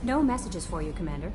No messages for you, Commander.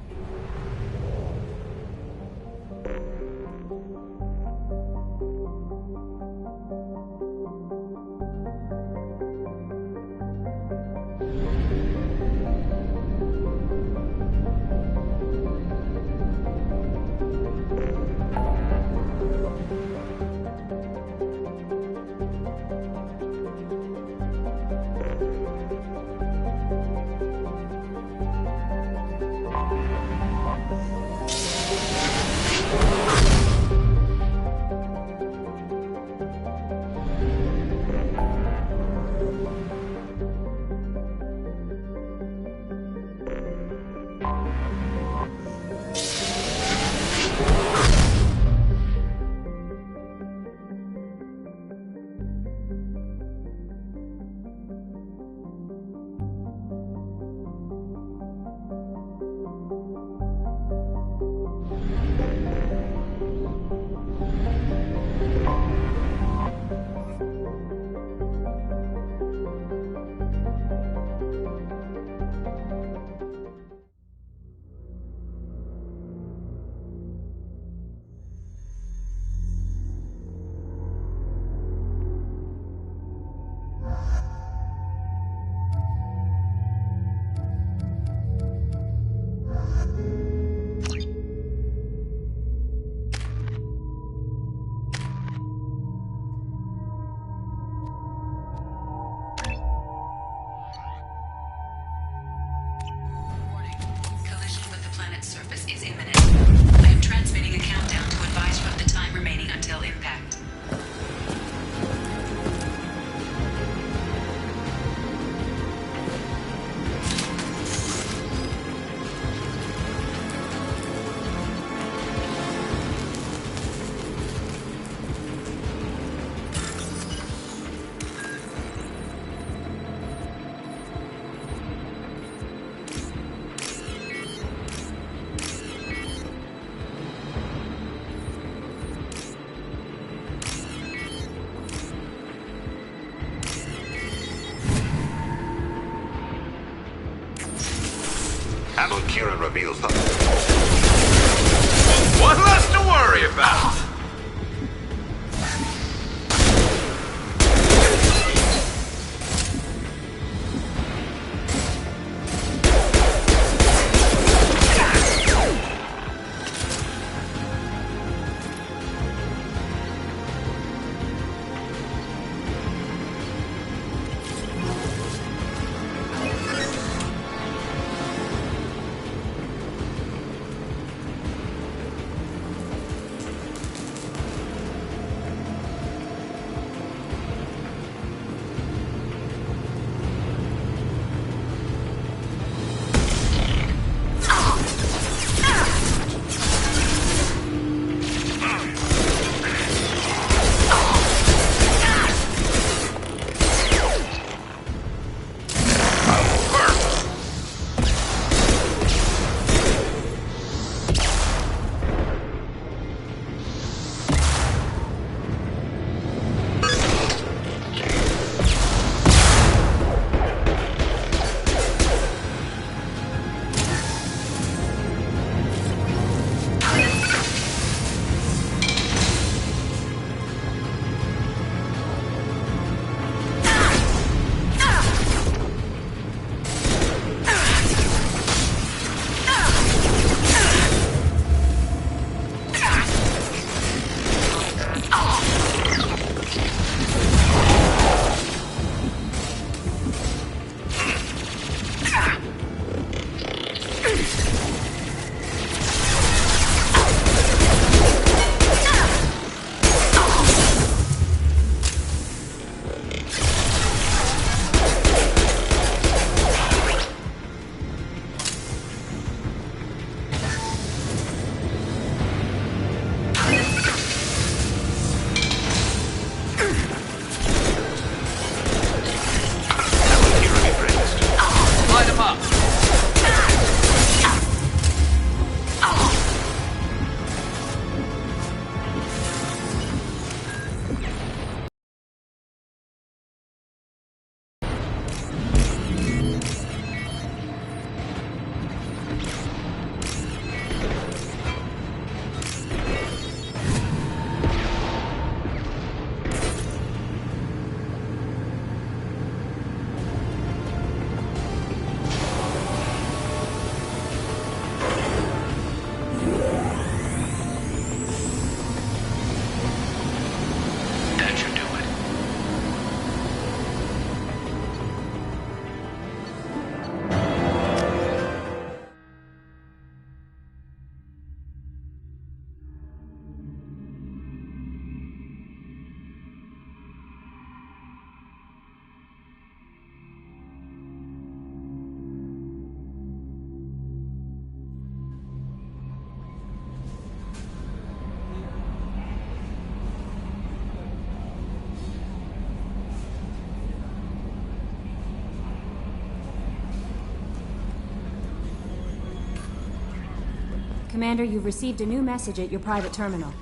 Admiral Kieran reveals them. One less to worry about! Commander, you've received a new message at your private terminal.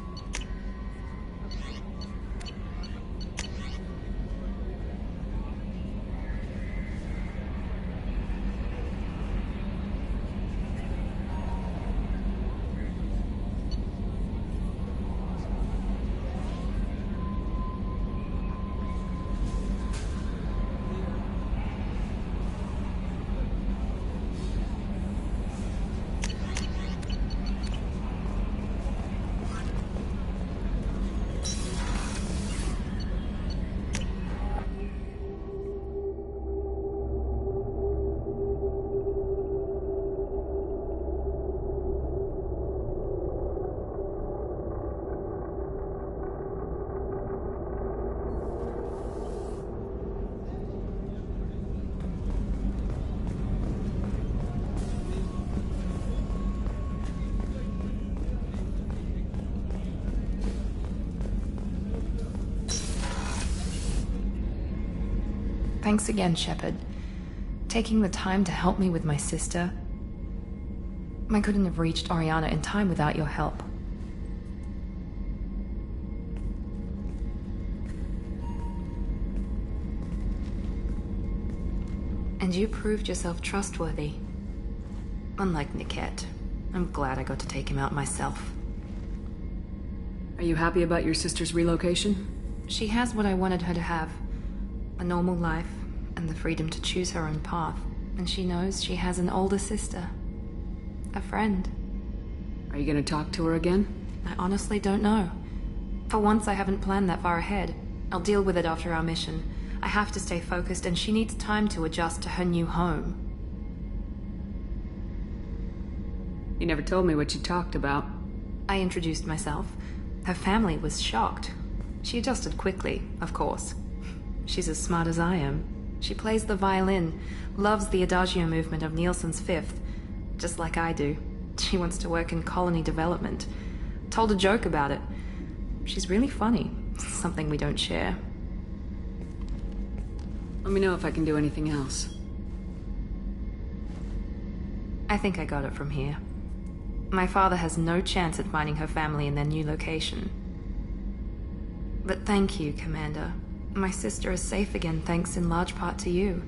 Thanks again, Shepard. Taking the time to help me with my sister. I couldn't have reached Oriana in time without your help. And you proved yourself trustworthy. Unlike Niket, I'm glad I got to take him out myself. Are you happy about your sister's relocation? She has what I wanted her to have. A normal life, and the freedom to choose her own path. And she knows she has an older sister. A friend. Are you gonna talk to her again? I honestly don't know. For once, I haven't planned that far ahead. I'll deal with it after our mission. I have to stay focused, and she needs time to adjust to her new home. You never told me what you talked about. I introduced myself. Her family was shocked. She adjusted quickly, of course. She's as smart as I am. She plays the violin, loves the Adagio movement of Nielsen's Fifth, just like I do. She wants to work in colony development. Told a joke about it. She's really funny, something we don't share. Let me know if I can do anything else. I think I got it from here. My father has no chance at finding her family in their new location. But thank you, Commander. My sister is safe again thanks in large part to you.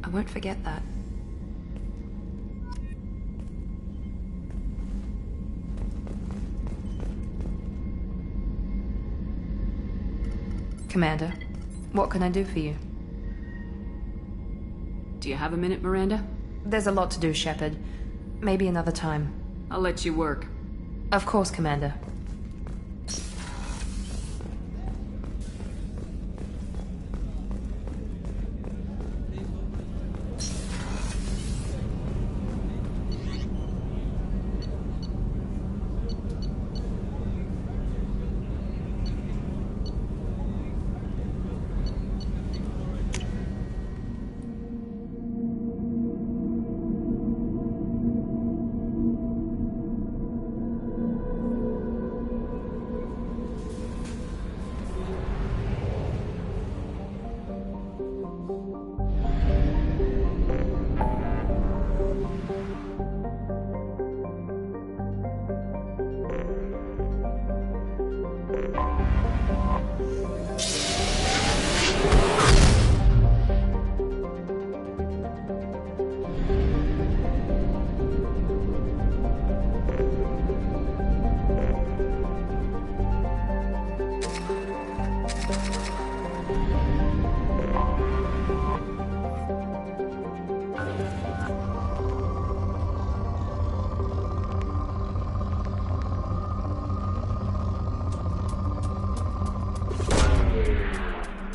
I won't forget that. Commander, what can I do for you? Do you have a minute, Miranda? There's a lot to do, Shepard. Maybe another time. I'll let you work. Of course, Commander.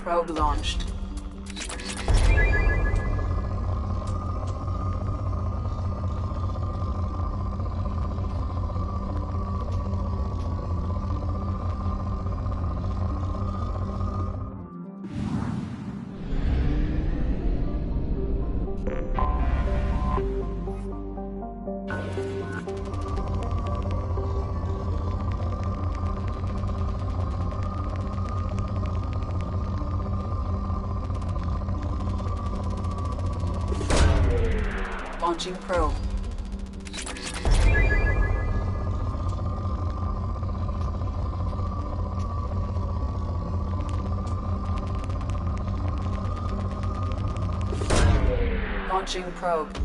Probe launched. Launching probe. Launching probe.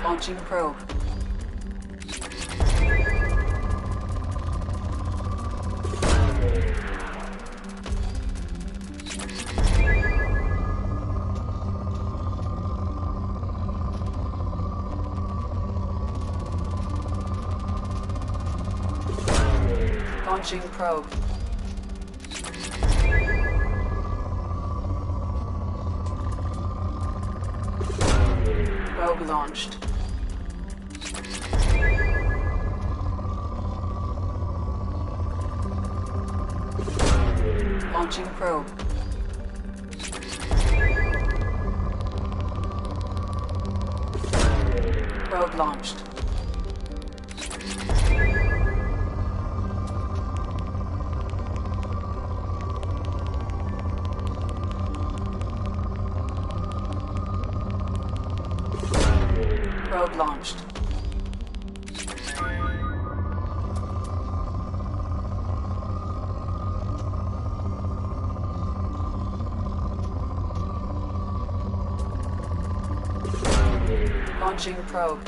Launching probe. Launching probe. Probe launched. Launching probe. Probe launched. Probe launched. Launching probe.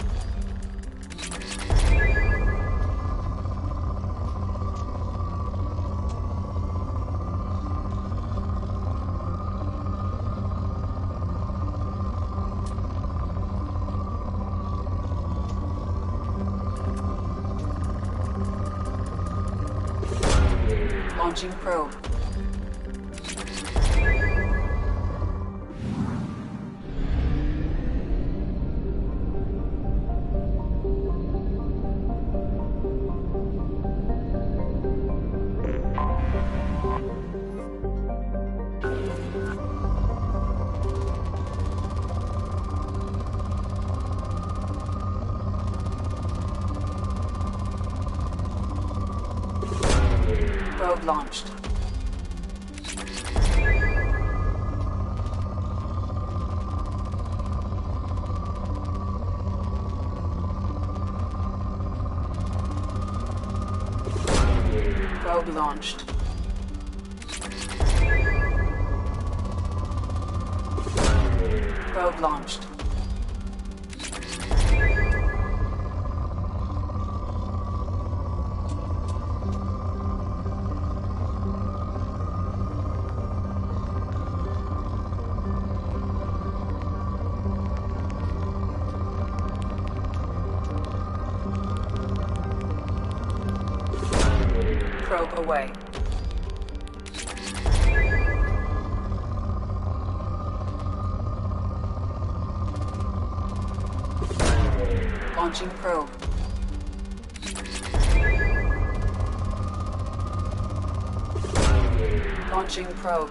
Launching probe. Probe launched. Probe launched. Probe launched. Probe away. Launching probe. Launching probe.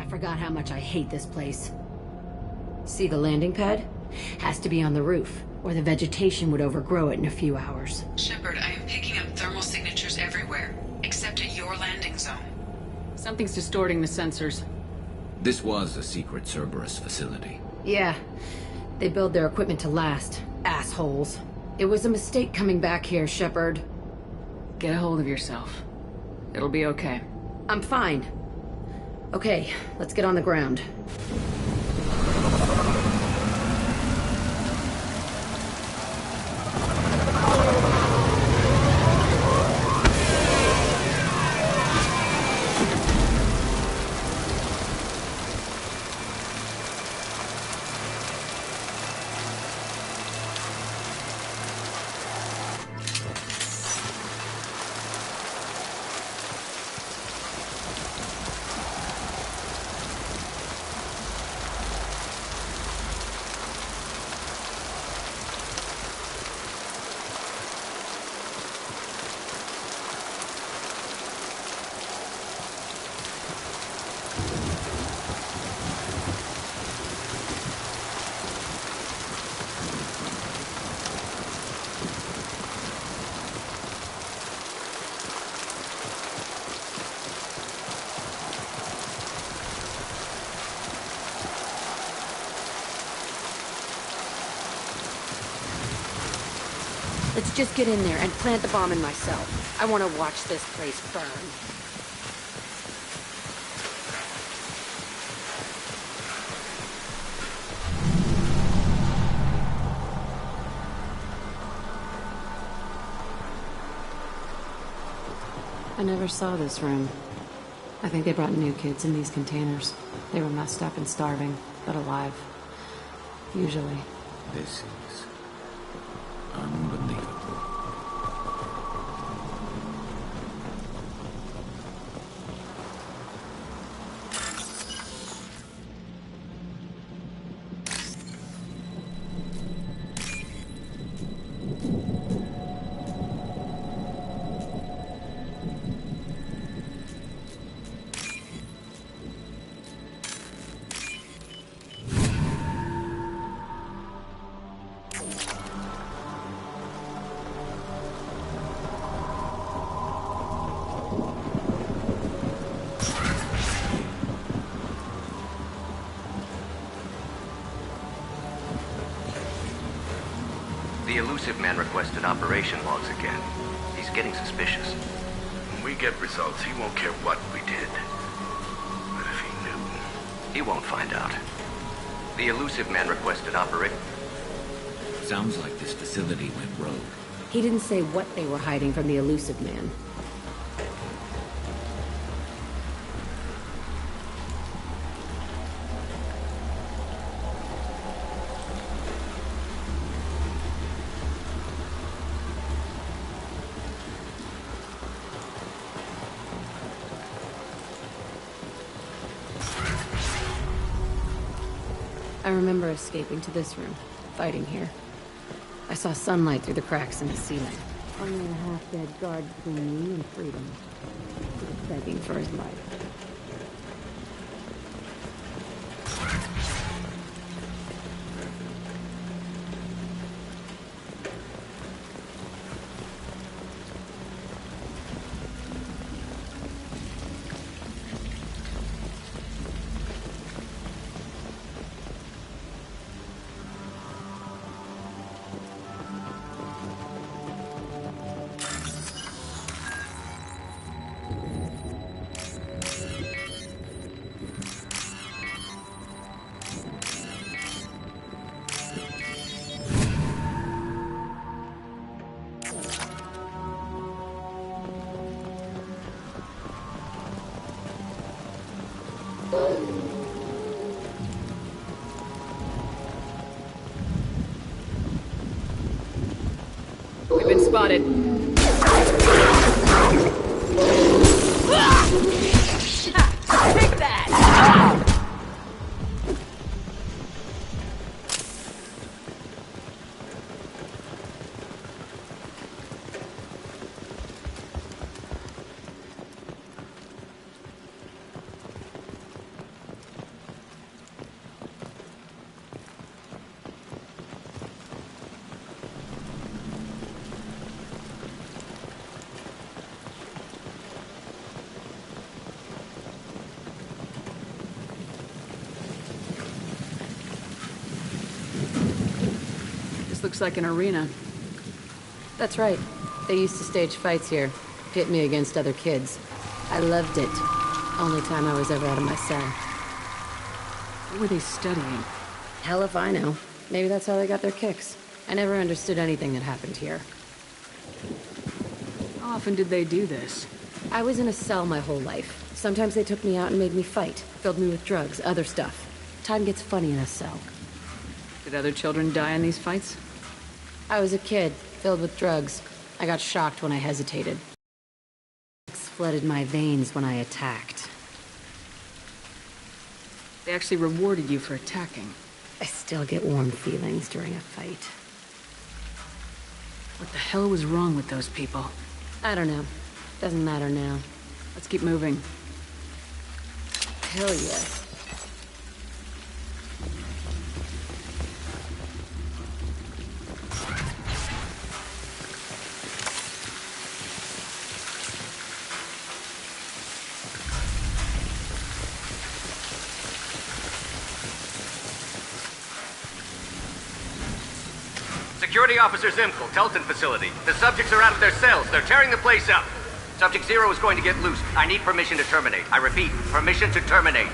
Forgot how much I hate this place. See the landing pad? Has to be on the roof, or the vegetation would overgrow it in a few hours. Shepard, I am picking up thermal signatures everywhere, except at your landing zone. Something's distorting the sensors. This was a secret Cerberus facility. Yeah, they build their equipment to last. Assholes. It was a mistake coming back here, Shepard. Get a hold of yourself. It'll be okay. I'm fine. Okay, let's get on the ground. Let's just get in there and plant the bomb in myself. I want to watch this place burn. I never saw this room. I think they brought new kids in these containers. They were messed up and starving, but alive. Usually. This is unbelievable. The elusive man requested operation logs again. He's getting suspicious. When we get results, he won't care what we did. But if he knew... He won't find out. The elusive man requested operation... Sounds like this facility went rogue. He didn't say what they were hiding from the elusive man. I remember escaping to this room, fighting here. I saw sunlight through the cracks in the ceiling. Only a half-dead guard between me and freedom. He was begging for his life. We've been spotted. Take that! This looks like an arena. That's right. They used to stage fights here, pit me against other kids. I loved it. Only time I was ever out of my cell. What were they studying? Hell if I know. Maybe that's how they got their kicks. I never understood anything that happened here. How often did they do this? I was in a cell my whole life. Sometimes they took me out and made me fight. Filled me with drugs, other stuff. Time gets funny in a cell. Did other children die in these fights? I was a kid, filled with drugs. I got shocked when I hesitated. Flooded my veins when I attacked. They actually rewarded you for attacking. I still get warm feelings during a fight. What the hell was wrong with those people? I don't know. Doesn't matter now. Let's keep moving. Hell yeah. Security Officer Zimkel, Telton facility. The subjects are out of their cells. They're tearing the place up. Subject 0 is going to get loose. I need permission to terminate. I repeat, permission to terminate.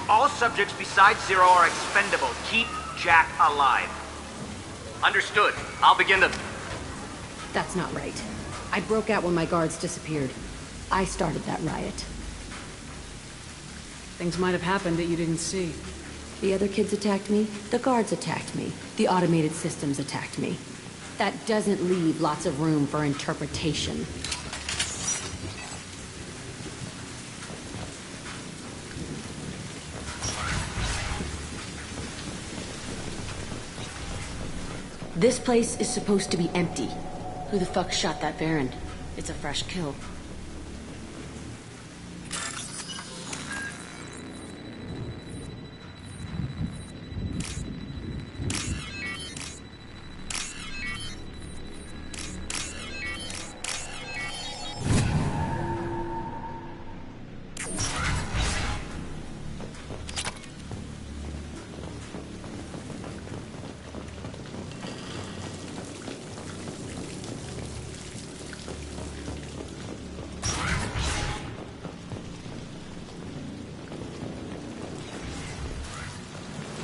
All subjects besides Zero are expendable. Keep Jack alive. Understood. I'll begin the... That's not right. I broke out when my guards disappeared. I started that riot. Things might have happened that you didn't see. The other kids attacked me. The guards attacked me. The automated systems attacked me. That doesn't leave lots of room for interpretation. This place is supposed to be empty. Who the fuck shot that Baron? It's a fresh kill.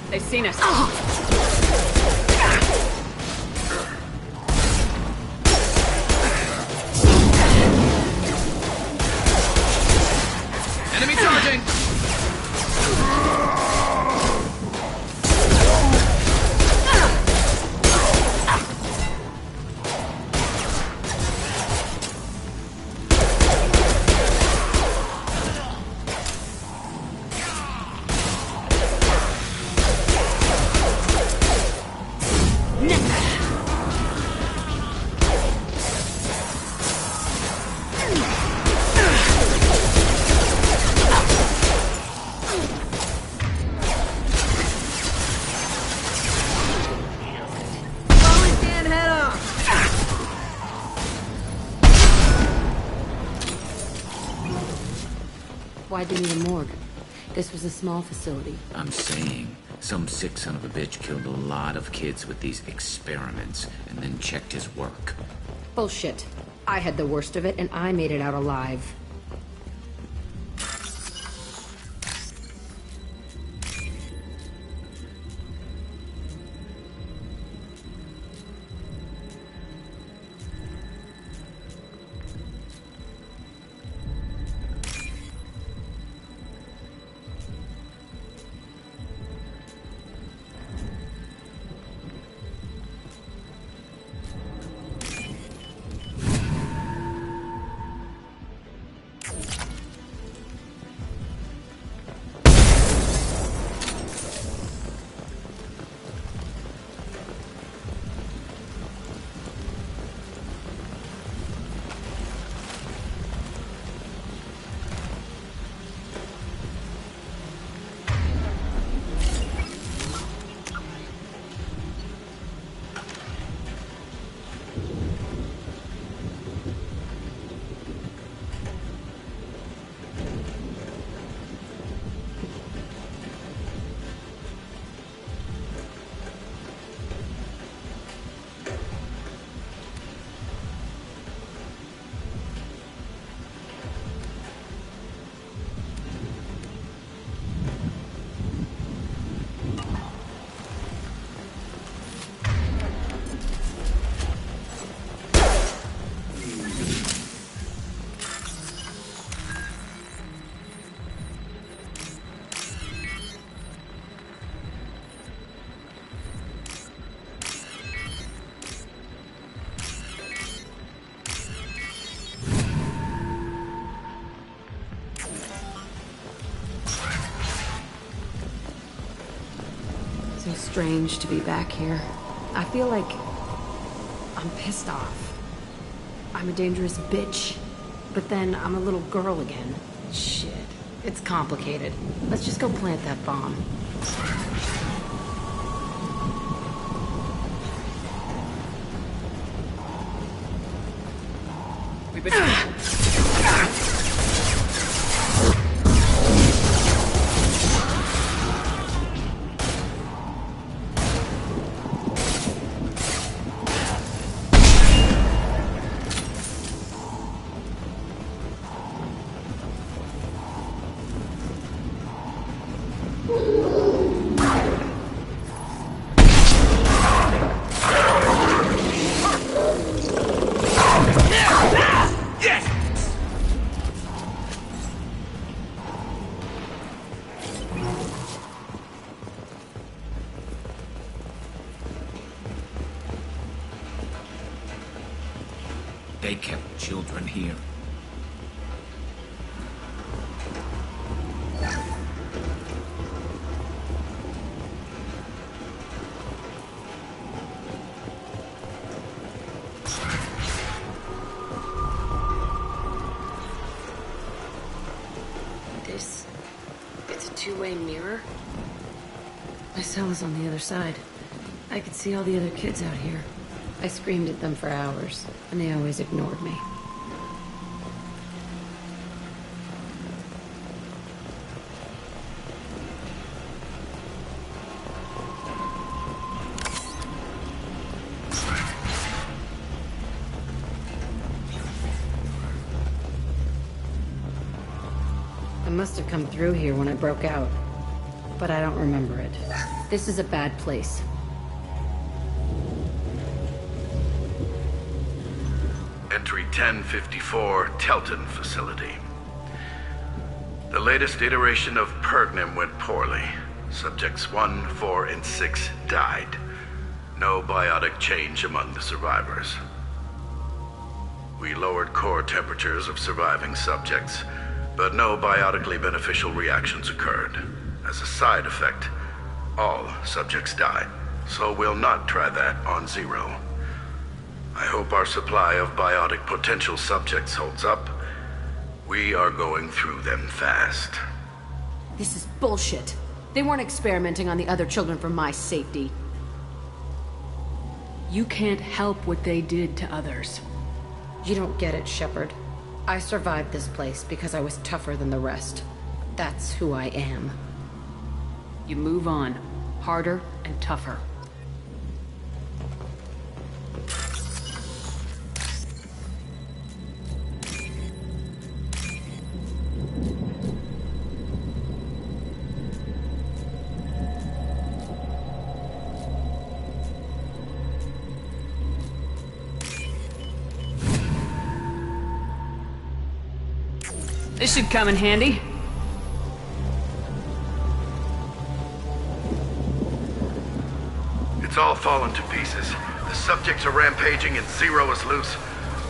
They've seen us. Enemy charging! Why'd they need a morgue? This was a small facility. I'm saying, some sick son of a bitch killed a lot of kids with these experiments and then checked his work. Bullshit. I had the worst of it, and I made it out alive. So strange to be back here. I feel like I'm pissed off. I'm a dangerous bitch, but then I'm a little girl again. Shit. It's complicated. Let's just go plant that bomb. We've been... kept children here. It's a two-way mirror? My cell is on the other side. I could see all the other kids out here. I screamed at them for hours, and they always ignored me. I must have come through here when I broke out, but I don't remember it. This is a bad place. Entry 1054, Telton facility. The latest iteration of Pergnim went poorly. Subjects 1, 4, and 6 died. No biotic change among the survivors. We lowered core temperatures of surviving subjects, but no biotically beneficial reactions occurred. As a side effect, all subjects died. So we'll not try that on Zero. I hope our supply of biotic potential subjects holds up. We are going through them fast. This is bullshit. They weren't experimenting on the other children for my safety. You can't help what they did to others. You don't get it, Shepard. I survived this place because I was tougher than the rest. That's who I am. You move on. Harder and tougher. This should come in handy. It's all fallen to pieces. The subjects are rampaging and Zero is loose.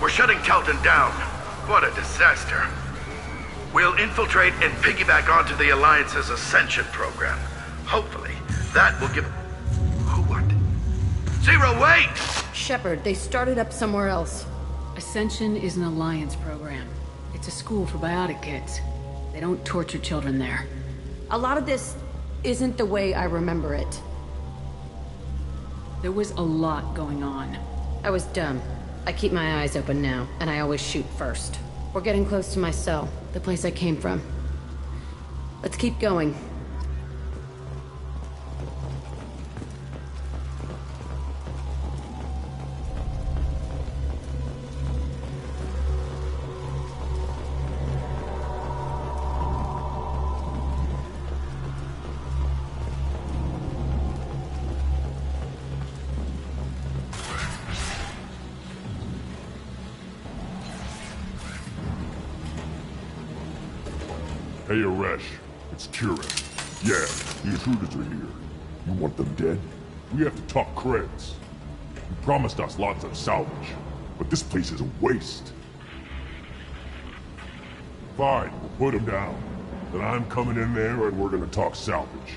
We're shutting Telton down. What a disaster. We'll infiltrate and piggyback onto the Alliance's Ascension program. Hopefully, that will give... Oh, what? Zero, wait! Shepard, they started up somewhere else. Ascension is an Alliance program. It's a school for biotic kids. They don't torture children there. A lot of this isn't the way I remember it. There was a lot going on. I was dumb. I keep my eyes open now, and I always shoot first. We're getting close to my cell, the place I came from. Let's keep going. Hey, Aresh. It's Kira. Yeah, the intruders are here. You want them dead? We have to talk creds. You promised us lots of salvage, but this place is a waste. Fine, we'll put them down. Then I'm coming in there and we're gonna talk salvage.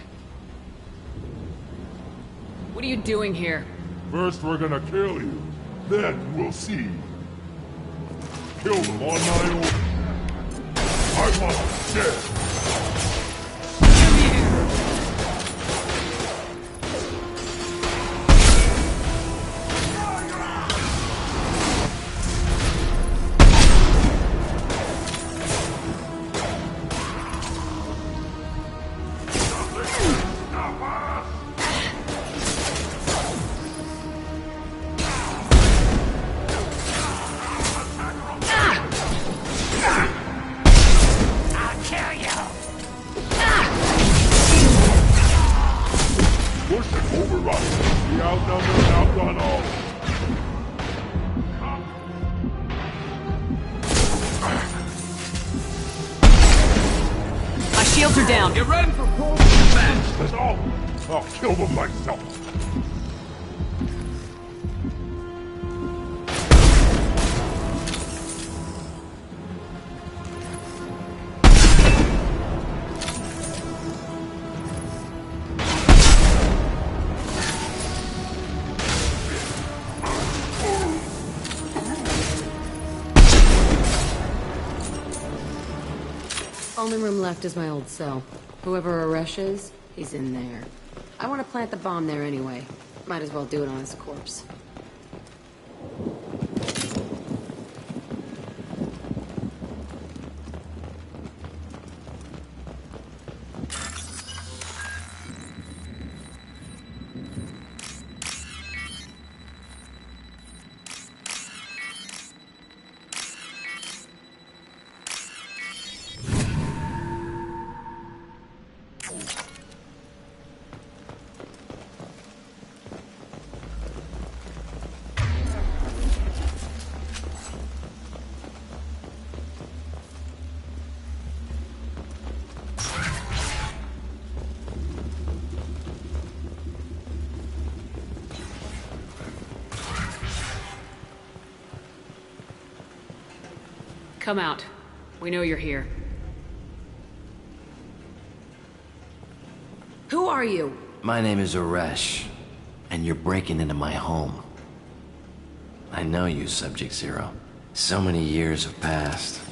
What are you doing here? First we're gonna kill you, then we'll see. Kill them on my own. I want them dead. Shields are down. Get ready for full advance. That's all. I'll kill them myself. Only room left is my old cell. Whoever Aresh is, he's in there. I want to plant the bomb there anyway. Might as well do it on his corpse. Come out. We know you're here. Who are you? My name is Aresh, and you're breaking into my home. I know you, Subject Zero. So many years have passed,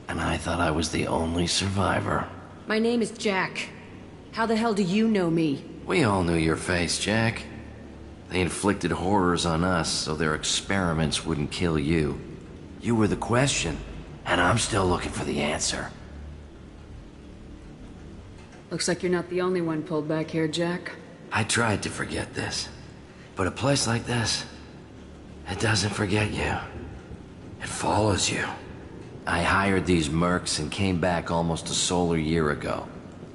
and I thought I was the only survivor. My name is Jack. How the hell do you know me? We all knew your face, Jack. They inflicted horrors on us so their experiments wouldn't kill you. You were the question, and I'm still looking for the answer. Looks like you're not the only one pulled back here, Jack. I tried to forget this, but a place like this, it doesn't forget you. It follows you. I hired these mercs and came back almost a solar year ago.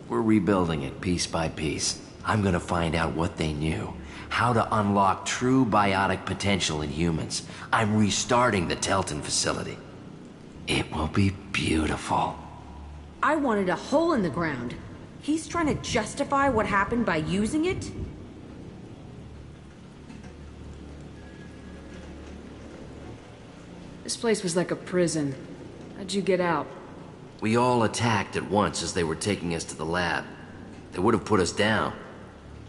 We're rebuilding it piece by piece. I'm gonna find out what they knew, how to unlock true biotic potential in humans. I'm restarting the Telton facility. It will be beautiful. I wanted a hole in the ground. He's trying to justify what happened by using it? This place was like a prison. How'd you get out? We all attacked at once as they were taking us to the lab. They would have put us down.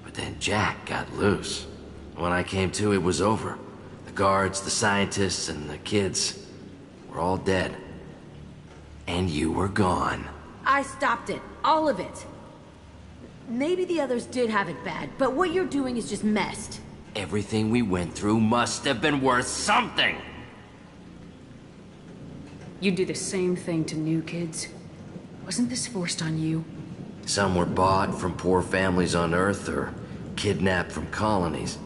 But then Jack got loose. When I came to, it was over. The guards, the scientists, and the kids were all dead. And you were gone. I stopped it. All of it. Maybe the others did have it bad, but what you're doing is just messed. Everything we went through must have been worth something! You do the same thing to new kids. Wasn't this forced on you? Some were bought from poor families on Earth or kidnapped from colonies.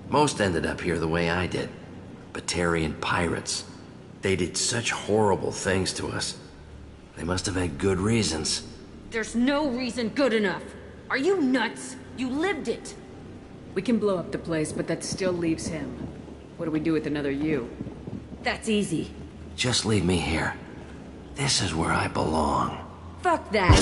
Most ended up here the way I did. Batarian pirates. They did such horrible things to us. They must have had good reasons. There's no reason good enough. Are you nuts? You lived it. We can blow up the place, but that still leaves him. What do we do with another you? That's easy. Just leave me here. This is where I belong. Fuck that.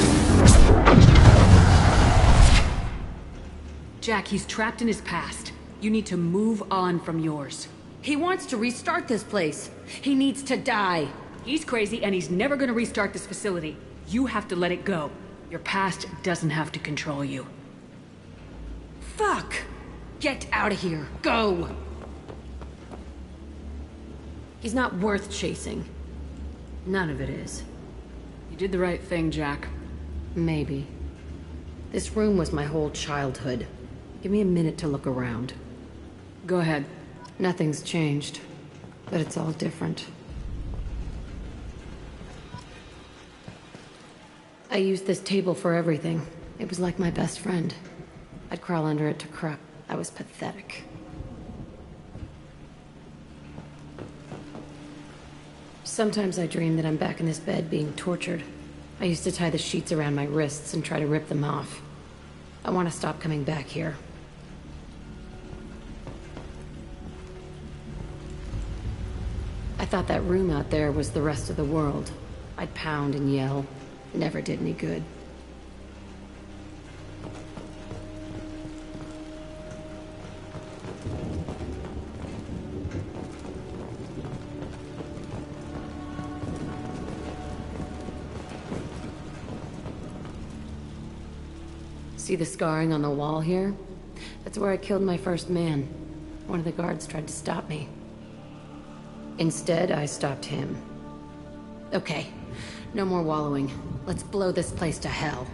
Jack, he's trapped in his past. You need to move on from yours. He wants to restart this place. He needs to die. He's crazy and he's never gonna restart this facility. You have to let it go. Your past doesn't have to control you. Fuck! Get out of here. Go! He's not worth chasing. None of it is. You did the right thing, Jack. Maybe. This room was my whole childhood. Give me a minute to look around. Go ahead. Nothing's changed, but it's all different. I used this table for everything. It was like my best friend. I'd crawl under it to crap. I was pathetic. Sometimes I dream that I'm back in this bed being tortured. I used to tie the sheets around my wrists and try to rip them off. I want to stop coming back here. I thought that room out there was the rest of the world. I'd pound and yell. It never did any good. See the scarring on the wall here? That's where I killed my first man. One of the guards tried to stop me. Instead, I stopped him. Okay, No more wallowing. Let's blow this place to hell.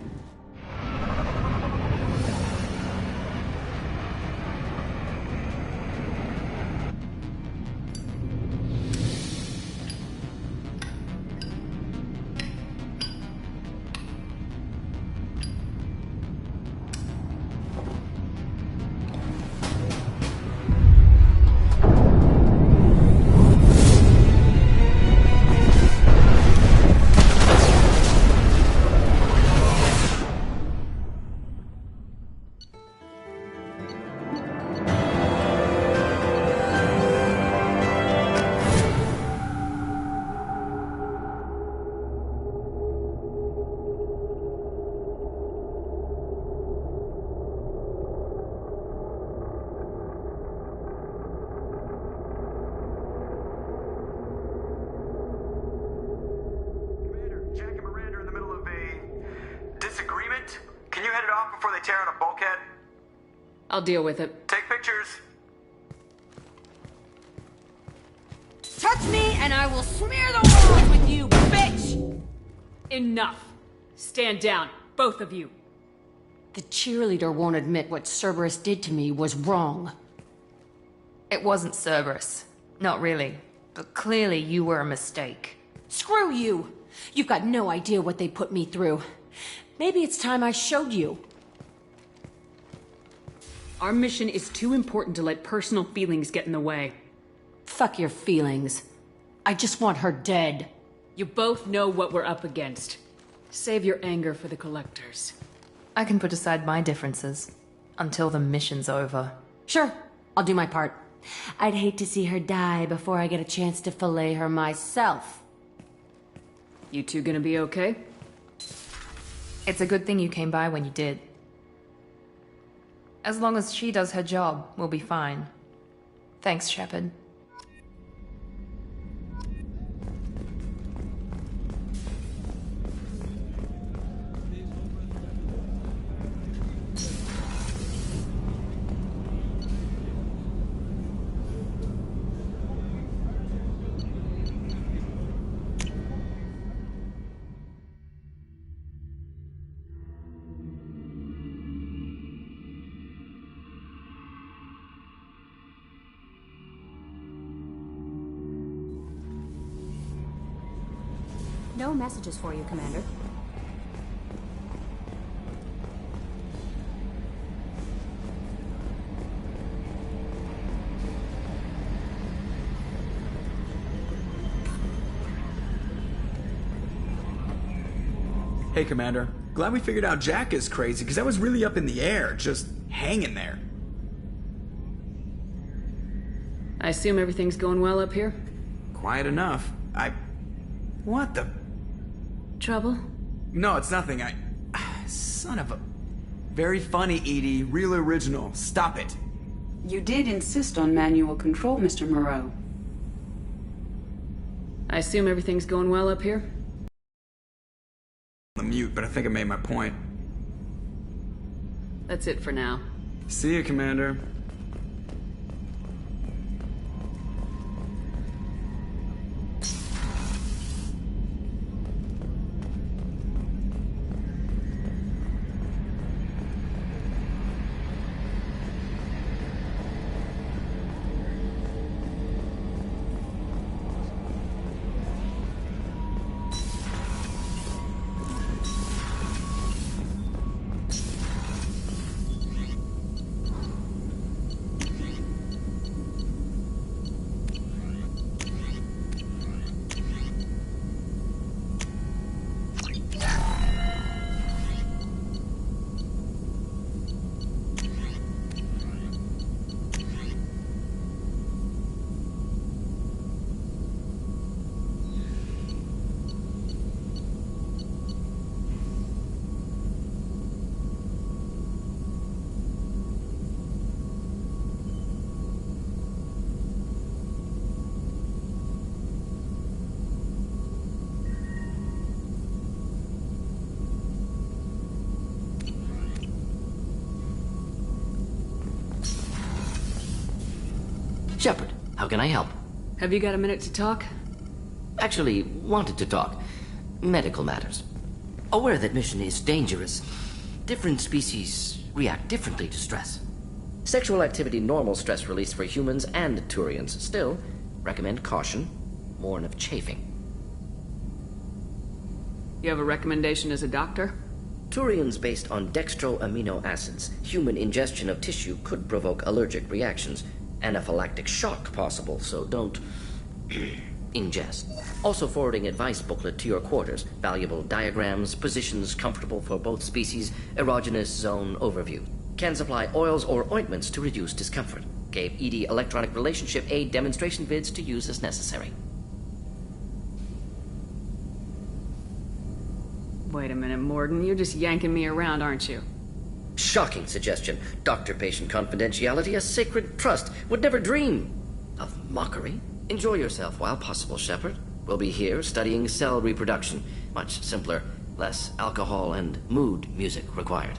I'll deal with it. Take pictures. Touch me and I will smear the walls with you, bitch! Enough. Stand down, both of you. The cheerleader won't admit what Cerberus did to me was wrong. It wasn't Cerberus. Not really. But clearly you were a mistake. Screw you! You've got no idea what they put me through. Maybe it's time I showed you. Our mission is too important to let personal feelings get in the way. Fuck your feelings. I just want her dead. You both know what we're up against. Save your anger for the collectors. I can put aside my differences. Until the mission's over. Sure, I'll do my part. I'd hate to see her die before I get a chance to fillet her myself. You two gonna be okay? It's a good thing you came by when you did. As long as she does her job, we'll be fine. Thanks, Shepard. No messages for you, Commander. Hey, Commander. Glad we figured out Jack is crazy, because I was really up in the air, just hanging there. I assume everything's going well up here? Quiet enough. What the... Trouble? No, it's nothing. Son of a... Very funny, Edie. Real original. Stop it. You did insist on manual control, Mr. Moreau. I assume everything's going well up here? I'm mute, but I think I made my point. That's it for now. See you, Commander. Shepard, how can I help? Have you got a minute to talk? Actually, wanted to talk. medical matters. Aware that mission is dangerous, different species react differently to stress. Sexual activity normal stress release for humans and Turians. Still, recommend caution, warn of chafing. You have a recommendation as a doctor? Turians based on dextro amino acids. Human ingestion of tissue could provoke allergic reactions. Anaphylactic shock possible, so don't ingest. Also forwarding advice booklet to your quarters. Valuable diagrams, positions comfortable for both species, erogenous zone overview. Can supply oils or ointments to reduce discomfort. Gave ED electronic relationship aid demonstration vids to use as necessary. Wait a minute, Morden. You're just yanking me around, aren't you? Shocking suggestion. Doctor-patient confidentiality, a sacred trust. Would never dream of mockery. Enjoy yourself while possible, Shepard. We'll be here studying cell reproduction. Much simpler, less alcohol and mood music required.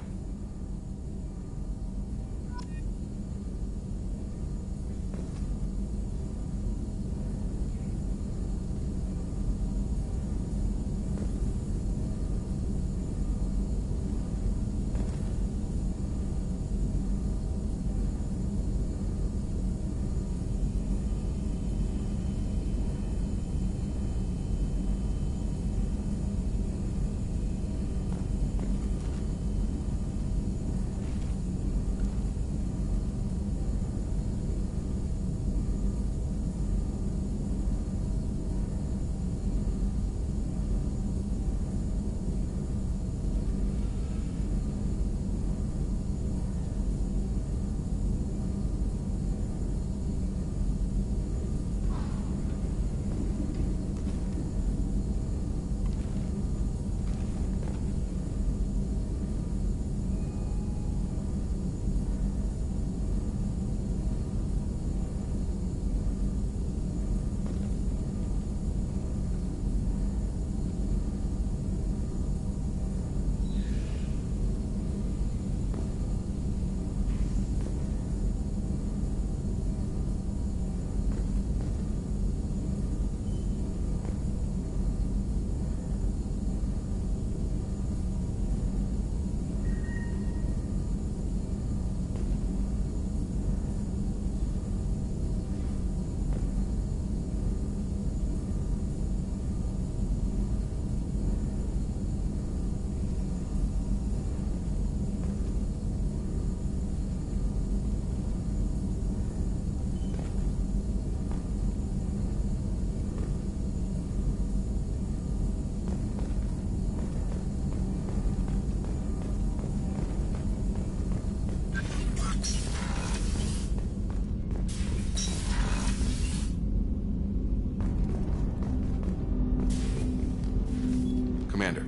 Commander,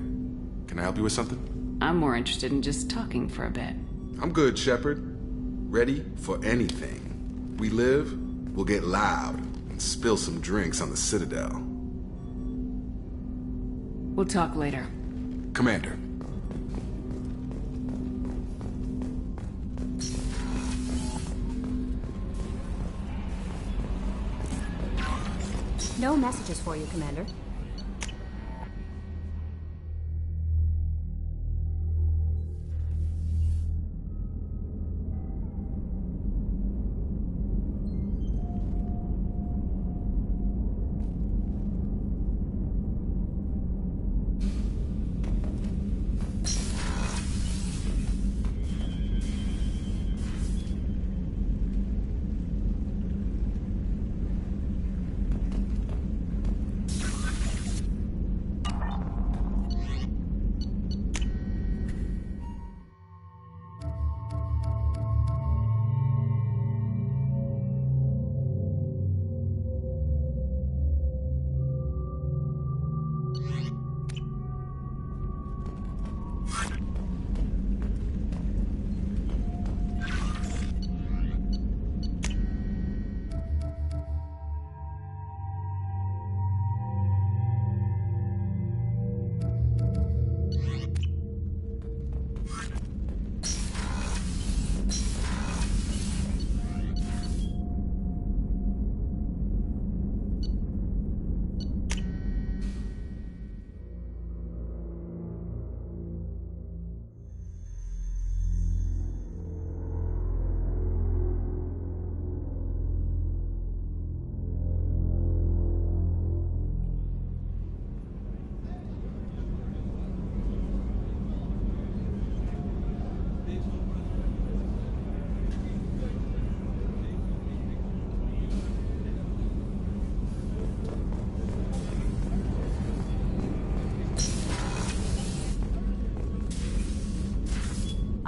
can I help you with something? I'm more interested in just talking for a bit. I'm good, Shepard. Ready for anything. We live, we'll get loud and spill some drinks on the Citadel. We'll talk later. Commander. No messages for you, Commander.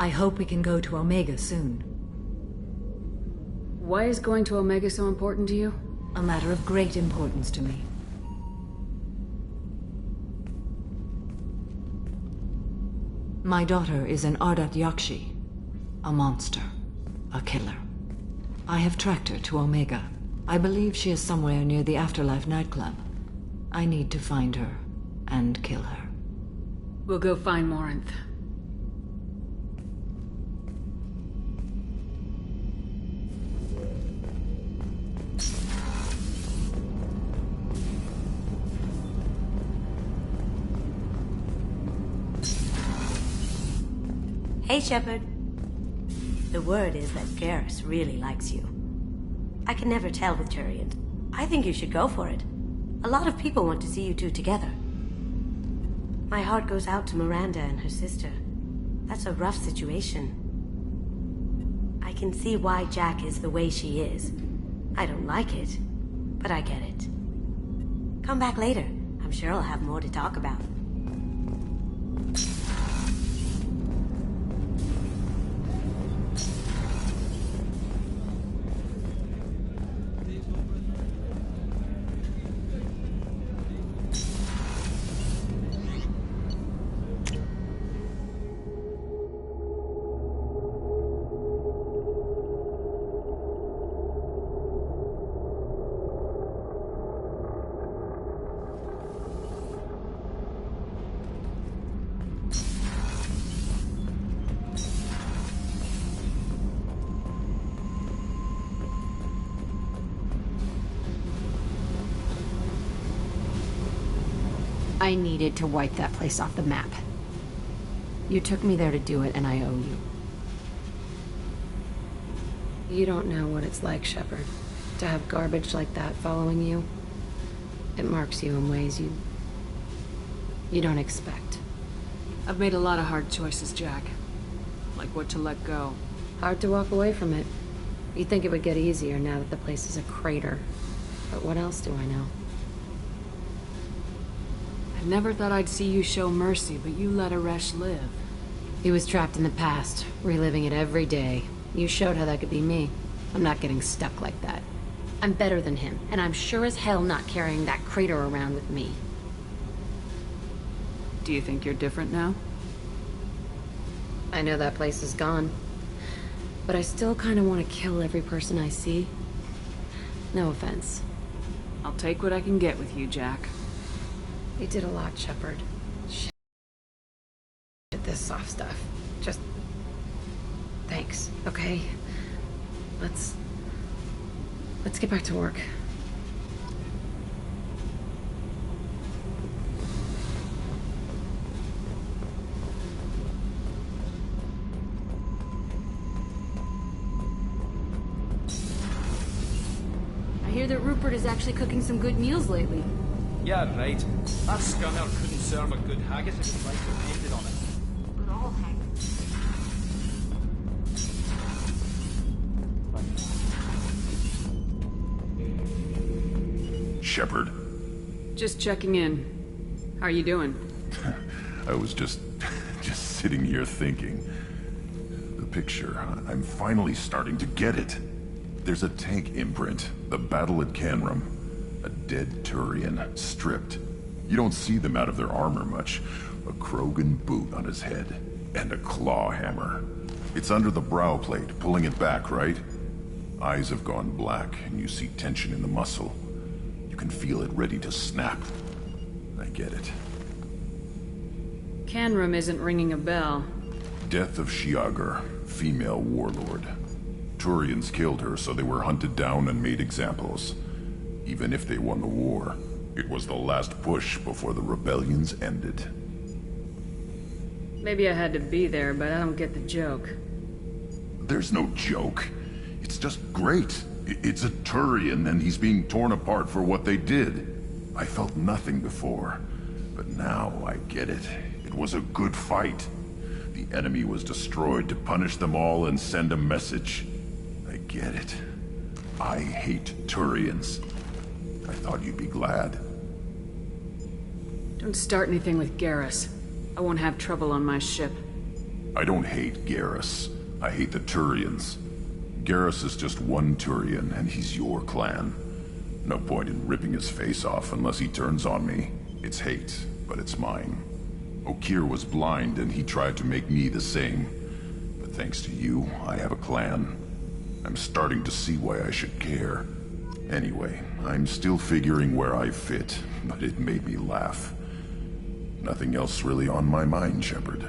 I hope we can go to Omega soon. Why is going to Omega so important to you? A matter of great importance to me. My daughter is an Ardat Yakshi, a monster, a killer. I have tracked her to Omega. I believe she is somewhere near the Afterlife nightclub. I need to find her and kill her. We'll go find Morinth. Hey, Shepard. The word is that Garrus really likes you. I can never tell with Turian. I think you should go for it. A lot of people want to see you two together. My heart goes out to Miranda and her sister. That's a rough situation. I can see why Jack is the way she is. I don't like it, but I get it. Come back later. I'm sure I'll have more to talk about. I needed to wipe that place off the map. You took me there to do it, and I owe you. You don't know what it's like, Shepard, to have garbage like that following you. It marks you in ways you don't expect. I've made a lot of hard choices, Jack. Like what to let go. Hard to walk away from it. You'd think it would get easier now that the place is a crater. But what else do I know? I never thought I'd see you show mercy, but you let Aresh live. He was trapped in the past, reliving it every day. You showed how that could be me. I'm not getting stuck like that. I'm better than him, and I'm sure as hell not carrying that crater around with me. Do you think you're different now? I know that place is gone. But I still kind of want to kill every person I see. No offense. I'll take what I can get with you, Jack. You did a lot, Shepard. Shit. This soft stuff. Just... thanks, okay? Let's get back to work. I hear that Rupert is actually cooking some good meals lately. Yeah, right. That scunner couldn't serve a good haggis if his life depended on it. But all haggis. Shepard. Just checking in. How are you doing? I was just sitting here thinking. The picture, I'm finally starting to get it. There's a tank imprint, the battle at Canrum. A dead Turian, stripped. You don't see them out of their armor much. A Krogan boot on his head, and a claw hammer. It's under the brow plate, pulling it back, right? Eyes have gone black, and you see tension in the muscle. You can feel it ready to snap. I get it. Canrum isn't ringing a bell. Death of Shiagar, female warlord. Turians killed her, so they were hunted down and made examples. Even if they won the war, it was the last push before the rebellions ended. Maybe I had to be there, but I don't get the joke. There's no joke. It's just great. It's a Turian, and he's being torn apart for what they did. I felt nothing before, but now I get it. It was a good fight. The enemy was destroyed to punish them all and send a message. I get it. I hate Turians. I thought you'd be glad. Don't start anything with Garrus. I won't have trouble on my ship. I don't hate Garrus. I hate the Turians. Garrus is just one Turian, and he's your clan. No point in ripping his face off unless he turns on me. It's hate, but it's mine. Okeer was blind, and he tried to make me the same. But thanks to you, I have a clan. I'm starting to see why I should care. Anyway, I'm still figuring where I fit, but it made me laugh. Nothing else really on my mind, Shepard.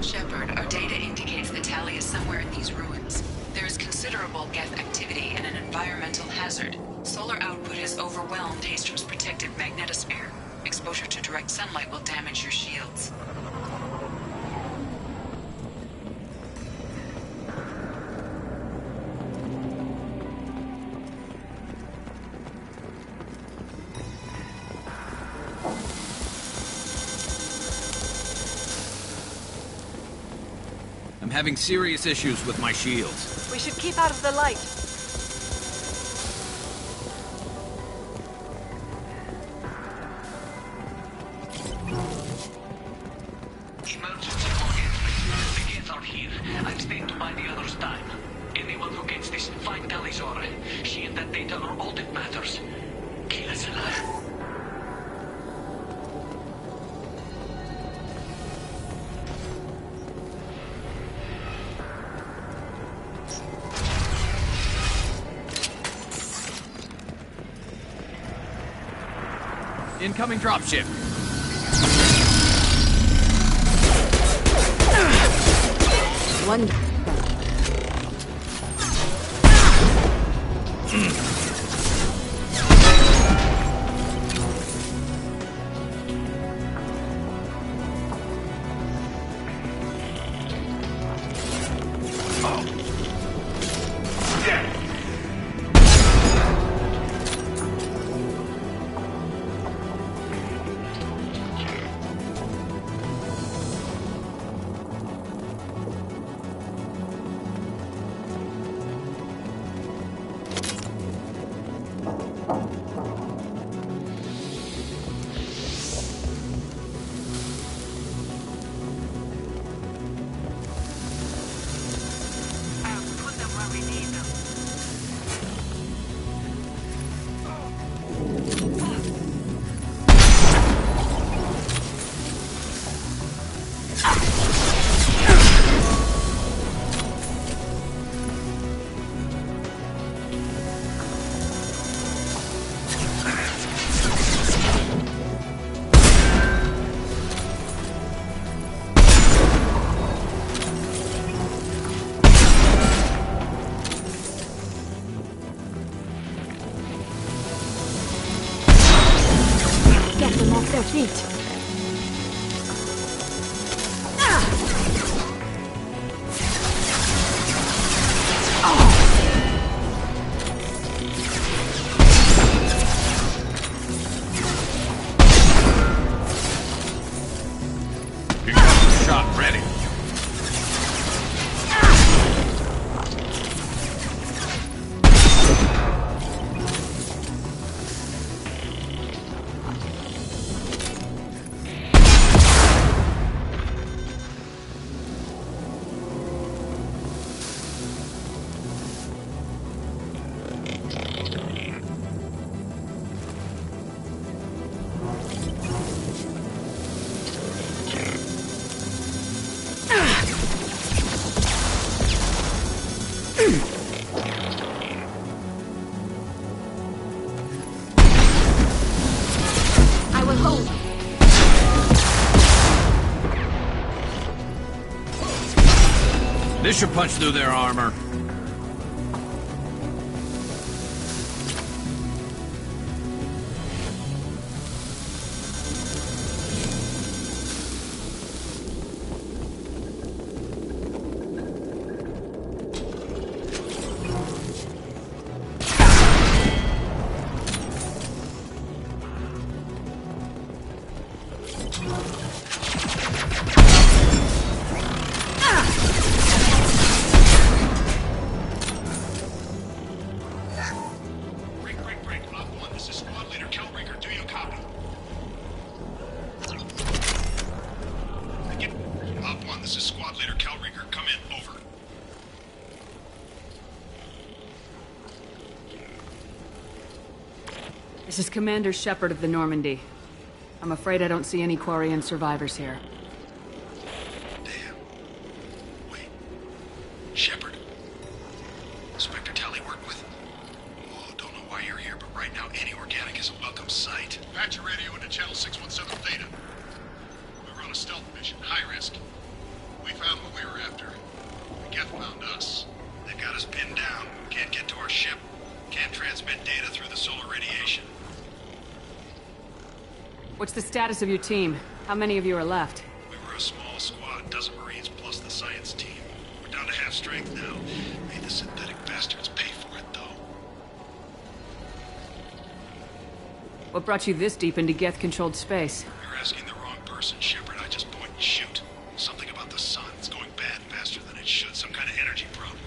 Shepard, our data indicates the tally is somewhere in these ruins. There is considerable geth activity and an environmental hazard. Solar output has overwhelmed Hastrom's protective magnetosphere. Exposure to direct sunlight will damage your shields. I'm having serious issues with my shields. We should keep out of the light. Emergency target. The geth are here. I've stayed to buy the others time. Anyone who gets this, find Galizora. She and that data are all that matters. Kill us alive. Incoming dropship. One. Their feet. I will hold. This should punch through their armor. This is Commander Shepard of the Normandy. I'm afraid I don't see any Quarian survivors here. Damn. Wait. Shepard. Inspector Tally worked with? Oh, don't know why you're here, but right now any organic is a welcome sight. Patch your radio into channel 617 Theta. We were on a stealth mission, high risk. We found what we were after. The Geth found us. They've got us pinned down. Can't get to our ship. Can't transmit data through the solar radiation. What's the status of your team? How many of you are left? We were a small squad, dozen Marines plus the science team. We're down to half strength now. Made the synthetic bastards pay for it, though. What brought you this deep into Geth-controlled space? You're asking the wrong person, Shepard. I just point and shoot. Something about the sun. It's going bad faster than it should. Some kind of energy problem.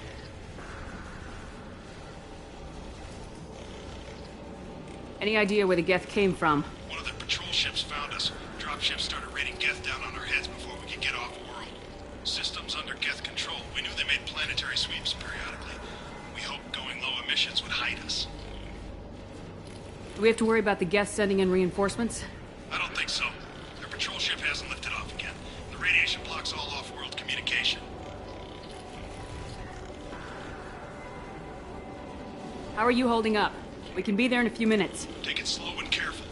Any idea where the Geth came from? One of the patrol ships found us. Dropships started raining Geth down on our heads before we could get off-world. Systems under Geth control. We knew they made planetary sweeps periodically. We hoped going low emissions would hide us. Do we have to worry about the Geth sending in reinforcements? I don't think so. Their patrol ship hasn't lifted off again. The radiation blocks all off-world communication. How are you holding up? We can be there in a few minutes. Take it slow and careful.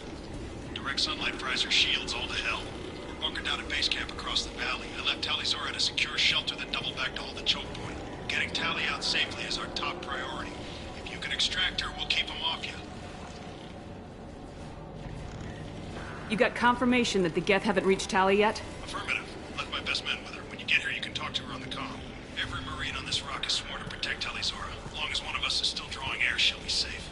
Direct sunlight fries our shields all to hell. We're bunkered down at base camp across the valley. I left Tally Zora at a secure shelter that doubled back to hold the choke point. Getting Tally out safely is our top priority. If you can extract her, we'll keep them off you. You got confirmation that the Geth haven't reached Tally yet? Affirmative. Left my best men with her. When you get here, you can talk to her on the comm. Every Marine on this rock is sworn to protect Tally Zora. As long as one of us is still drawing air, she'll be safe.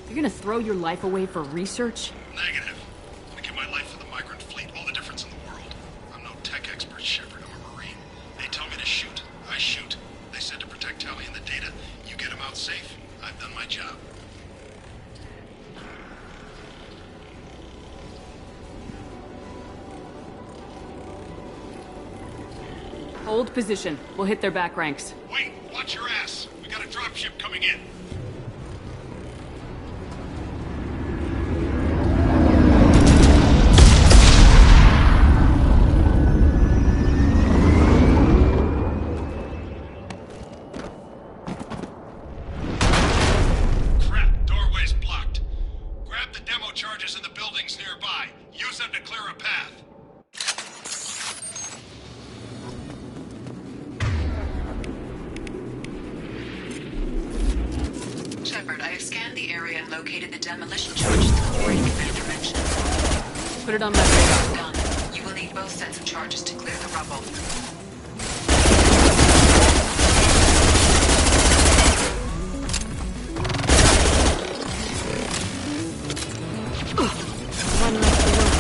You're gonna throw your life away for research? Negative. I'm gonna give my life for the migrant fleet. All the difference in the world. I'm no tech expert, Shepard. I'm a Marine. They tell me to shoot. I shoot. They said to protect Tally and the data. You get them out safe. I've done my job. Hold position. We'll hit their back ranks. Wait! Watch your ass! We got a dropship coming in. Located the demolition charges the Quarian commander mentioned. Put it on my radar. Done. You will need both sets of charges to clear the rubble. One left to work.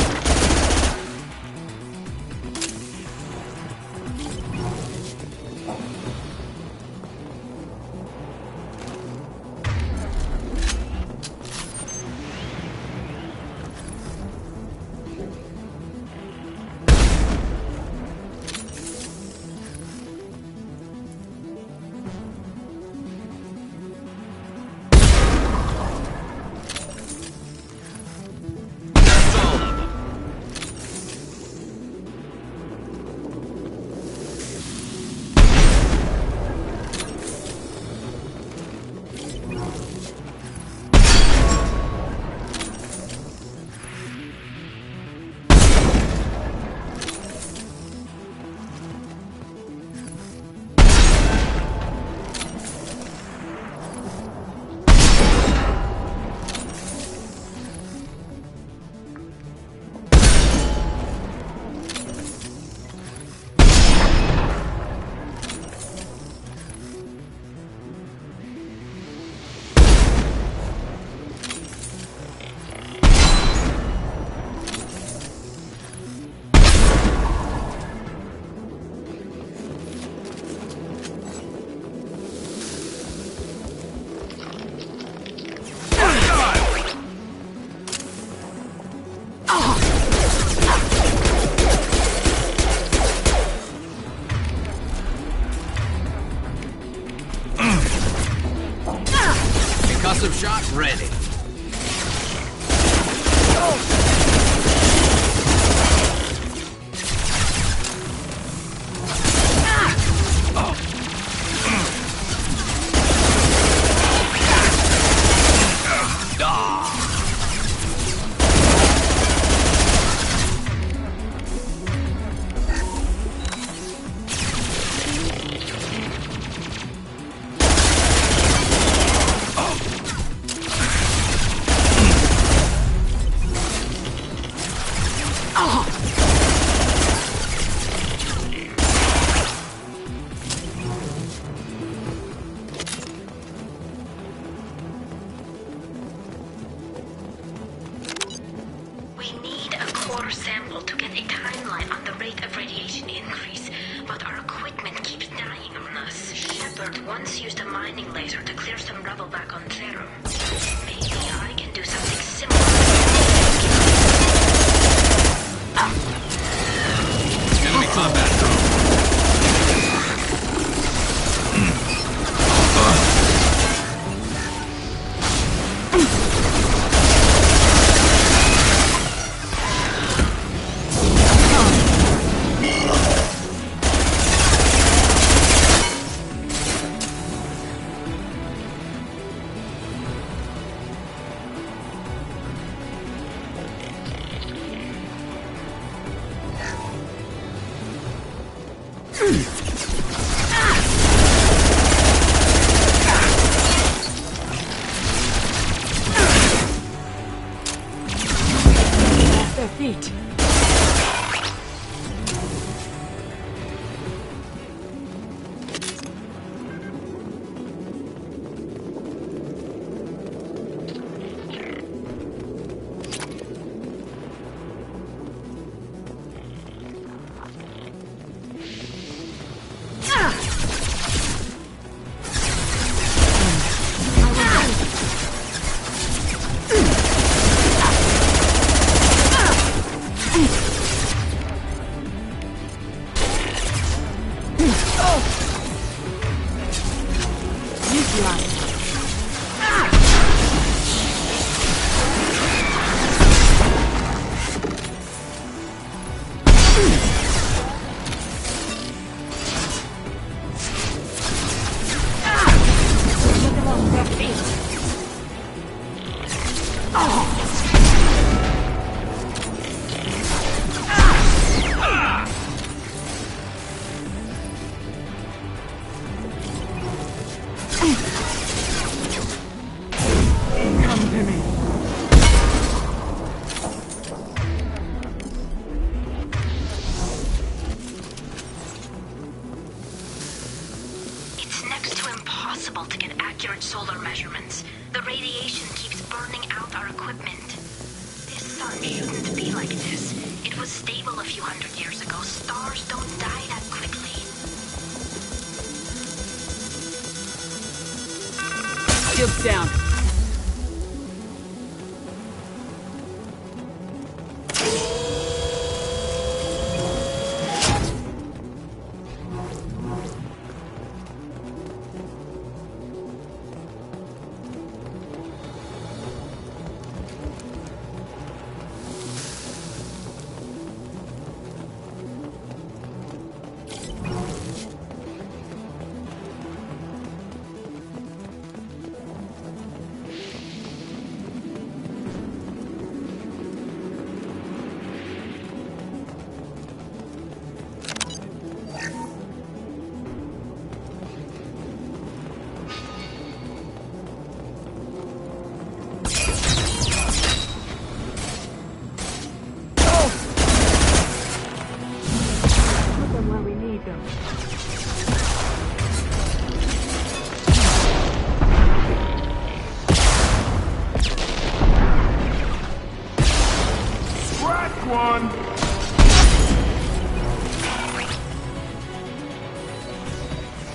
Explosive shot ready. Once used a mining laser to clear some rubble back on Zero. Maybe I can do something similar. Enemy combat drone. Their feet. To get accurate solar measurements. The radiation keeps burning out our equipment. This sun shouldn't be like this. It was stable a few hundred years ago. Stars don't die that quickly. Shields down.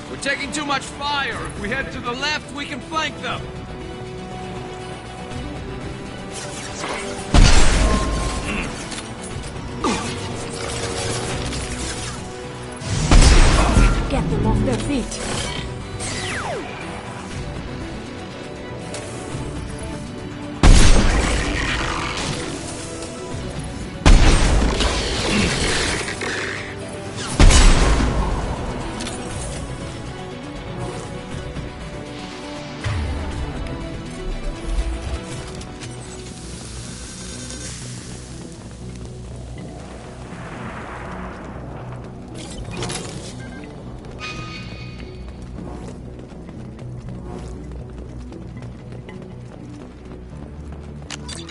We're taking too much fire. If we head to the left, we can flank them. Get them off their feet.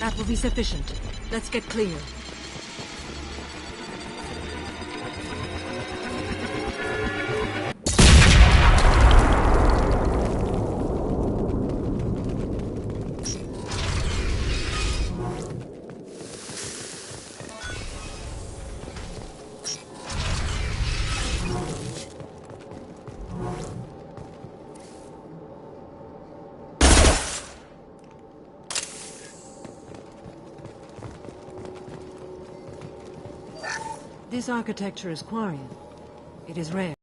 That will be sufficient. Let's get clear. This architecture is Quarian. It is rare.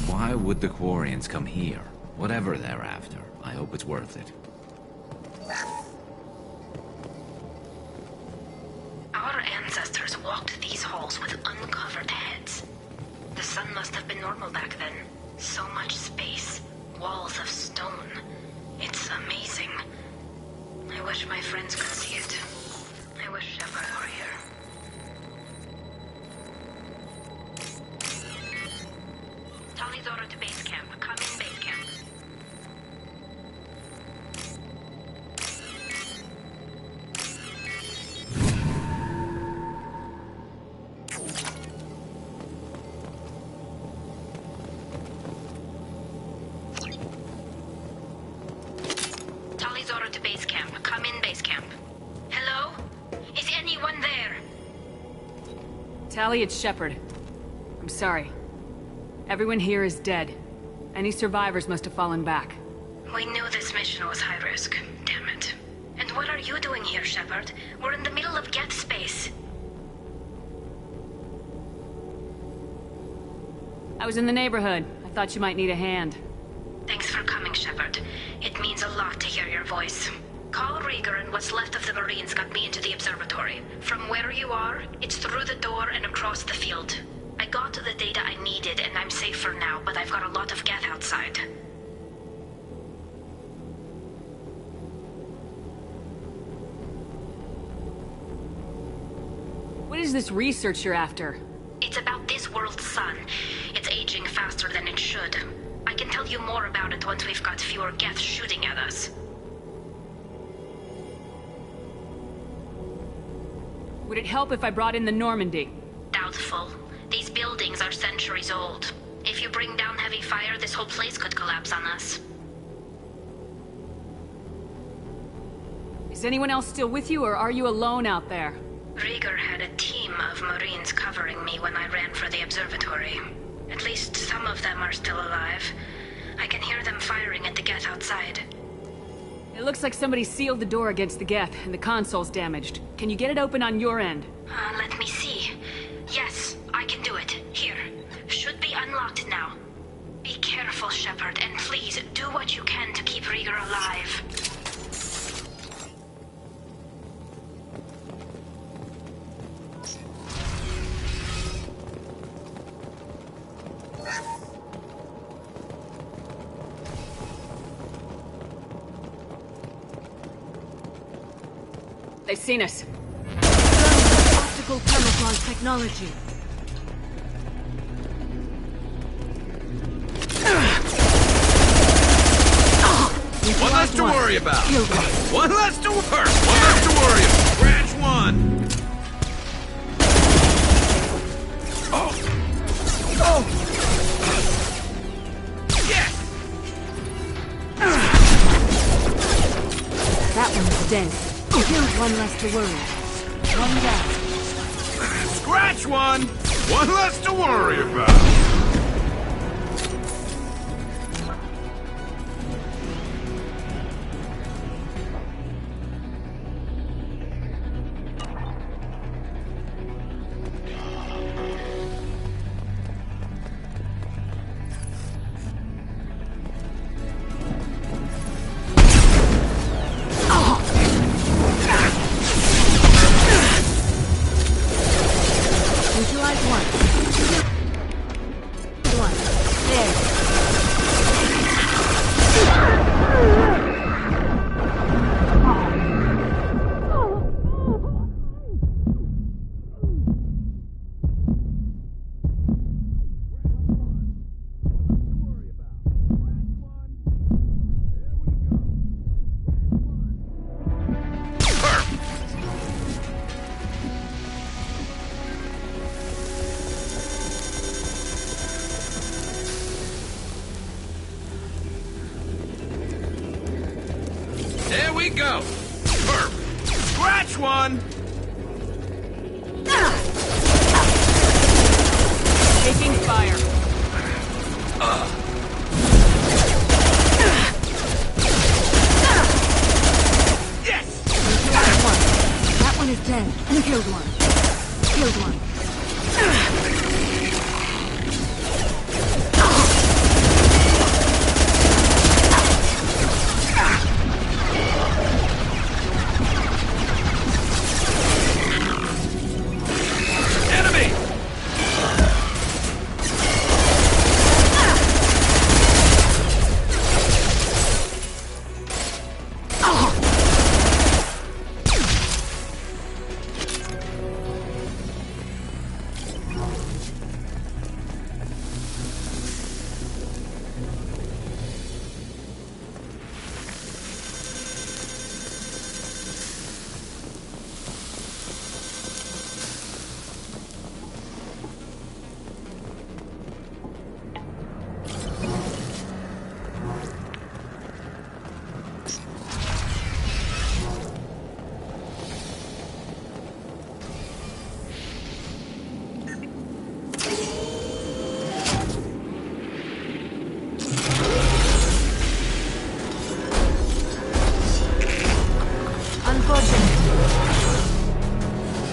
Why would the Quarians come here? Whatever they're after, I hope it's worth it. Our ancestors walked these halls with uncovered heads. The sun must have been normal back then. So much space. Walls of stone. It's amazing. I wish my friends could see it. I wish Shepard were here. Tali's order to base camp. Come in base camp. Tali's order to base camp. Come in base camp. Hello? Is anyone there? Tali, it's Shepard. I'm sorry. Everyone here is dead. Any survivors must have fallen back. We knew this mission was high risk. Damn it. And what are you doing here, Shepard? We're in the middle of Geth space. I was in the neighborhood. I thought you might need a hand. Thanks for coming, Shepard. It means a lot to hear your voice. Call Rieger and what's left of the Marines got me into the observatory. From where you are, it's through the door and across the field. I got the data I needed and I'm safe for now, but I've got a lot of Geth outside. What is this research you're after? It's about this world's sun. It's aging faster than it should. I can tell you more about it once we've got fewer Geth shooting at us. Would it help if I brought in the Normandy? Doubtful. These buildings are centuries old. If you bring down heavy fire, this whole place could collapse on us. Is anyone else still with you, or are you alone out there? Rieger had a team of Marines covering me when I ran for the observatory. At least some of them are still alive. I can hear them firing at the Geth outside. It looks like somebody sealed the door against the Geth, and the console's damaged. Can you get it open on your end? Let me see. Yes, I can do it. Here. Should be unlocked now. Be careful, Shepard, and please do what you can to keep Rieger alive. They've seen us. Optical camouflage technology. One less to worry about. One less to worry. One less to worry about. Scratch one. Oh. Yes. That one's dead. Killed one less to worry. One down. Scratch one. One less to worry about. we go! Perfect. Scratch one! Taking fire. Yes! That one is dead. Killed one. Killed one.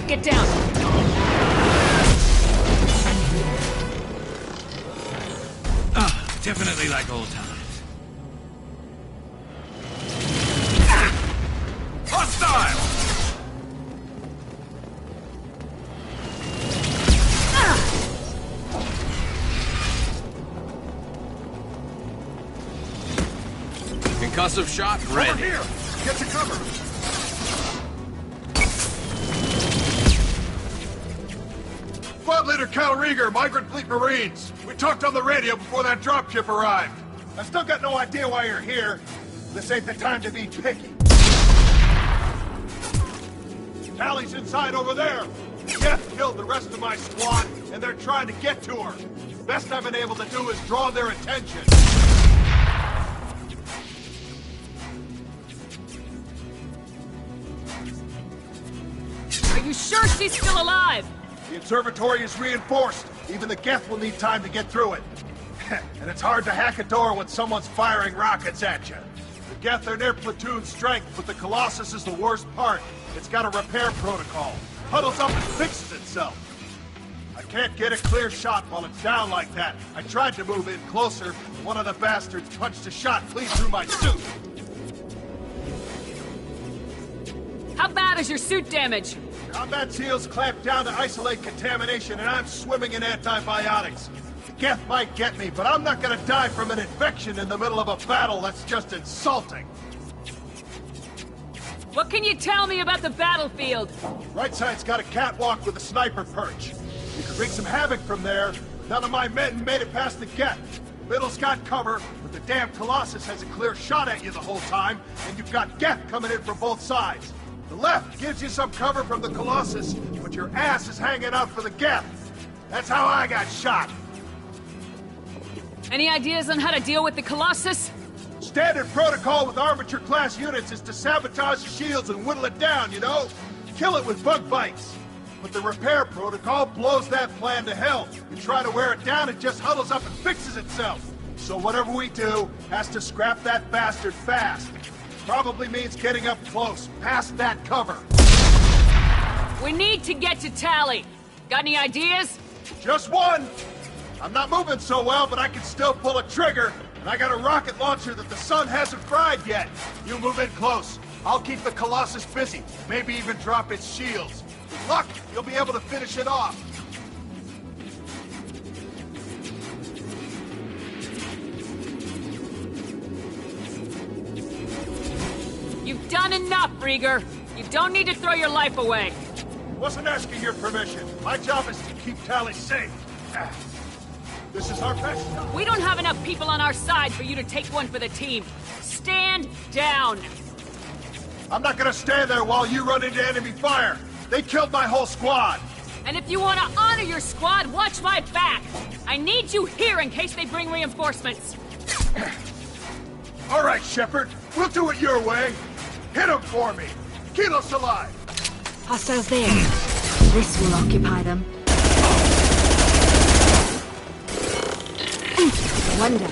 Get down. Definitely like old times. Hostile! Concussive shot ready. Over here! Get to cover! Squad Leader Cal Rieger, Migrant Fleet Marines. We talked on the radio before that dropship arrived. I still got no idea why you're here. This ain't the time to be picky. Tally's inside over there. Jeff killed the rest of my squad, and they're trying to get to her. Best I've been able to do is draw their attention. Are you sure she's still alive? The observatory is reinforced. Even the Geth will need time to get through it. And it's hard to hack a door when someone's firing rockets at you. The Geth are near platoon strength, but the Colossus is the worst part. It's got a repair protocol. Huddles up and fixes itself. I can't get a clear shot while it's down like that. I tried to move in closer, but one of the bastards punched a shot clean through my suit. How bad is your suit damage? Combat seals clamp down to isolate contamination, and I'm swimming in antibiotics. The Geth might get me, but I'm not gonna die from an infection in the middle of a battle. That's just insulting. What can you tell me about the battlefield? Right side's got a catwalk with a sniper perch. You can wreak some havoc from there. None of my men made it past the Geth. Middle's got cover, but the damn Colossus has a clear shot at you the whole time, and you've got Geth coming in from both sides. The left gives you some cover from the Colossus, but your ass is hanging out for the Geth. That's how I got shot. Any ideas on how to deal with the Colossus? Standard protocol with armature-class units is to sabotage the shields and whittle it down, you know? Kill it with bug bites. But the repair protocol blows that plan to hell. You try to wear it down, it just huddles up and fixes itself. So whatever we do has to scrap that bastard fast. Probably means getting up close, past that cover. We need to get to Tally. Got any ideas? Just one. I'm not moving so well, but I can still pull a trigger. And I got a rocket launcher that the sun hasn't fried yet. You move in close. I'll keep the Colossus busy. Maybe even drop its shields. With luck, you'll be able to finish it off. You've done enough, Rieger. You don't need to throw your life away. Wasn't asking your permission. My job is to keep Tally safe. This is our best shot. We don't have enough people on our side for you to take one for the team. Stand down. I'm not gonna stand there while you run into enemy fire. They killed my whole squad. And if you want to honor your squad, watch my back. I need you here in case they bring reinforcements. All right, Shepard. We'll do it your way. Hit him for me! Kilo's alive! Hostiles there. This will occupy them. One down.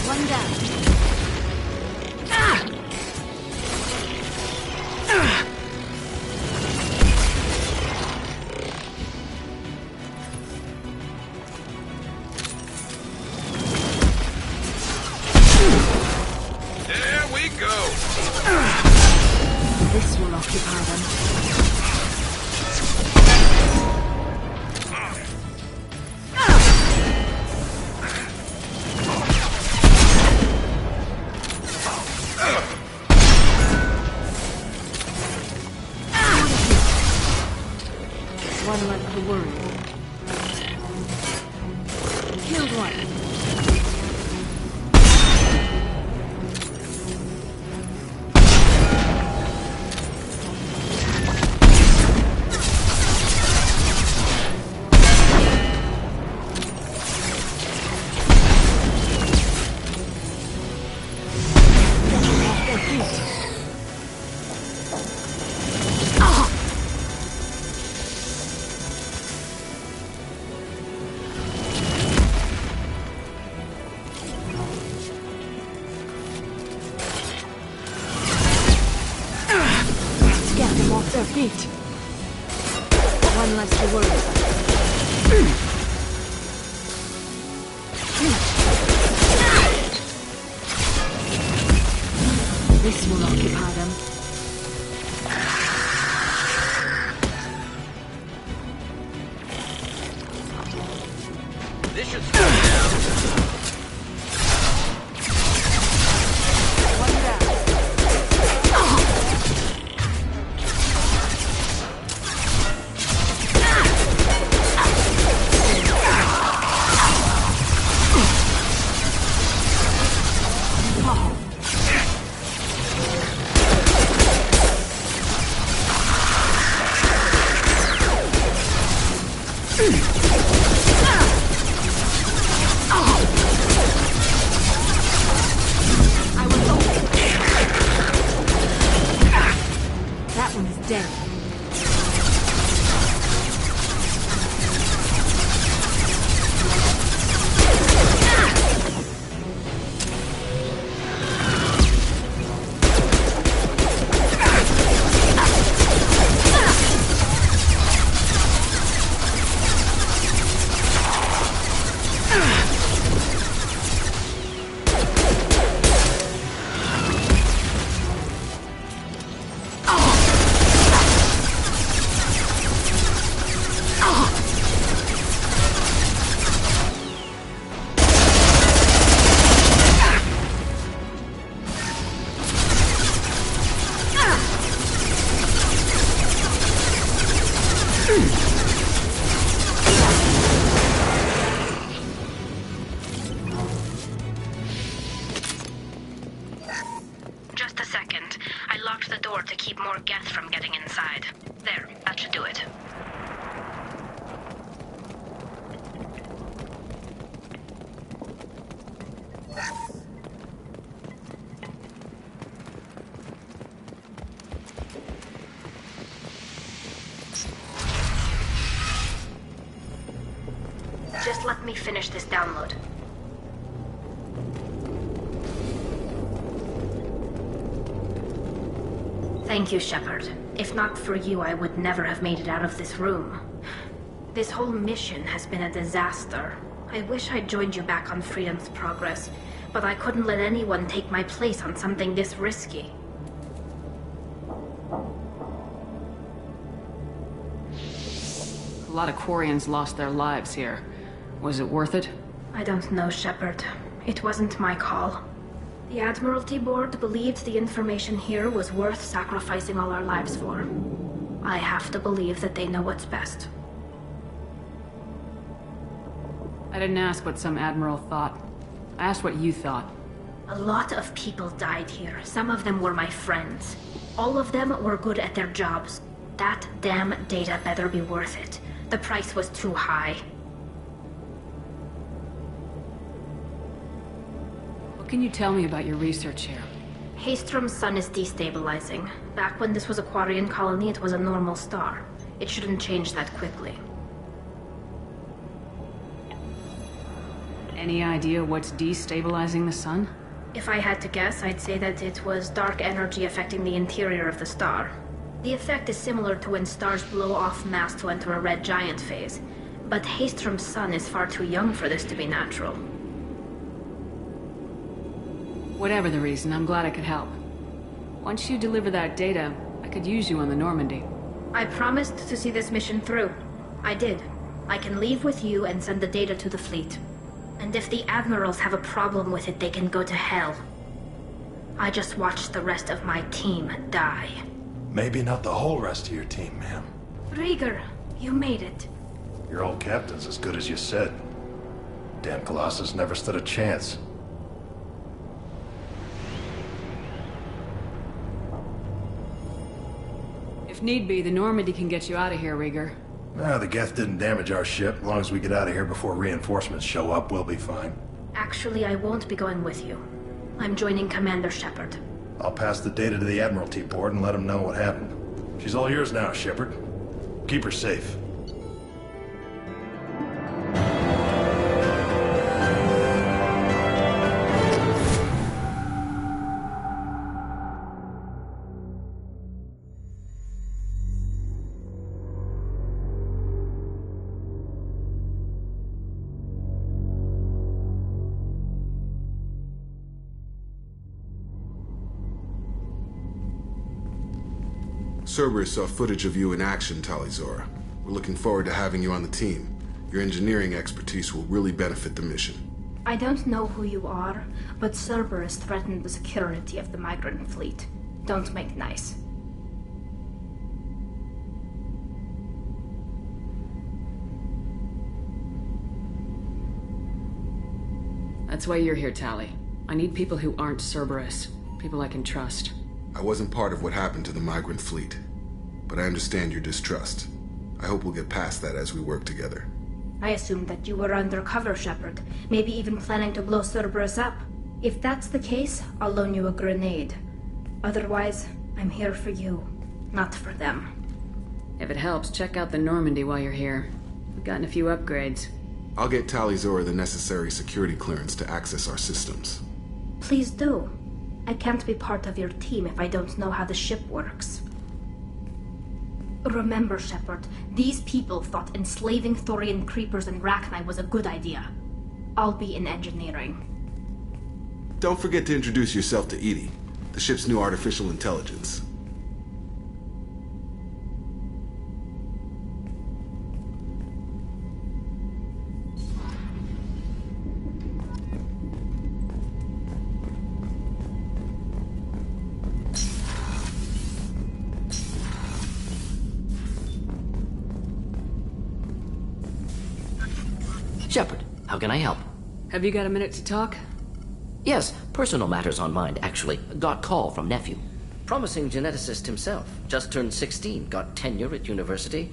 One down. There we go. This will occupy them. One left to worry. Killed one. Get them off their feet. One less to worry about. This will occupy them. This should slow you down. One down. That one is dead. Just a second. I locked the door to keep more Geth from getting inside. There, that should do it. Just let me finish this download. Thank you, Shepard. If not for you, I would never have made it out of this room. This whole mission has been a disaster. I wish I'd joined you back on Freedom's Progress, but I couldn't let anyone take my place on something this risky. A lot of Quarians lost their lives here. Was it worth it? I don't know, Shepard. It wasn't my call. The Admiralty Board believed the information here was worth sacrificing all our lives for. I have to believe that they know what's best. I didn't ask what some admiral thought. I asked what you thought. A lot of people died here. Some of them were my friends. All of them were good at their jobs. That damn data better be worth it. The price was too high. What can you tell me about your research here? Haystrom's sun is destabilizing. Back when this was a Quarian colony, it was a normal star. It shouldn't change that quickly. Any idea what's destabilizing the sun? If I had to guess, I'd say that it was dark energy affecting the interior of the star. The effect is similar to when stars blow off mass to enter a red giant phase. But Haystrom's sun is far too young for this to be natural. Whatever the reason, I'm glad I could help. Once you deliver that data, I could use you on the Normandy. I promised to see this mission through. I did. I can leave with you and send the data to the fleet. And if the admirals have a problem with it, they can go to hell. I just watched the rest of my team die. Maybe not the whole rest of your team, ma'am. Rieger, you made it. Your old captain's as good as you said. Damn Colossus never stood a chance. If need be, the Normandy can get you out of here, Rieger. Nah, the Geth didn't damage our ship. As long as we get out of here before reinforcements show up, we'll be fine. Actually, I won't be going with you. I'm joining Commander Shepard. I'll pass the data to the Admiralty board and let them know what happened. She's all yours now, Shepard. Keep her safe. Cerberus saw footage of you in action, Talizora. We're looking forward to having you on the team. Your engineering expertise will really benefit the mission. I don't know who you are, but Cerberus threatened the security of the migrant fleet. Don't make nice. That's why you're here, Tali. I need people who aren't Cerberus. People I can trust. I wasn't part of what happened to the migrant fleet, but I understand your distrust. I hope we'll get past that as we work together. I assumed that you were undercover, Shepard. Maybe even planning to blow Cerberus up. If that's the case, I'll loan you a grenade. Otherwise, I'm here for you, not for them. If it helps, check out the Normandy while you're here. We've gotten a few upgrades. I'll get Talizora the necessary security clearance to access our systems. Please do. I can't be part of your team if I don't know how the ship works. Remember, Shepard, these people thought enslaving Thorian creepers and Rachni was a good idea. I'll be in engineering. Don't forget to introduce yourself to Edie, the ship's new artificial intelligence. Shepard, how can I help? Have you got a minute to talk? Yes, personal matters on mind, actually. Got call from nephew. Promising geneticist himself. Just turned 16, got tenure at university.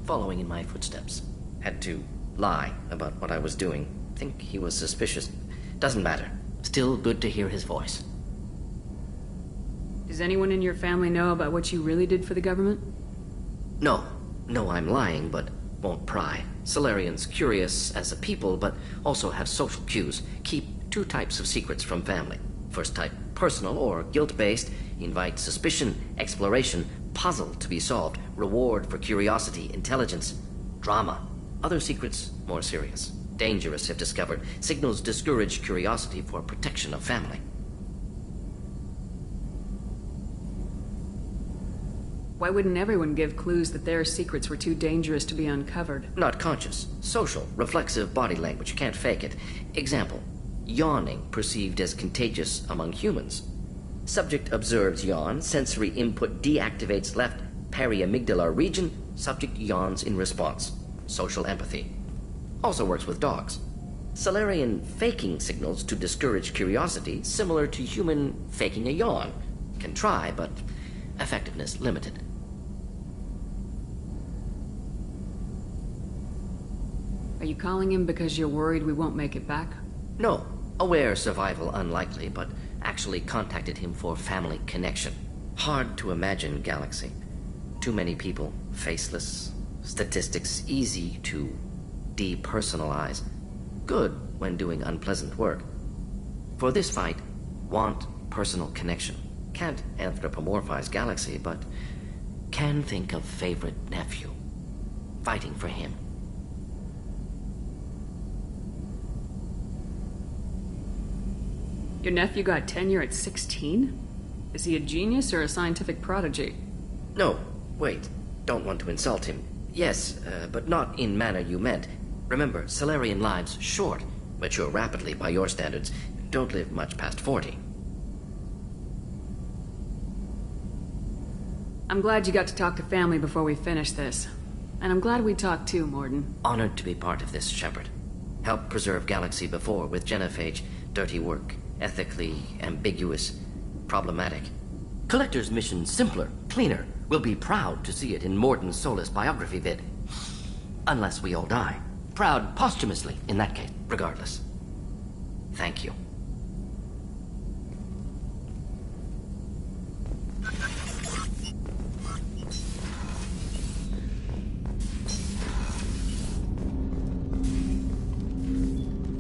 Following in my footsteps. Had to lie about what I was doing. Think he was suspicious. Doesn't matter. Still good to hear his voice. Does anyone in your family know about what you really did for the government? No. No, I'm lying, but won't pry. Solarians curious as a people, but also have social cues. Keep two types of secrets from family. First type, personal or guilt-based, invite suspicion, exploration, puzzle to be solved, reward for curiosity, intelligence, drama. Other secrets, more serious. Dangerous if discovered. Signals discourage curiosity for protection of family. Why wouldn't everyone give clues that their secrets were too dangerous to be uncovered? Not conscious. Social, reflexive body language. Can't fake it. Example. Yawning perceived as contagious among humans. Subject observes yawn. Sensory input deactivates left periamygdalar region. Subject yawns in response. Social empathy. Also works with dogs. Solarian faking signals to discourage curiosity, similar to human faking a yawn. Can try, but effectiveness limited. Are you calling him because you're worried we won't make it back? No. Aware survival unlikely, but actually contacted him for family connection. Hard to imagine galaxy. Too many people, faceless, statistics easy to depersonalize. Good when doing unpleasant work. For this fight, want personal connection. Can't anthropomorphize galaxy, but can think of favorite nephew. Fighting for him. Your nephew got tenure at 16? Is he a genius or a scientific prodigy? No, wait. Don't want to insult him. Yes, but not in manner you meant. Remember, Salarian lives short. Mature rapidly by your standards. Don't live much past 40. I'm glad you got to talk to family before we finish this. And I'm glad we talked too, Morden. Honored to be part of this, Shepard. Helped preserve Galaxy before with Genophage. Dirty work. Ethically ambiguous. Problematic. Collector's mission simpler, cleaner. We'll be proud to see it in Morden's Solus biography vid. Unless we all die. Proud posthumously, in that case, regardless. Thank you.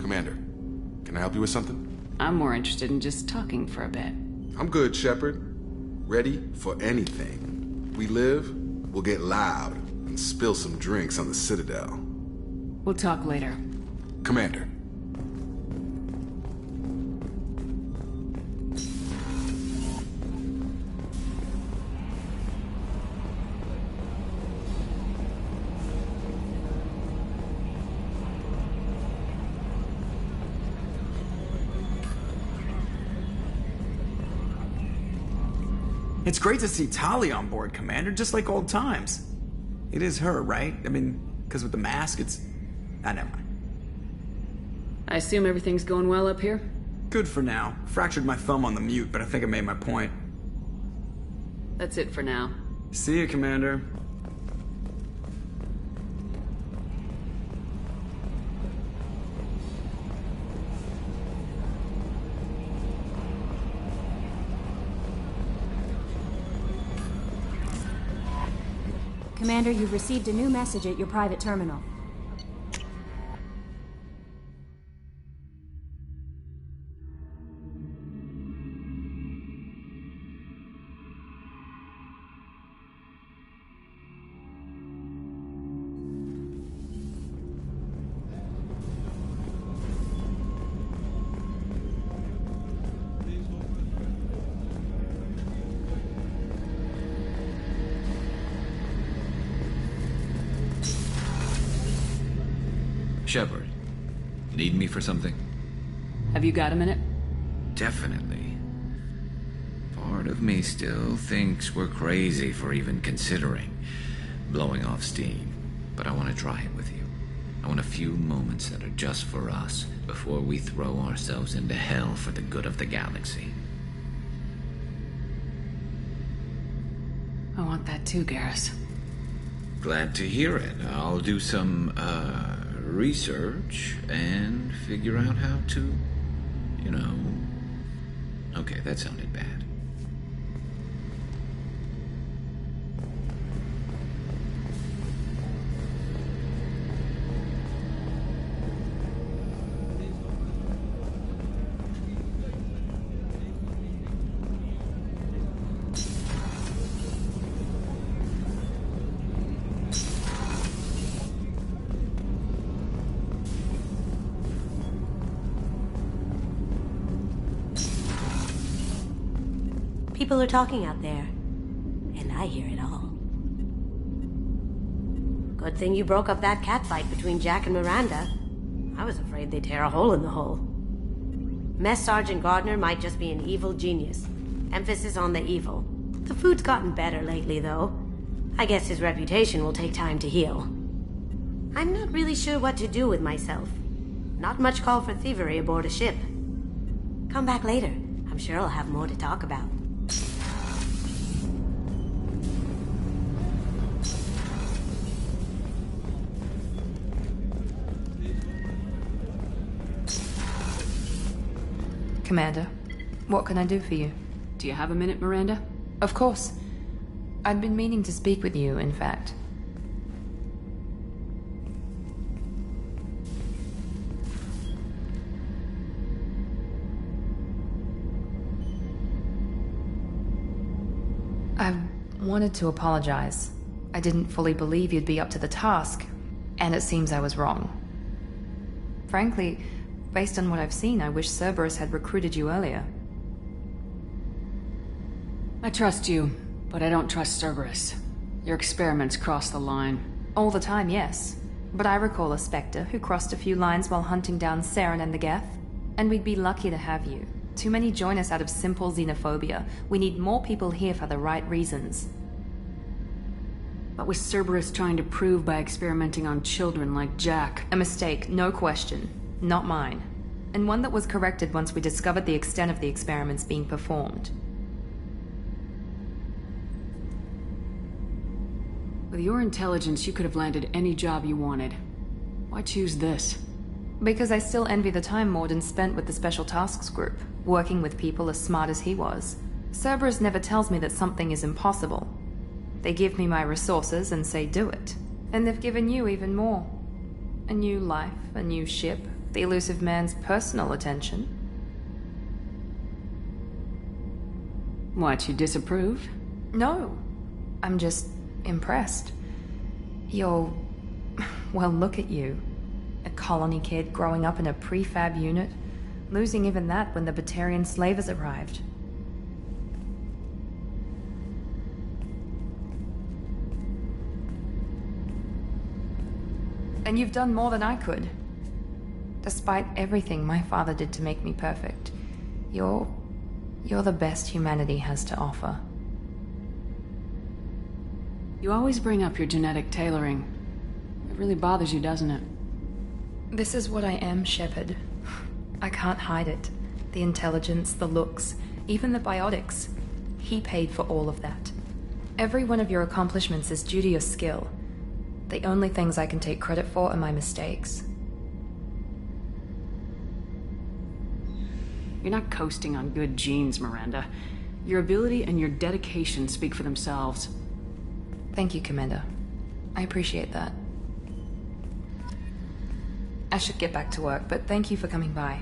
Commander, can I help you with something? I'm more interested in just talking for a bit. I'm good, Shepard. Ready for anything. We live, we'll get loud, and spill some drinks on the Citadel. We'll talk later. Commander. It's great to see Tali on board, Commander, just like old times. It is her, right? I mean, because with the mask, it's... never mind. I assume everything's going well up here? Good for now. Fractured my thumb on the mute, but I think I made my point. That's it for now. See you, Commander. Commander, you've received a new message at your private terminal. Shepard, need me for something? Have you got a minute? Definitely. Part of me still thinks we're crazy for even considering blowing off steam, but I want to try it with you. I want a few moments that are just for us before we throw ourselves into hell for the good of the galaxy. I want that too, Garrus. Glad to hear it. I'll do some, research and figure out how to, you know... Okay, that sounded bad. People are talking out there, and I hear it all. Good thing you broke up that catfight between Jack and Miranda. I was afraid they'd tear a hole in the hull. Mess Sergeant Gardner might just be an evil genius. Emphasis on the evil. The food's gotten better lately, though. I guess his reputation will take time to heal. I'm not really sure what to do with myself. Not much call for thievery aboard a ship. Come back later. I'm sure I'll have more to talk about. Commander, what can I do for you? Do you have a minute, Miranda? Of course. I'd been meaning to speak with you, in fact. I wanted to apologize. I didn't fully believe you'd be up to the task, and it seems I was wrong. Frankly, based on what I've seen, I wish Cerberus had recruited you earlier. I trust you, but I don't trust Cerberus. Your experiments cross the line. All the time, yes. But I recall a Spectre who crossed a few lines while hunting down Saren and the Geth. And we'd be lucky to have you. Too many join us out of simple xenophobia. We need more people here for the right reasons. What was Cerberus trying to prove by experimenting on children like Jack? A mistake, no question. Not mine. And one that was corrected once we discovered the extent of the experiments being performed. With your intelligence, you could have landed any job you wanted. Why choose this? Because I still envy the time Morden spent with the Special Tasks Group, working with people as smart as he was. Cerberus never tells me that something is impossible. They give me my resources and say do it. And they've given you even more. A new life, a new ship, the elusive man's personal attention. What, you disapprove? No. I'm just impressed. You're... well, look at you. A colony kid growing up in a prefab unit, losing even that when the Batarian slavers arrived. And you've done more than I could. Despite everything my father did to make me perfect, you're the best humanity has to offer. You always bring up your genetic tailoring. It really bothers you, doesn't it? This is what I am, Shepard. I can't hide it. The intelligence, the looks, even the biotics. He paid for all of that. Every one of your accomplishments is due to your skill. The only things I can take credit for are my mistakes. You're not coasting on good genes, Miranda. Your ability and your dedication speak for themselves. Thank you, Commander. I appreciate that. I should get back to work, but thank you for coming by.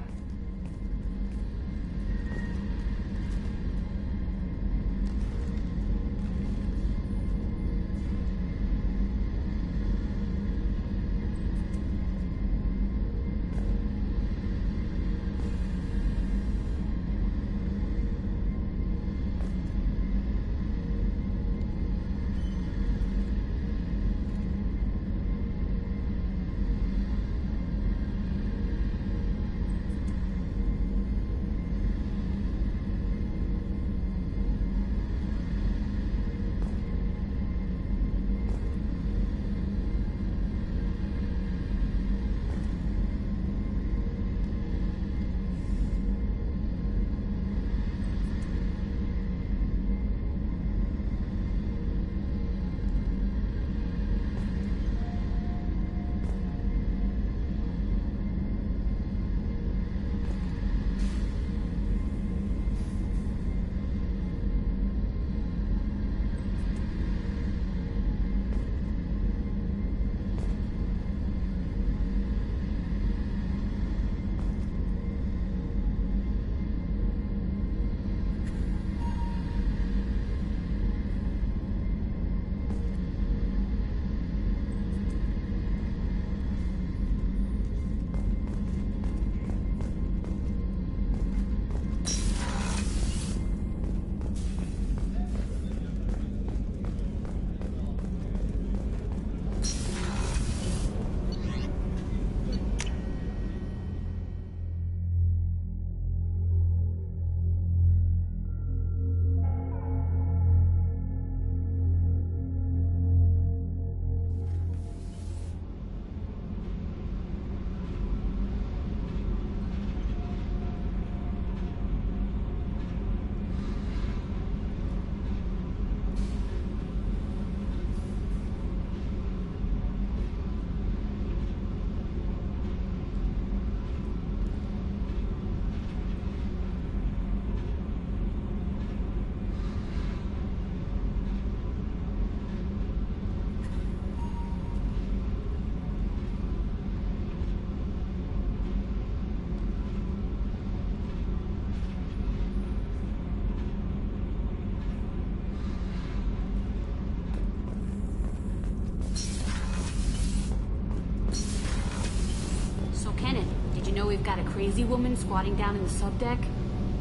got a crazy woman squatting down in the subdeck?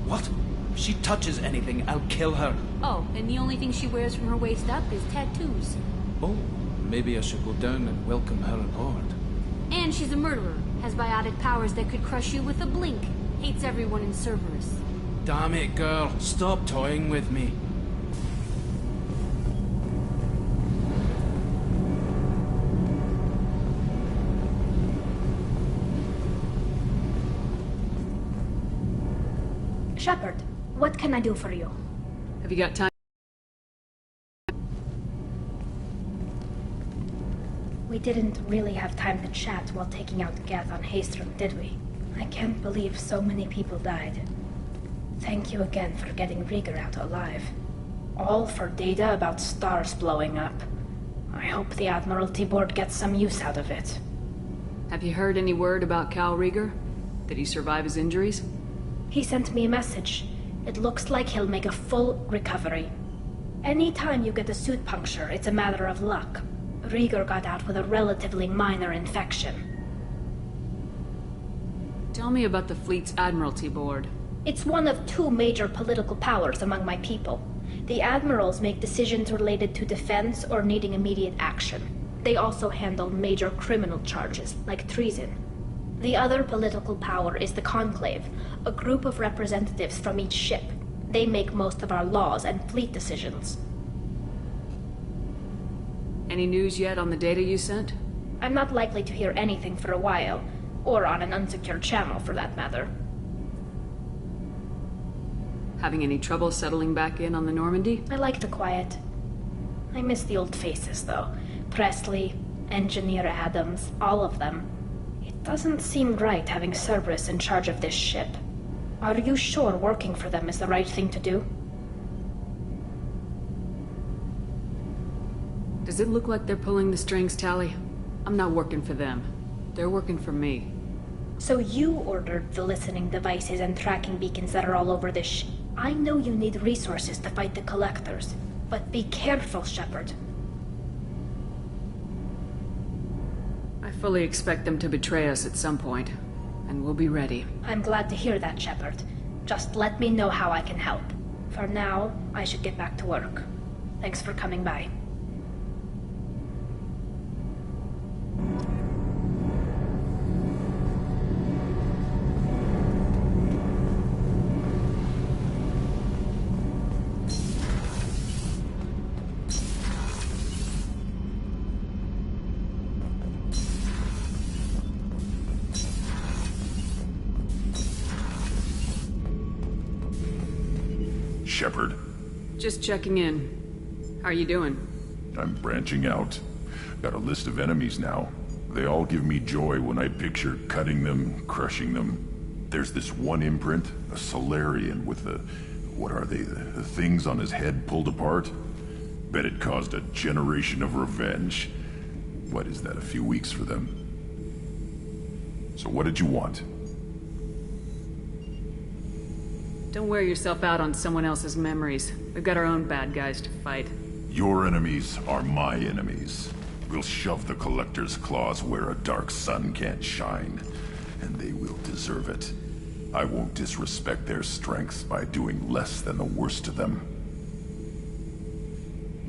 What? If she touches anything, I'll kill her. Oh, and the only thing she wears from her waist up is tattoos. Oh, maybe I should go down and welcome her aboard. And she's a murderer, has biotic powers that could crush you with a blink, hates everyone in Cerberus. Damn it, girl. Stop toying with me. Shepard, what can I do for you? Have you got time? We didn't really have time to chat while taking out Geth on Haestrom, did we? I can't believe so many people died. Thank you again for getting Rieger out alive. All for data about stars blowing up. I hope the Admiralty Board gets some use out of it. Have you heard any word about Cal Rieger? Did he survive his injuries? He sent me a message. It looks like he'll make a full recovery. Anytime you get a suit puncture, it's a matter of luck. Rieger got out with a relatively minor infection. Tell me about the fleet's Admiralty Board. It's one of two major political powers among my people. The admirals make decisions related to defense or needing immediate action. They also handle major criminal charges, like treason. The other political power is the Conclave, a group of representatives from each ship. They make most of our laws and fleet decisions. Any news yet on the data you sent? I'm not likely to hear anything for a while, or on an unsecured channel for that matter. Having any trouble settling back in on the Normandy? I like the quiet. I miss the old faces, though. Presley, Engineer Adams, all of them. It doesn't seem right having Cerberus in charge of this ship. Are you sure working for them is the right thing to do? Does it look like they're pulling the strings, Tali? I'm not working for them. They're working for me. So you ordered the listening devices and tracking beacons that are all over this ship. I know you need resources to fight the Collectors, but be careful, Shepard. I fully expect them to betray us at some point, and we'll be ready. I'm glad to hear that, Shepard. Just let me know how I can help. For now, I should get back to work. Thanks for coming by. Shepard. Just checking in. How are you doing? I'm branching out. Got a list of enemies now. They all give me joy when I picture cutting them, crushing them. There's this one imprint, a Solarian with the... what are they? The things on his head pulled apart? Bet it caused a generation of revenge. What is that, a few weeks for them? So what did you want? Don't wear yourself out on someone else's memories. We've got our own bad guys to fight. Your enemies are my enemies. We'll shove the Collector's claws where a dark sun can't shine, and they will deserve it. I won't disrespect their strengths by doing less than the worst of them.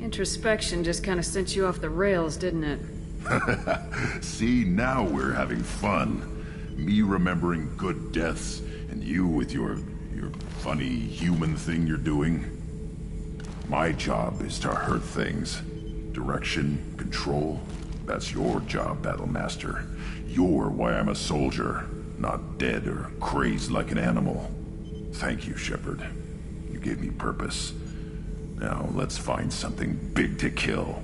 Introspection just kind of sent you off the rails, didn't it? See, now we're having fun. Me remembering good deaths, and you with your funny human thing you're doing. My job is to hurt things. Direction, control, that's your job, Battlemaster. You're why I'm a soldier, not dead or crazed like an animal. Thank you, Shepard. You gave me purpose. Now let's find something big to kill.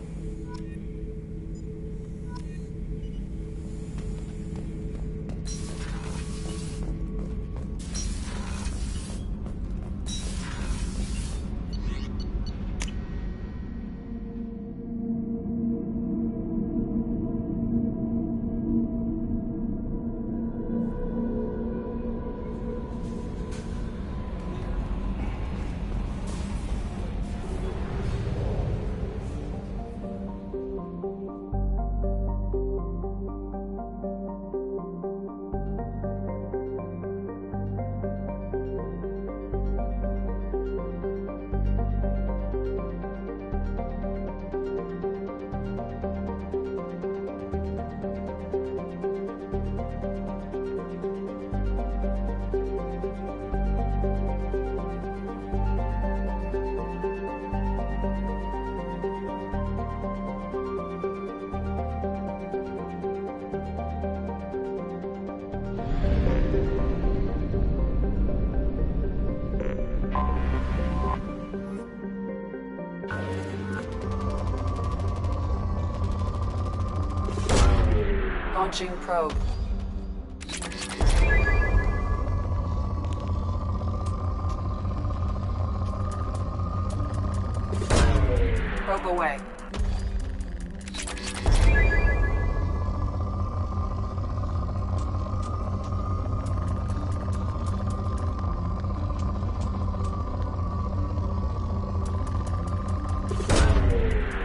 Launching probe. Probe away.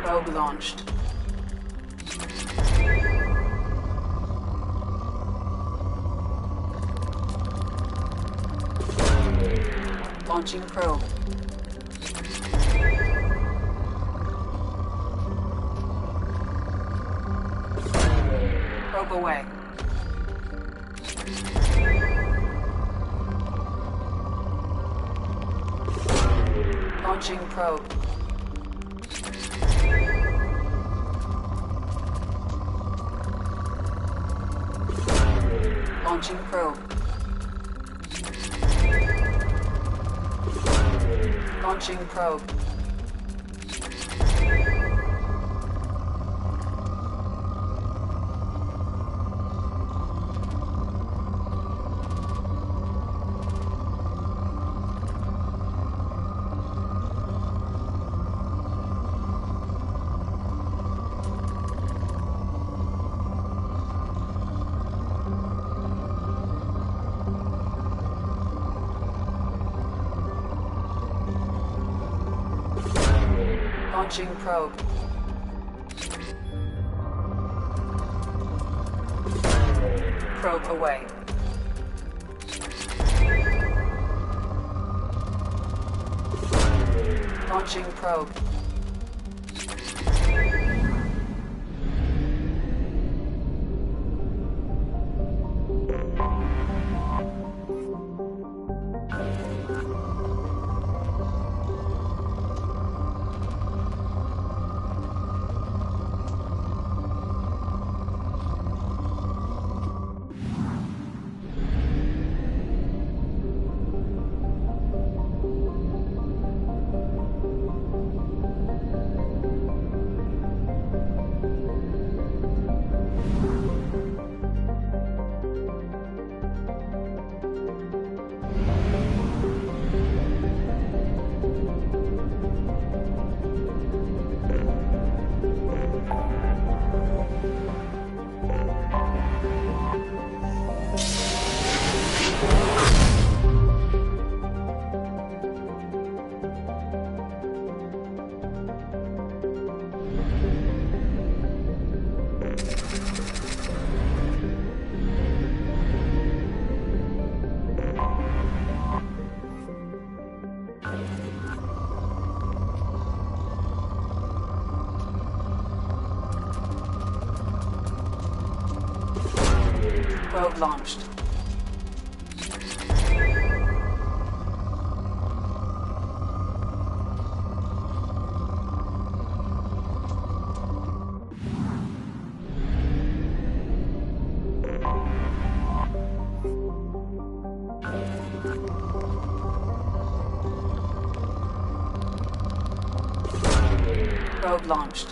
Probe launched. Launching probe. Probe away. Launching probe. Launching probe. Launching probe. Launching probe. Probe away. Launching probe. Probe launched. Probe launched.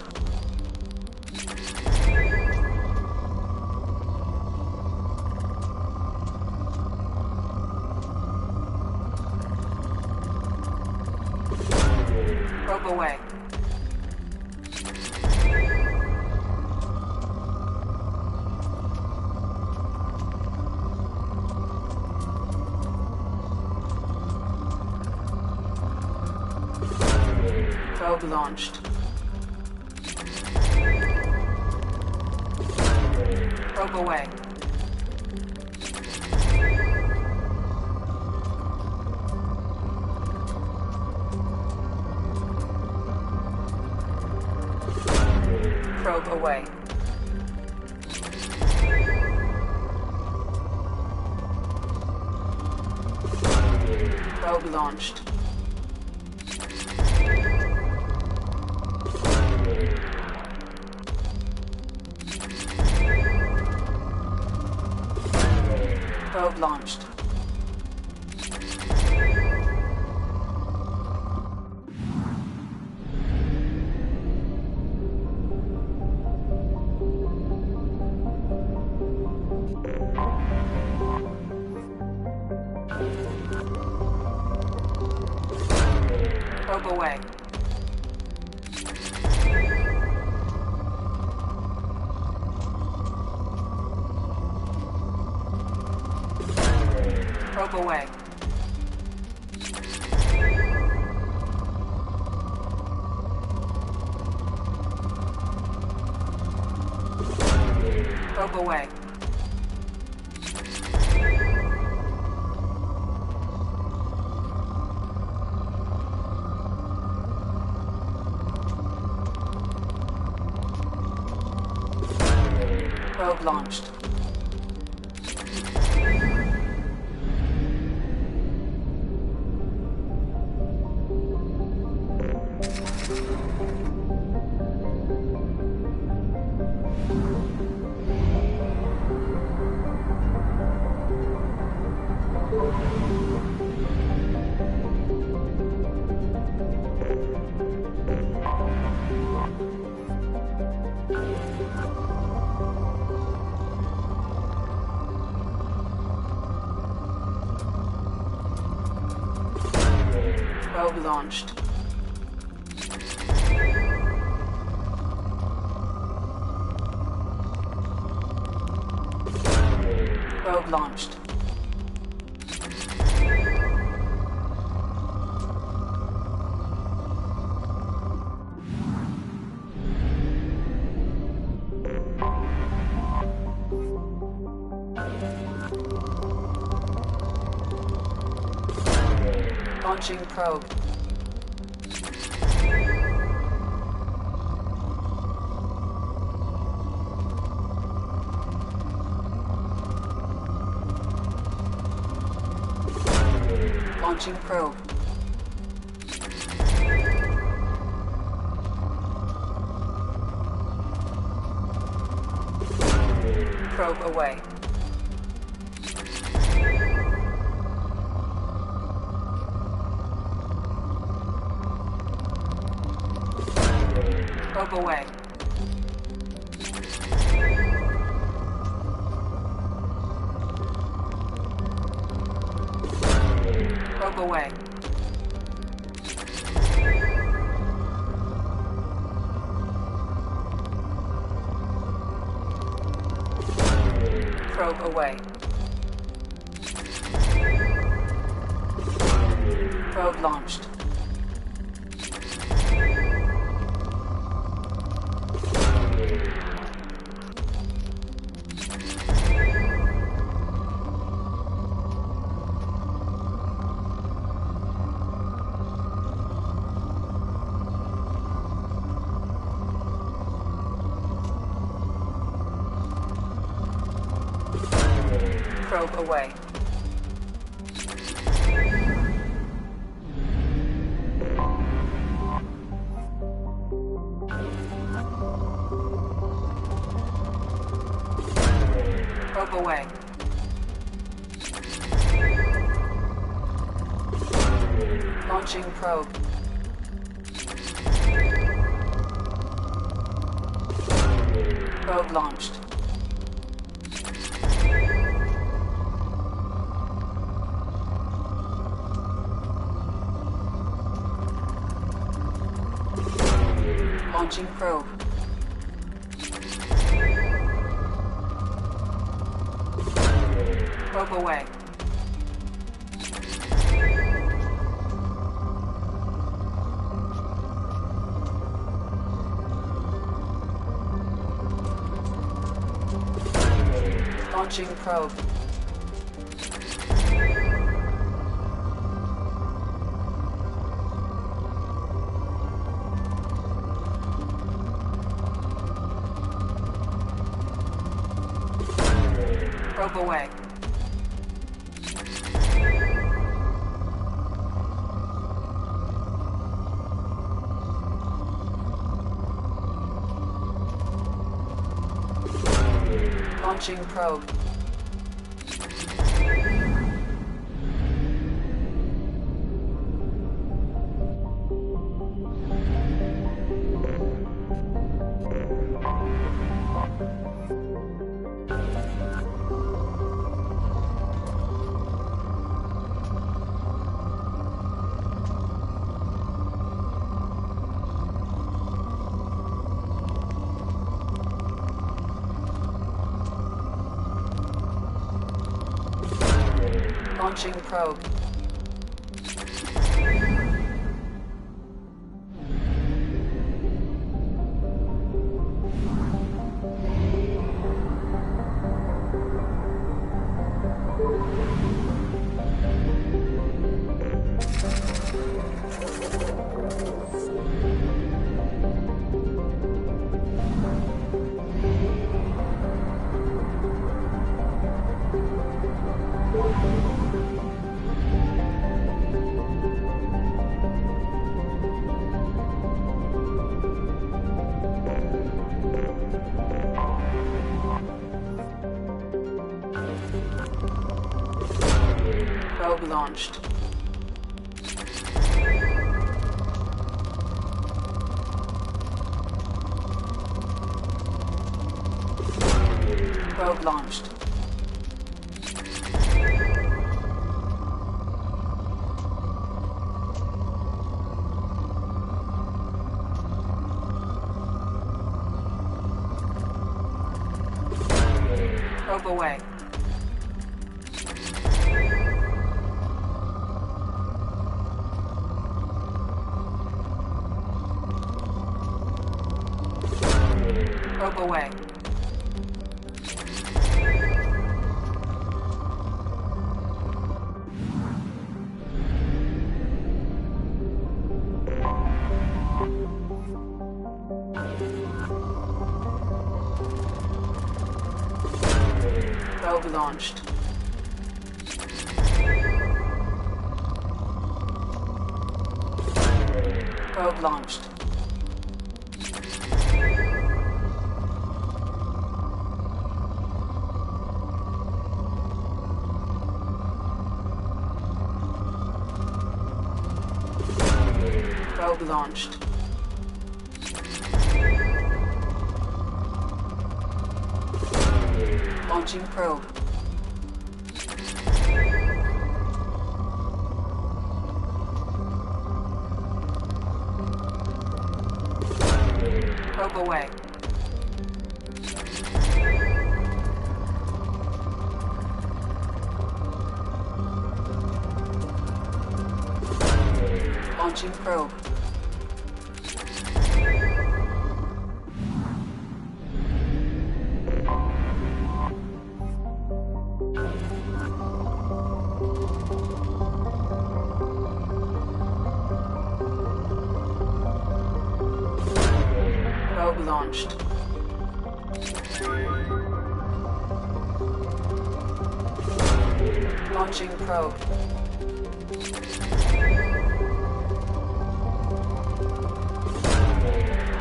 Probe away. Probe launched. Probe away. Probe away. Probe launched. Probe launched. away. Probe away. Probe away. Probe launched. Probe launched. Probe launched. Launching probe. Launching probe. Probe away. Probe away. Probe away. Probe away. Probe launched. Probe away. Probe away. Launching probe. Probe launched. Launching probe. Probe away. Launching probe. Probe away. Launching probe. Launching probe. Probe launched. Probe launched. Probe away. Probe away. Probe launched. Probe launched. Probe launched. Launching probe. Probe away. Launching probe. Probe launched. Launching probe.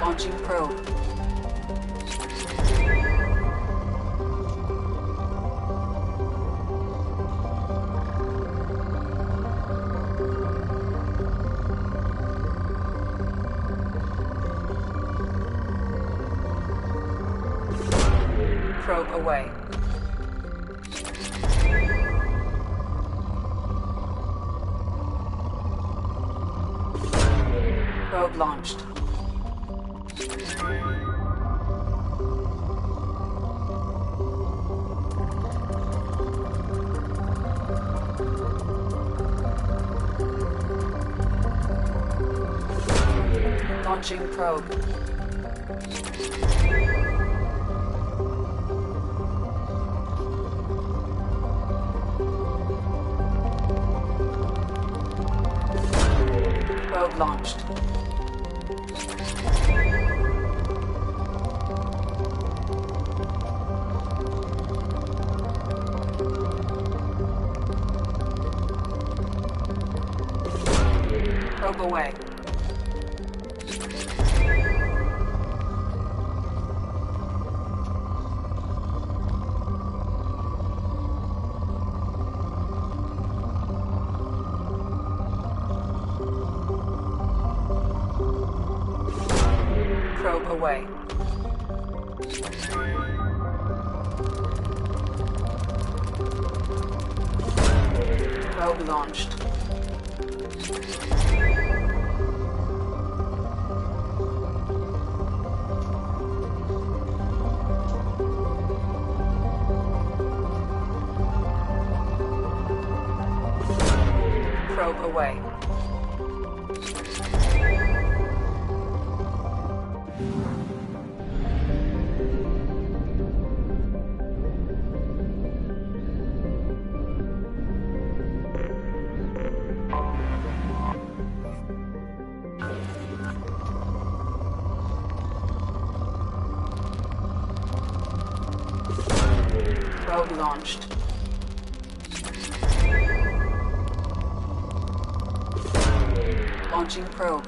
Launching probe. Probe away. Probe launched. Launching probe. Probe launched. Probe away. Probe away. Probe launched. away. Probe launched. Launching probe.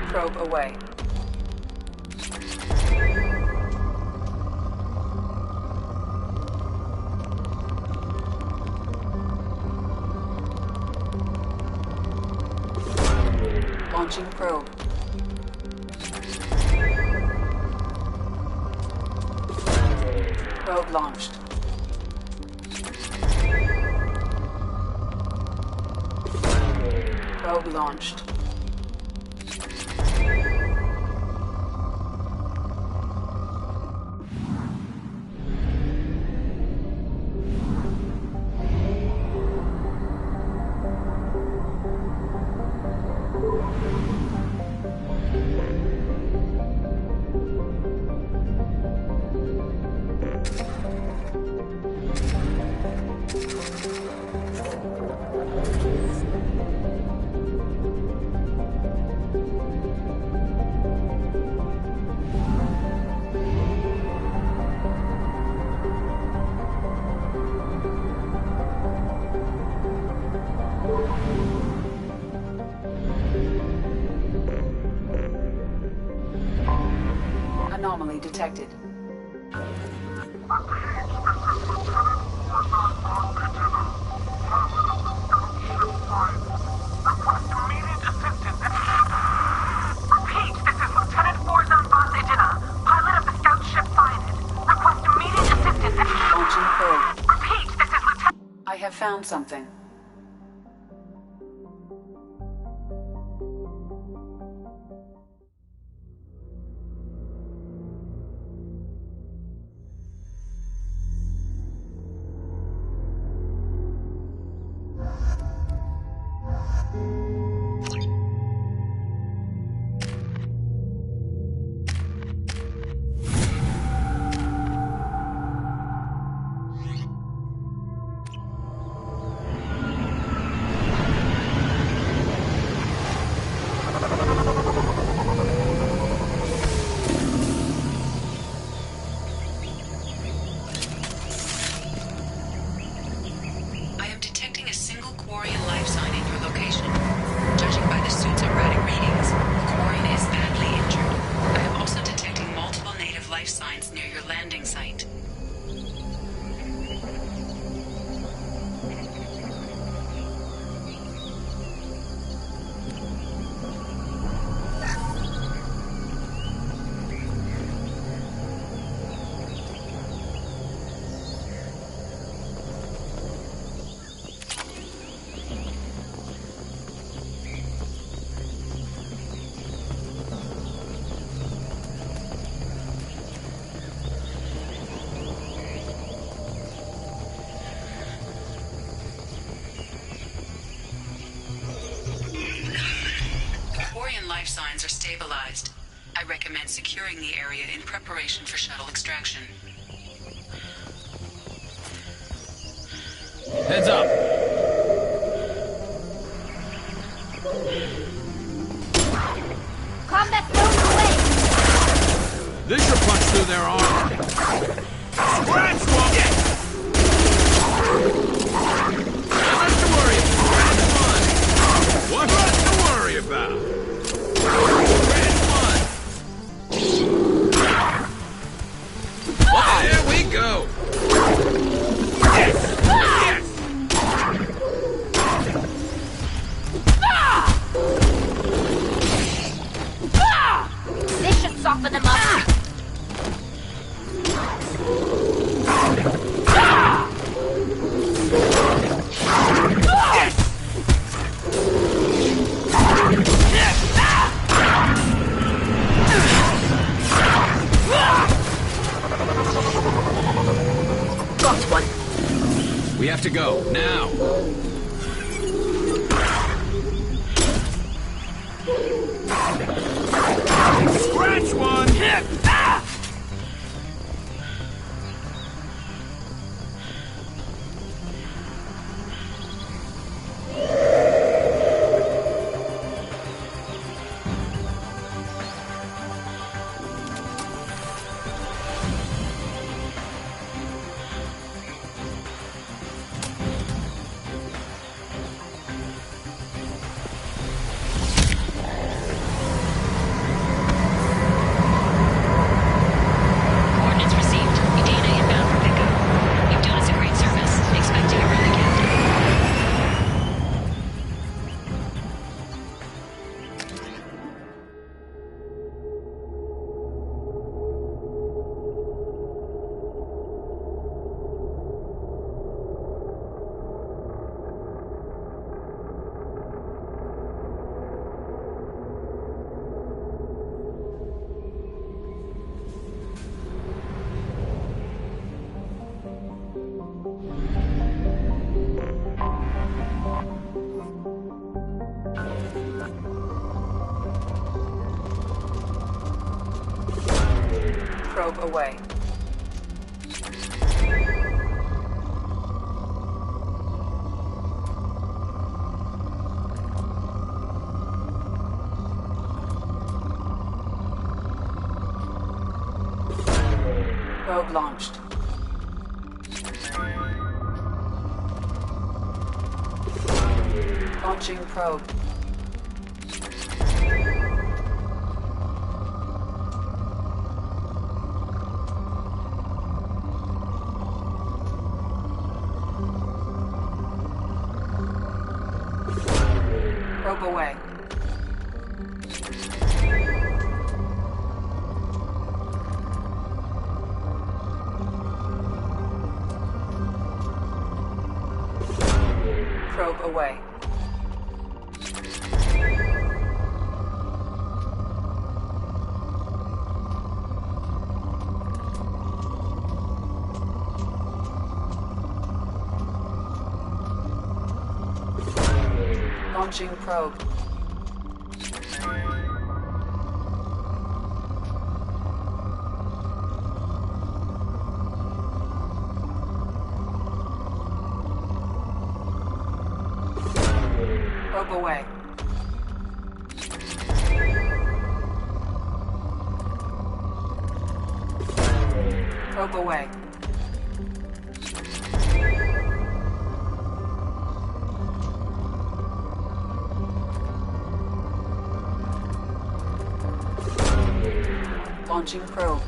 Probe away. Launching probe. Probe launched. Probe launched. Anomaly detected. I have found something. Life signs are stabilized. I recommend securing the area in preparation for shuttle extraction. Heads up! Combat zone away! This should punch through their armor. Scratch one! Not much to worry about. Scratch one! What much to worry about? There we go! Yes! Yes! to go, now! Scratch one! Ah! Probe away. Probe launched. Launching probe. Probe away. Probe away. Launching probe. Probe away. Probe away. Launching probe.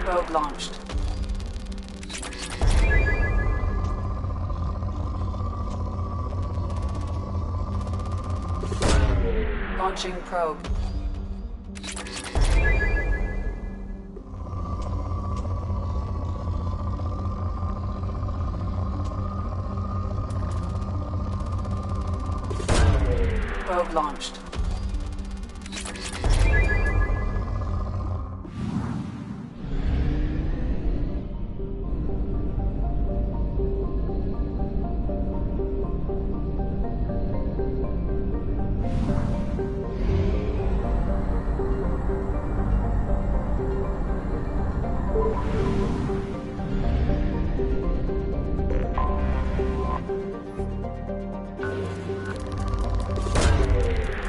Probe launched. Launching probe. Probe launched.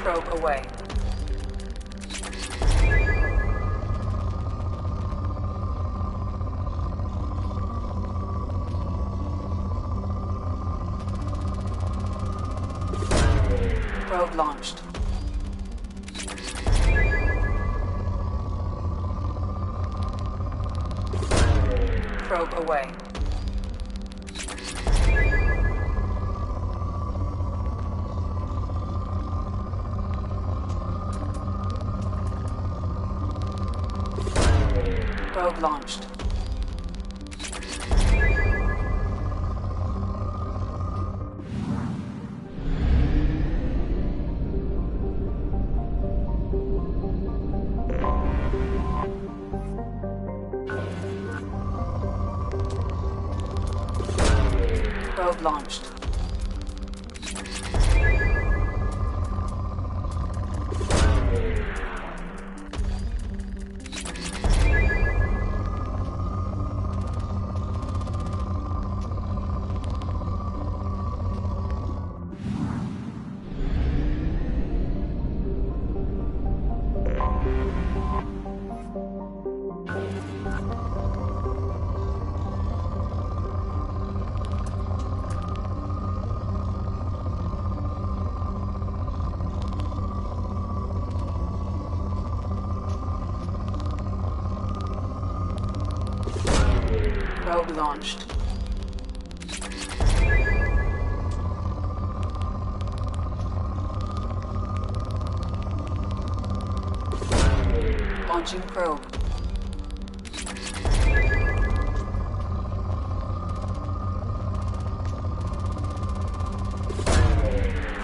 Probe away. Probe launched. Probe away. Probe launched. Probe launched. Probe launched. Launching probe.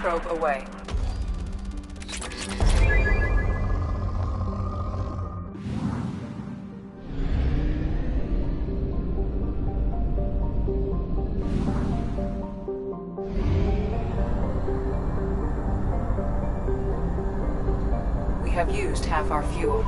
Probe away. We have used half our fuel.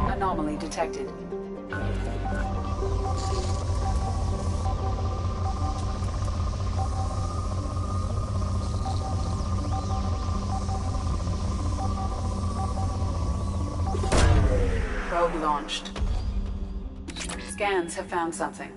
Anomaly detected. Probe launched. Scans have found something.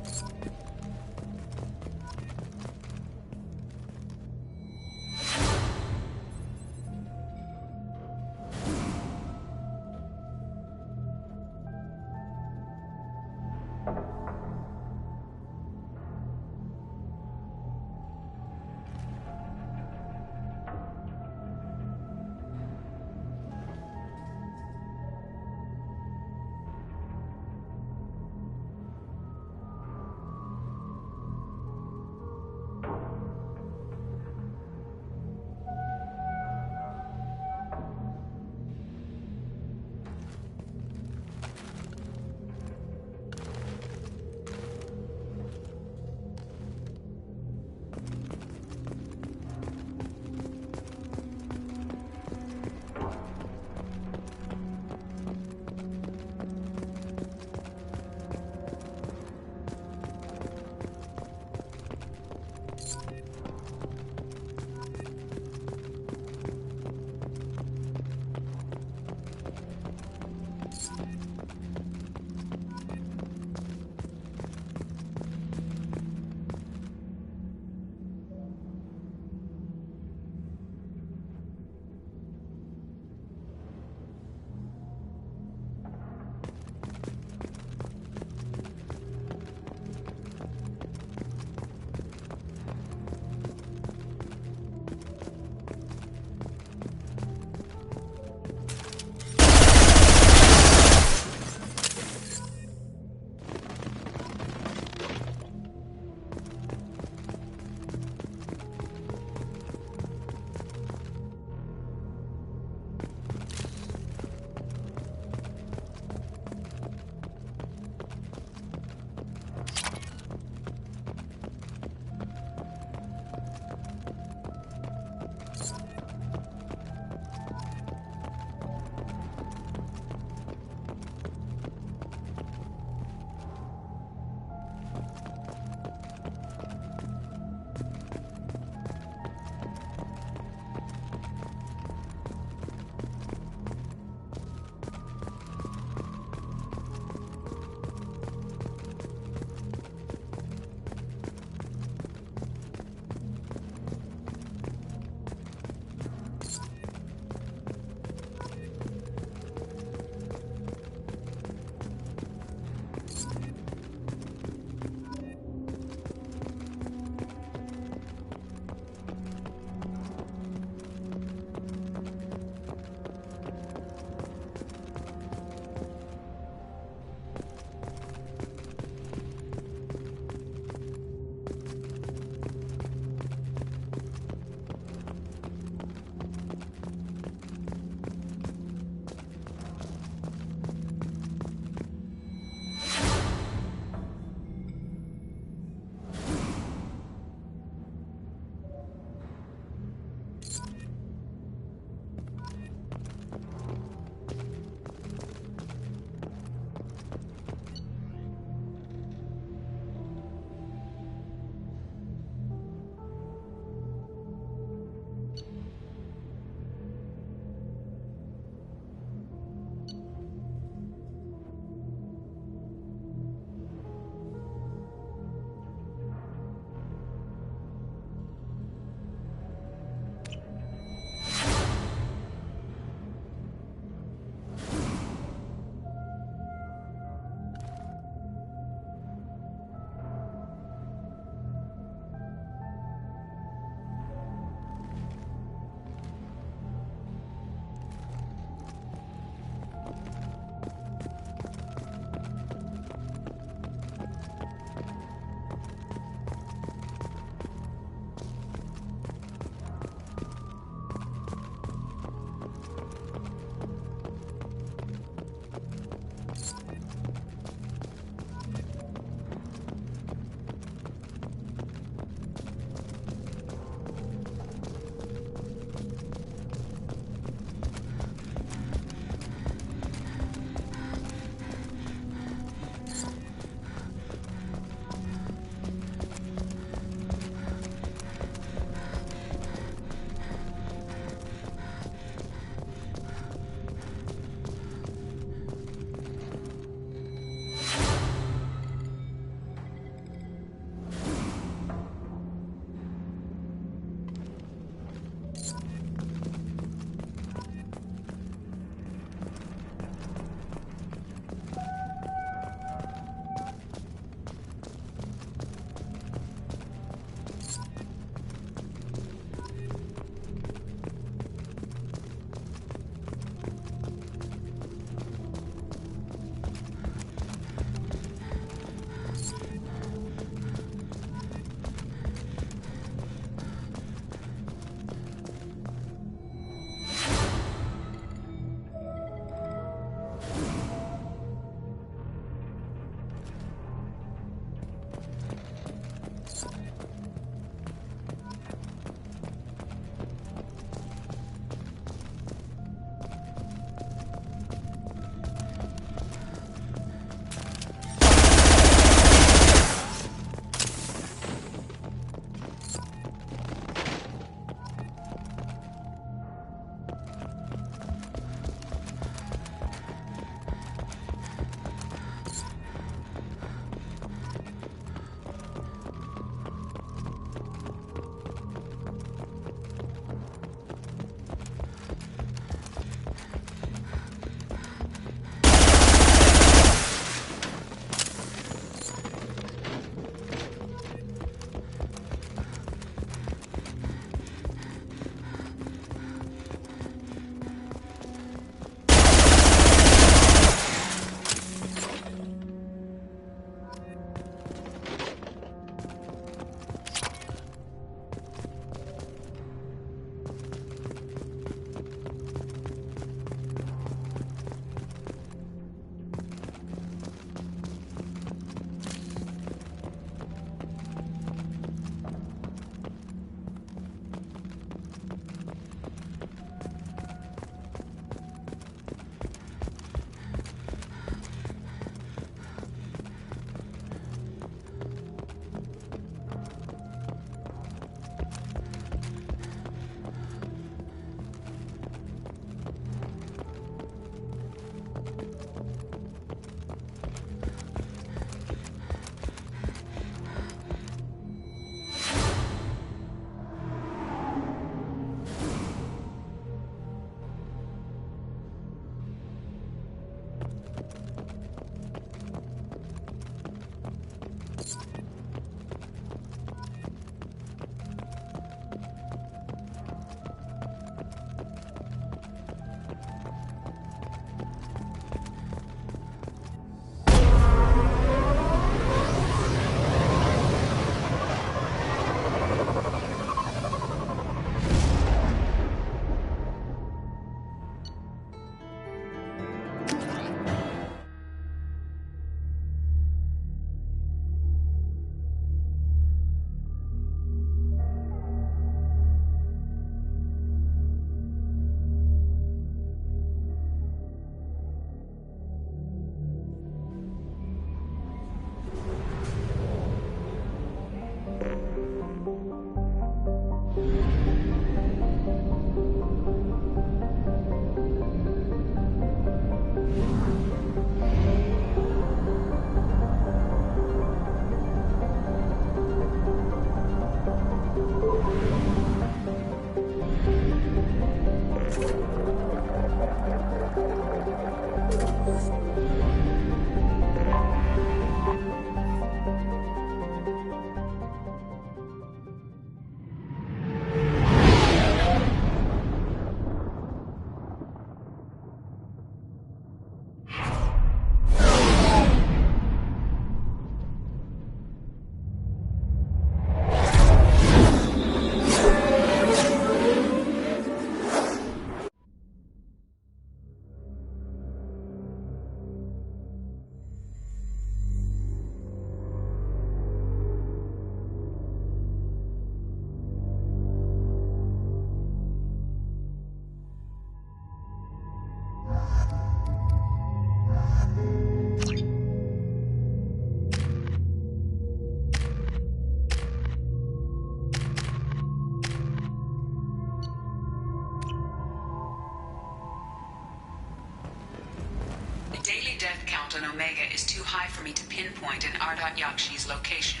daily death count on Omega is too high for me to pinpoint an Ardat Yakshi's location.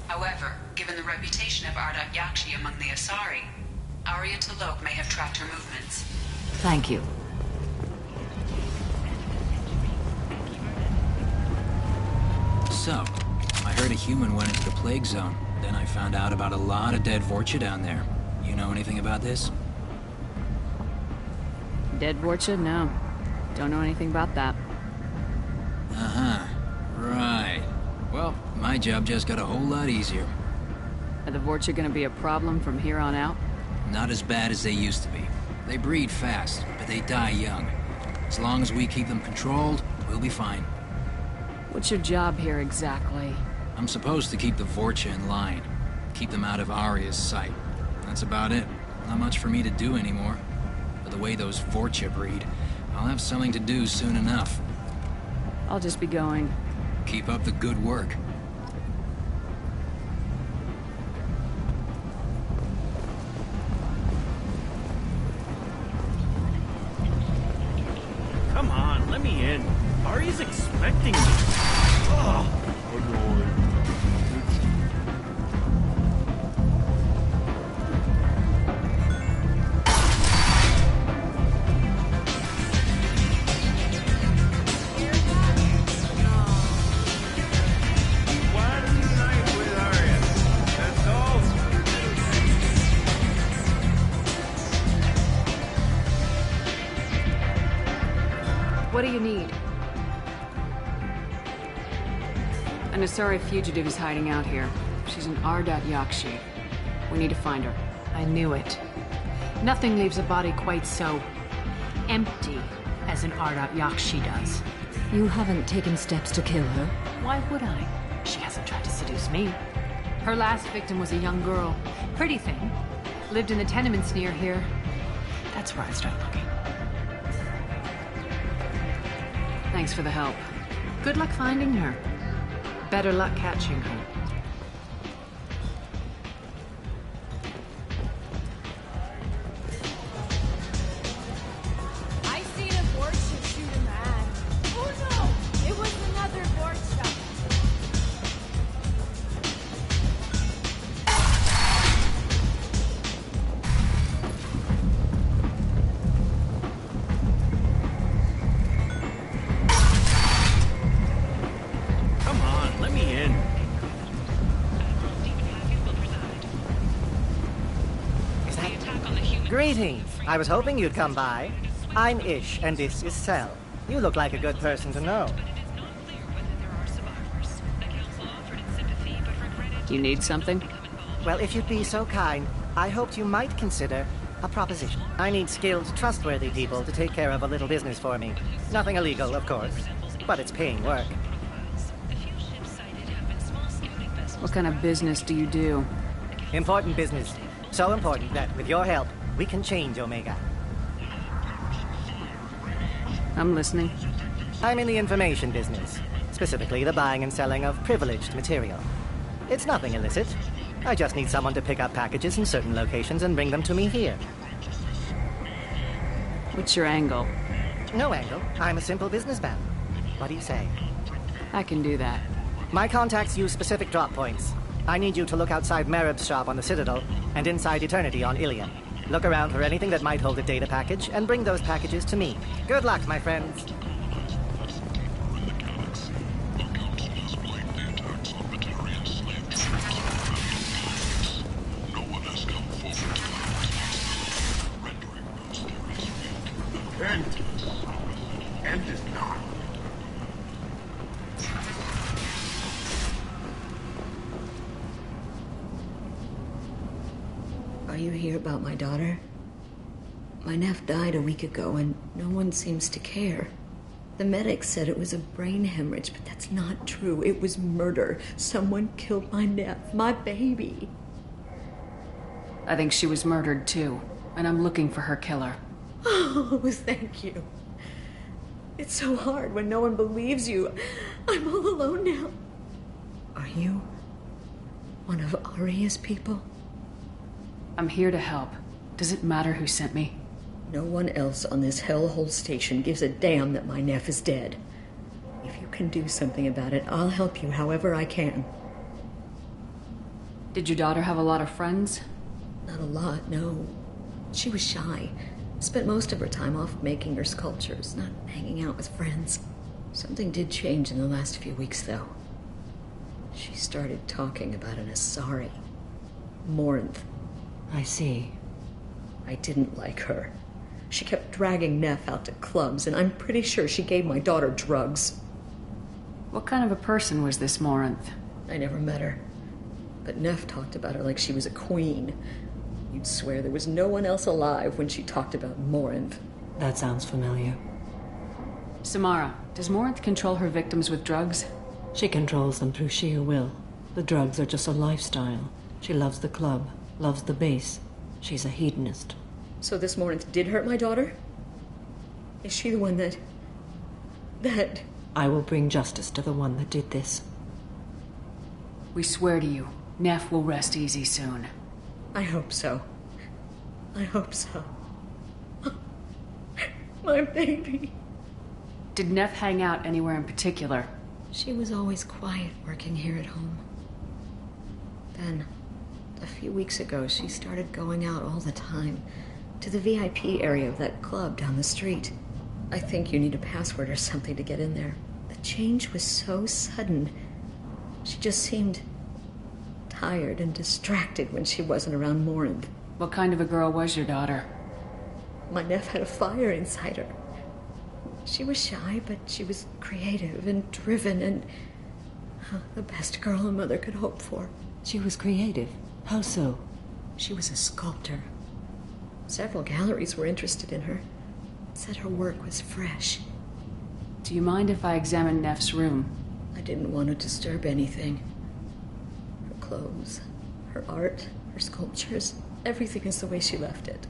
However, given the reputation of Ardat Yakshi among the Asari, Arya T'Loak may have tracked her movements. Thank you. So, I heard a human went into the plague zone. Then I found out about a lot of dead Vorcha down there. You know anything about this? Dead Vorcha? No. Don't know anything about that. Uh-huh. Right. Well, my job just got a whole lot easier. Are the Vorcha gonna be a problem from here on out? Not as bad as they used to be. They breed fast, but they die young. As long as we keep them controlled, we'll be fine. What's your job here exactly? I'm supposed to keep the Vorcha in line. Keep them out of Arya's sight. That's about it. Not much for me to do anymore. But the way those Vorcha breed, I'll have something to do soon enough. I'll just be going. Keep up the good work. Come on, let me in. Ari's expecting me. Ugh. What do you need? An Asari fugitive is hiding out here. She's an Ardat Yakshi. We need to find her. I knew it. Nothing leaves a body quite so empty as an Ardat Yakshi does. You haven't taken steps to kill her? Why would I? She hasn't tried to seduce me. Her last victim was a young girl. Pretty thing. Lived in the tenements near here. That's where I start looking. Thanks for the help. Good luck finding her. Better luck catching her. I seen a Vorcha shoot a man. Oh no! It was another Vorcha. Come on, let me in. Greetings. I was hoping you'd come by. I'm Ish, and this is Cell. You look like a good person to know. You need something? Well, if you'd be so kind, I hoped you might consider a proposition. I need skilled, trustworthy people to take care of a little business for me. Nothing illegal, of course, but it's paying work. What kind of business do you do? Important business. So important that, with your help, we can change Omega. I'm listening. I'm in the information business, specifically the buying and selling of privileged material. It's nothing illicit. I just need someone to pick up packages in certain locations and bring them to me here. What's your angle? No angle. I'm a simple businessman. What do you say? I can do that. My contacts use specific drop points. I need you to look outside Merib's shop on the Citadel and inside Eternity on Ilion. Look around for anything that might hold a data package and bring those packages to me. Good luck, my friends. End is not. Are you here about my daughter? My nephew died a week ago and no one seems to care. The medics said it was a brain hemorrhage, but that's not true. It was murder. Someone killed my nephew, my baby. I think she was murdered too, and I'm looking for her killer. Oh, thank you. It's so hard when no one believes you. I'm all alone now. Are you one of Arya's people? I'm here to help. Does it matter who sent me? No one else on this hellhole station gives a damn that my nephew is dead. you can do something about it, I'll help you however I can. Did your daughter have a lot of friends? Not a lot, no. She was shy. Spent most of her time off making her sculptures, not hanging out with friends. Something did change in the last few weeks, though. She started talking about an Asari. Morinth. I see. I didn't like her. She kept dragging Neff out to clubs, and I'm pretty sure she gave my daughter drugs. What kind of a person was this Morinth? I never met her. But Neff talked about her like she was a queen. You'd swear there was no one else alive when she talked about Morinth. That sounds familiar. Samara, does Morinth control her victims with drugs? She controls them through sheer will. The drugs are just a lifestyle. She loves the club, loves the base. She's a hedonist. So this Morinth did hurt my daughter? Is she the one that... I will bring justice to the one that did this. We swear to you, Neff will rest easy soon. I hope so. I hope so. My baby. Did Neff hang out anywhere in particular? She was always quiet working here at home. Then, a few weeks ago, she started going out all the time. To the VIP area of that club down the street. I think you need a password or something to get in there. The change was so sudden. She just seemed tired and distracted when she wasn't around Morinth. What kind of a girl was your daughter? My Neff had a fire inside her. She was shy, but she was creative and driven and the best girl a mother could hope for. She was creative? How so? She was a sculptor. Several galleries were interested in her. Said her work was fresh. Do you mind if I examine Neff's room? I didn't want to disturb anything. Her clothes, her art, her sculptures, everything is the way she left it.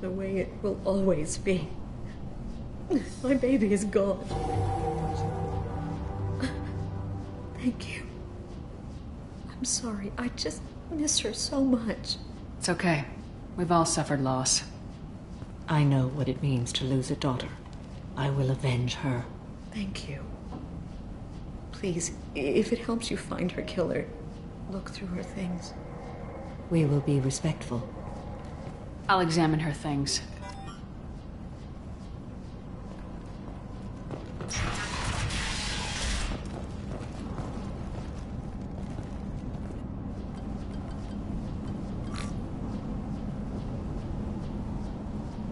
The way it will always be. My baby is gone. Thank you. I'm sorry. I just miss her so much. It's okay. We've all suffered loss. I know what it means to lose a daughter. I will avenge her. Thank you. Please, if it helps you find her killer, look through her things. We will be respectful. I'll examine her things.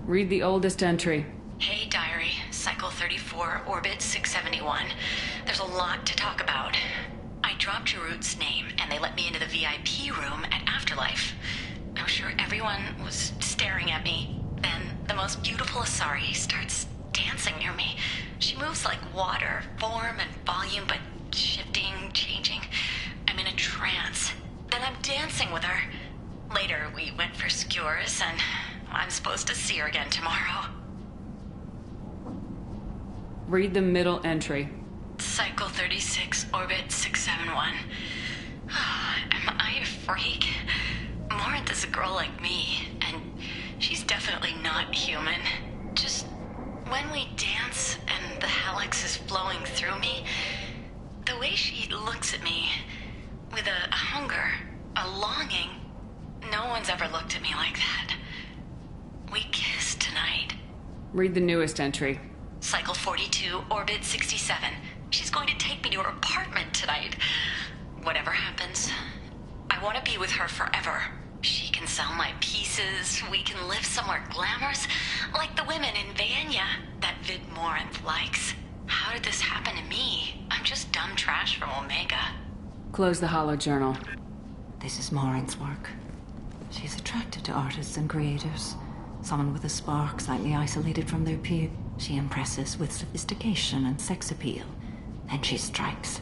Read the oldest entry. Hey, Diary. Cycle 34, Orbit 671. There's a lot to talk about. I dropped your root's name, and they let me into the VIP room at Afterlife. I'm sure everyone was staring at me. Then the most beautiful Asari starts dancing near me. She moves like water, form and volume, but shifting, changing. I'm in a trance. Then I'm dancing with her. Later, we went for skewers, and I'm supposed to see her again tomorrow. Read the middle entry. Cycle 36, Orbit 671. Am I a freak? Morinth is a girl like me, and she's definitely not human. Just when we dance and the helix is flowing through me, the way she looks at me with a hunger, a longing, no one's ever looked at me like that. We kissed tonight. Read the newest entry. Cycle 42, Orbit 67. She's going to take me to her apartment tonight. Whatever happens, I want to be with her forever. She can sell my pieces. We can live somewhere glamorous, like the women in Vanya that Vid Morinth likes. How did this happen to me? I'm just dumb trash from Omega. Close the hollow journal. This is Morinth's work. She's attracted to artists and creators. Someone with a spark, slightly isolated from their peer. She impresses with sophistication and sex appeal. Then she strikes.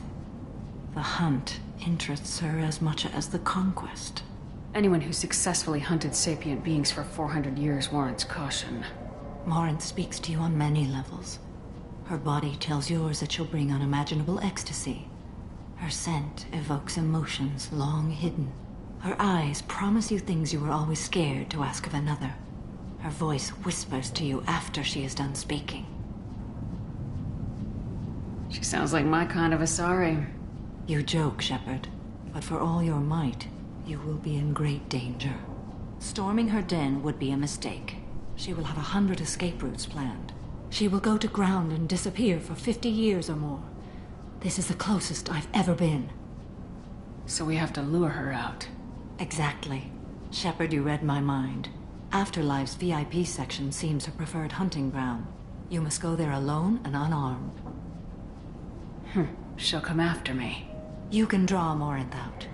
The hunt interests her as much as the conquest. Anyone who successfully hunted sapient beings for 400 years warrants caution. Morinth speaks to you on many levels. Her body tells yours that she'll bring unimaginable ecstasy. Her scent evokes emotions long hidden. Her eyes promise you things you were always scared to ask of another. Her voice whispers to you after she is done speaking. She sounds like my kind of Asari. You joke, Shepard, but for all your might, you will be in great danger. Storming her den would be a mistake. She will have 100 escape routes planned. She will go to ground and disappear for 50 years or more. This is the closest I've ever been. So we have to lure her out. Exactly. Shepard, you read my mind. Afterlife's VIP section seems her preferred hunting ground. You must go there alone and unarmed. She'll come after me. You can draw Morinth out.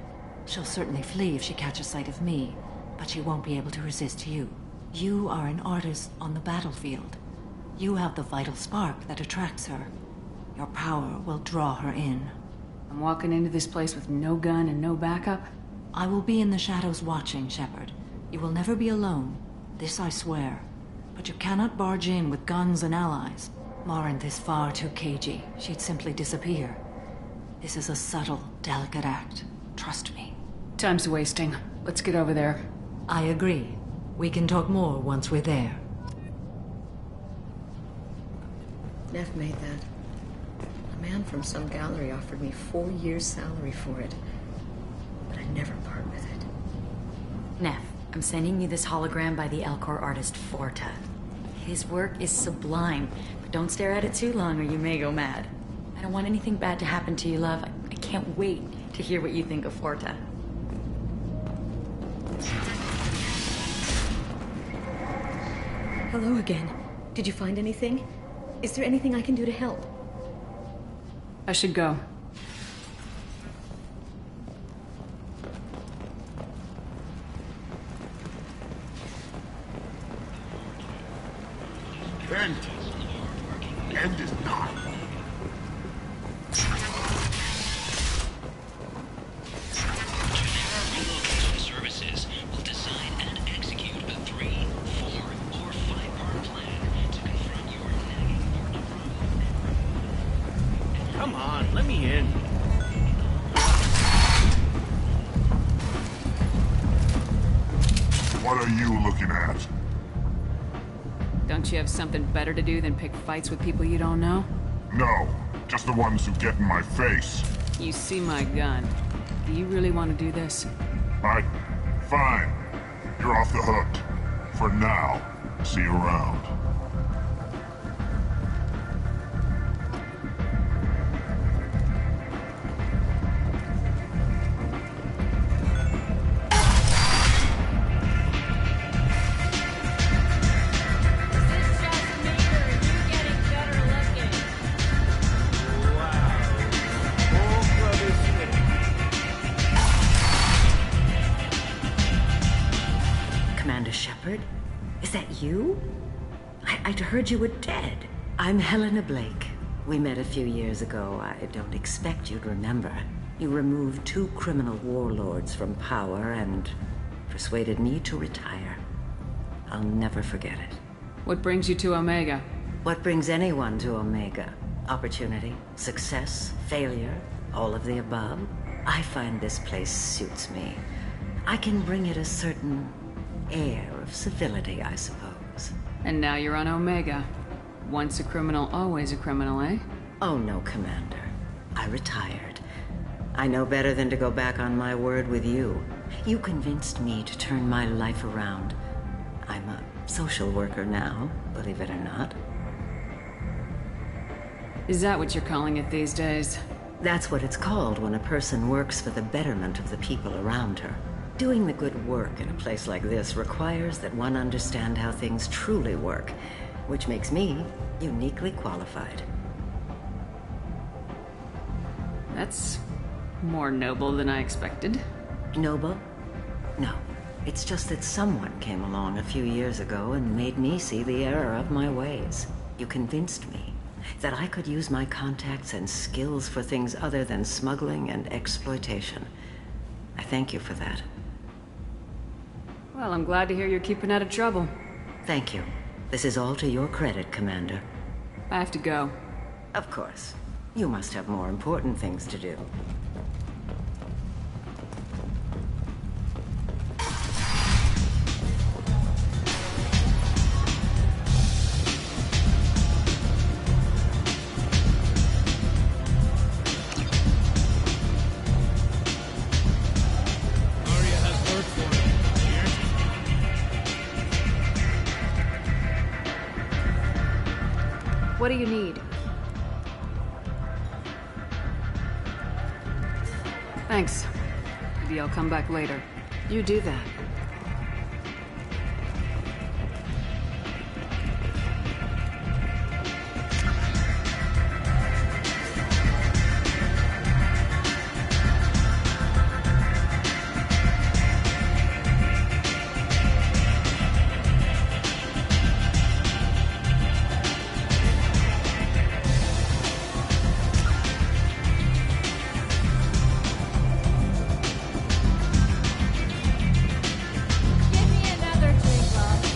She'll certainly flee if she catches sight of me, but she won't be able to resist you. You are an artist on the battlefield. You have the vital spark that attracts her. Your power will draw her in. I'm walking into this place with no gun and no backup? I will be in the shadows watching, Shepard. You will never be alone. This I swear. But you cannot barge in with guns and allies. Morinth is far too cagey. She'd simply disappear. This is a subtle, delicate act. Trust me. Time's wasting. Let's get over there. I agree. We can talk more once we're there. Neff made that. A man from some gallery offered me 4 years' salary for it. But I'd never part with it. Neff, I'm sending you this hologram by the Elcor artist Forta. His work is sublime, but don't stare at it too long or you may go mad. I don't want anything bad to happen to you, love. I can't wait to hear what you think of Forta. Hello again. Did you find anything? Is there anything I can do to help? I should go. End. End is not. Services will design and execute a 3, 4, or 5-part plan to confront your nagging partner. Come on, let me in. What are you looking at? Don't you have something better to do than pick fights with people you don't know? No, just the ones who get in my face. You see my gun. Do you really want to do this? Fine. You're off the hook. For now. See you around. Shepard? Is that you? I'd heard you were dead. I'm Helena Blake. We met a few years ago. I don't expect you'd remember. You removed 2 criminal warlords from power and persuaded me to retire. I'll never forget it. What brings you to Omega? What brings anyone to Omega? Opportunity, success, failure, all of the above. I find this place suits me. I can bring it a certain air of civility, I suppose. And now you're on Omega. Once a criminal, always a criminal, eh? Oh no, Commander. I retired. I know better than to go back on my word with you. You convinced me to turn my life around. I'm a social worker now, believe it or not. Is that what you're calling it these days? That's what it's called when a person works for the betterment of the people around her. Doing the good work in a place like this requires that one understand how things truly work, which makes me uniquely qualified. That's more noble than I expected. Noble? No. It's just that someone came along a few years ago and made me see the error of my ways. You convinced me that I could use my contacts and skills for things other than smuggling and exploitation. I thank you for that. Well, I'm glad to hear you're keeping out of trouble. Thank you. This is all to your credit, Commander. I have to go. Of course. You must have more important things to do. What do you need? Thanks. Maybe I'll come back later. You do that. Give me another drink, love.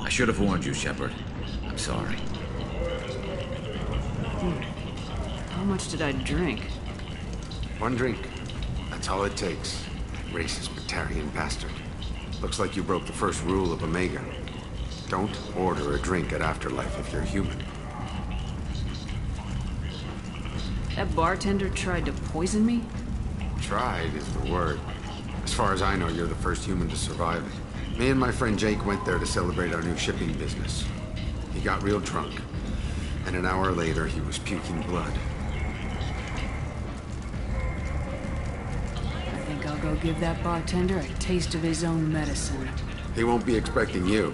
I should have warned you, Shepard. I'm sorry. How much did I drink? One drink. That's all it takes. Racist Batarian bastard. Looks like you broke the first rule of Omega. Don't order a drink at Afterlife if you're human. That bartender tried to poison me? Tried is the word. As far as I know, you're the first human to survive it. Me and my friend Jake went there to celebrate our new shipping business. He got real drunk, and an hour later he was puking blood. I think I'll go give that bartender a taste of his own medicine. He won't be expecting you,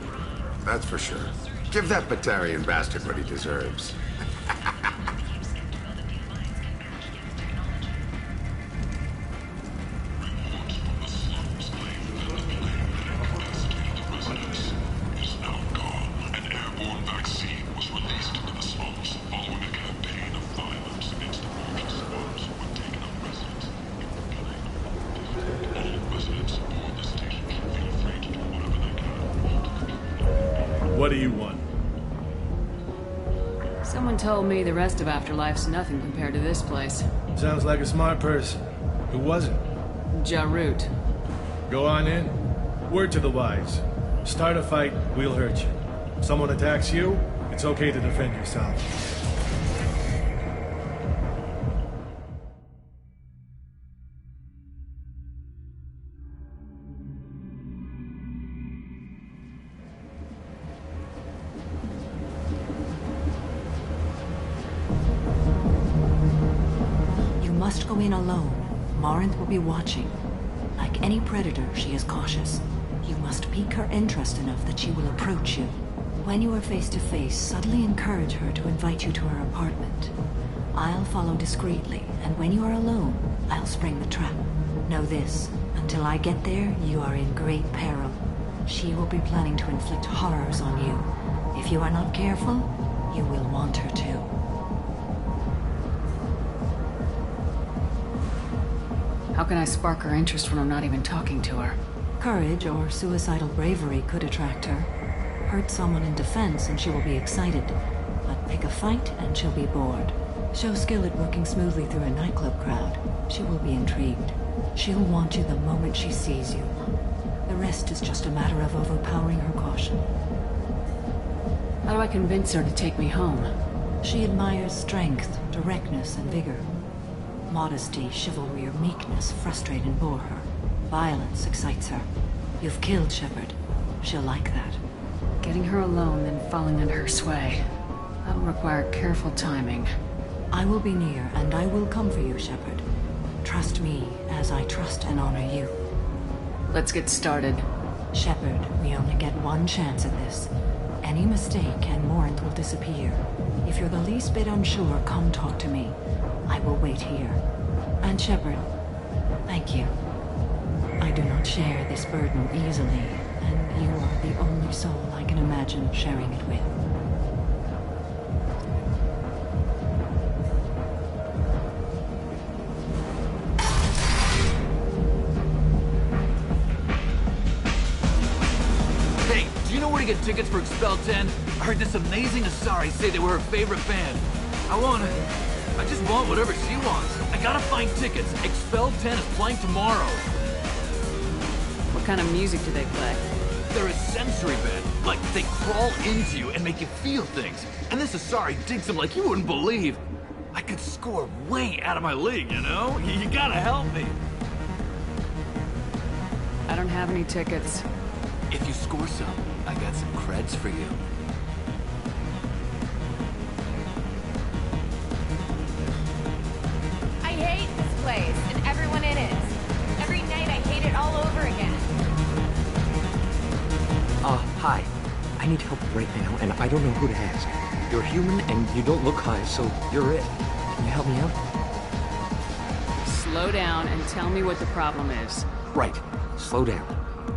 that's for sure. Give that Batarian bastard what he deserves. What do you want? Someone told me the rest of Afterlife's nothing compared to this place. Sounds like a smart person. Who was it? Jarut. Go on in. Word to the wise. Start a fight, we'll hurt you. Someone attacks you, it's okay to defend yourself. You must go in alone. Morinth will be watching. Like any predator, she is cautious. You must pique her interest enough that she will approach you. When you are face to face, subtly encourage her to invite you to her apartment. I'll follow discreetly, and when you are alone, I'll spring the trap. Know this, until I get there, you are in great peril. She will be planning to inflict horrors on you. If you are not careful, you will want her to. How can I spark her interest when I'm not even talking to her? Courage or suicidal bravery could attract her. Hurt someone in defense and she will be excited. But pick a fight and she'll be bored. Show skill at working smoothly through a nightclub crowd. She will be intrigued. She'll want you the moment she sees you. The rest is just a matter of overpowering her caution. How do I convince her to take me home? She admires strength, directness, and vigor. Modesty, chivalry, or meekness frustrate and bore her. Violence excites her. You've killed Shepard. She'll like that. Getting her alone, then falling under her sway. That'll require careful timing. I will be near, and I will come for you, Shepard. Trust me, as I trust and honor you. Let's get started. Shepard, we only get one chance at this. Any mistake and Morant will disappear. If you're the least bit unsure, come talk to me. I will wait here. And Shepard, thank you. I do not share this burden easily, and you are the only soul I can imagine sharing it with. Hey, do you know where to get tickets for Expel 10? I heard this amazing Asari say they were her favorite band. I just want whatever she wants. I gotta find tickets. Expel 10 is playing tomorrow. What kind of music do they play? They're a sensory band. Like, they crawl into you and make you feel things. And this Asari digs them like you wouldn't believe. I could score way out of my league, you know? You gotta help me. I don't have any tickets. If you score some, I got some creds for you. I hate this place and everyone in it. Every night I hate it all over again. Hi. I need help right now, and I don't know who to ask. You're human, and you don't look high, so you're it. Can you help me out? Slow down and tell me what the problem is. Right. Slow down.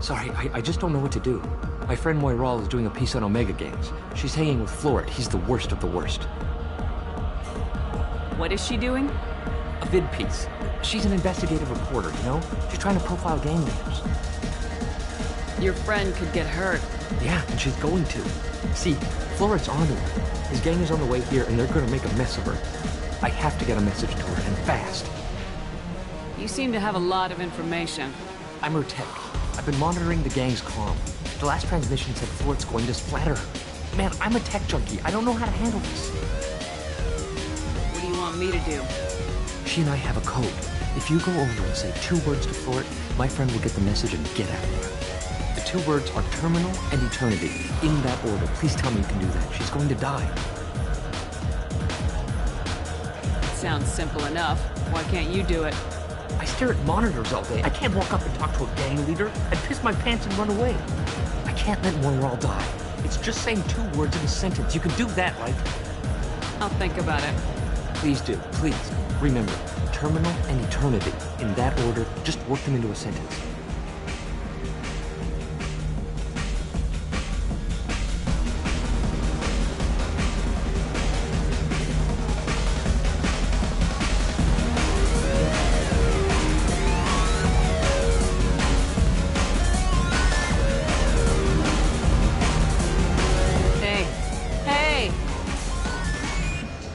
Sorry, I just don't know what to do. My friend Moiral is doing a piece on Omega Games. She's hanging with Floret. He's the worst of the worst. What is she doing? A vid piece. She's an investigative reporter, you know? She's trying to profile gang leaders. Your friend could get hurt. Yeah, and she's going to. See, Floret's onto her. His gang is on the way here, and they're gonna make a mess of her. I have to get a message to her, and fast. You seem to have a lot of information. I'm her tech. I've been monitoring the gang's comm. The last transmission said Floret's going to splatter her. Man, I'm a tech junkie. I don't know how to handle this. What do you want me to do? She and I have a code. If you go over and say 2 words to Floret, my friend will get the message and get out of there. The 2 words are terminal and eternity. In that order. Please tell me you can do that. She's going to die. Sounds simple enough. Why can't you do it? I stare at monitors all day. I can't walk up and talk to a gang leader. I'd piss my pants and run away. I can't let Moiral die. It's just saying 2 words in a sentence. You can do that, right? I'll think about it. Please do. Please. Remember, terminal and eternity. In that order, just work them into a sentence.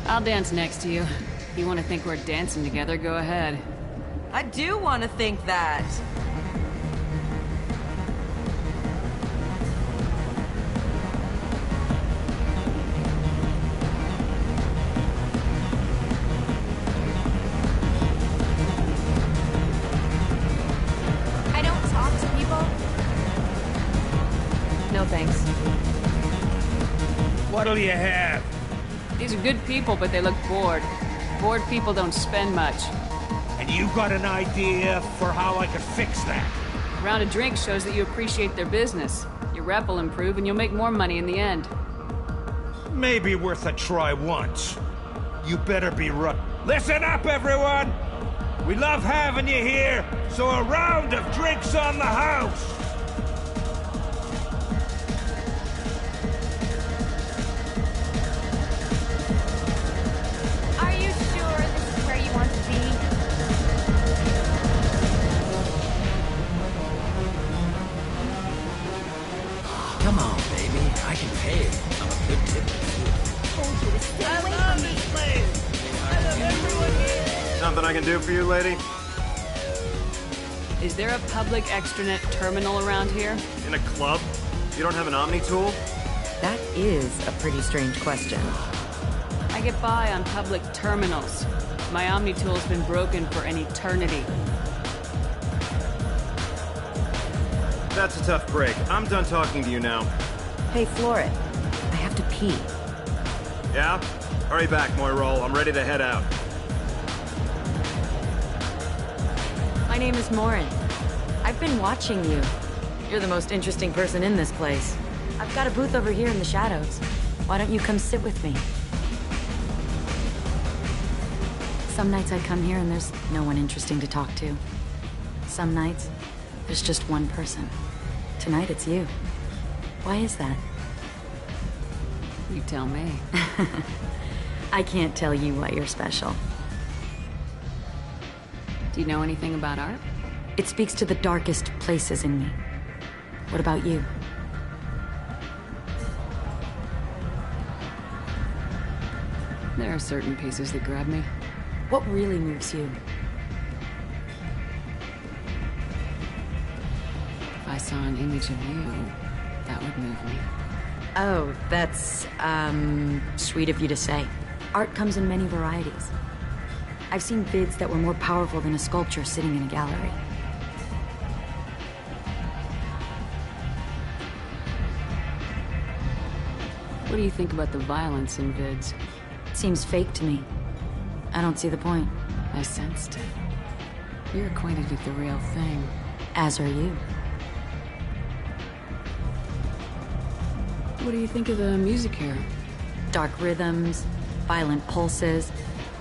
I'll dance next to you. If you want to think we're dancing together, go ahead. I do want to think that. I don't talk to people. No thanks. What'll you have? These are good people, but they look bored. Bored people don't spend much. And you got an idea for how I could fix that? A round of drinks shows that you appreciate their business. Your rep will improve and you'll make more money in the end. Maybe worth a try once. You better be right. Listen up, everyone! We love having you here, so a round of drinks on the house! Are you sure this is where you want to be? Come on, baby. I can pay it. I'm a good tipper, too. Told you to stay away from me. I love everyone here. Something I can do for you, lady? Is there a public extranet terminal around here? In a club? You don't have an Omni tool? That is a pretty strange question. I get by on public terminals. My Omni tool's been broken for an eternity. That's a tough break. I'm done talking to you now. Hey, Floret. I have to pee. Yeah? Hurry back, Moiral. I'm ready to head out. My name is Morin. I've I've been watching you. You're the most interesting person in this place. I've got a booth over here in the shadows. Why don't you come sit with me? Some nights I come here and there's no one interesting to talk to. Some nights, there's just one person. Tonight it's you. Why is that? You tell me. I can't tell you why you're special. Do you know anything about art? It speaks to the darkest places in me. What about you? There are certain pieces that grab me. What really moves you? If I saw an image of you, that would move me. Oh, that's, sweet of you to say. Art comes in many varieties. I've seen vids that were more powerful than a sculpture sitting in a gallery. What do you think about the violence in vids? It seems fake to me. I don't see the point. I sensed it. You're acquainted with the real thing. As are you. What do you think of the music here? Dark rhythms, violent pulses.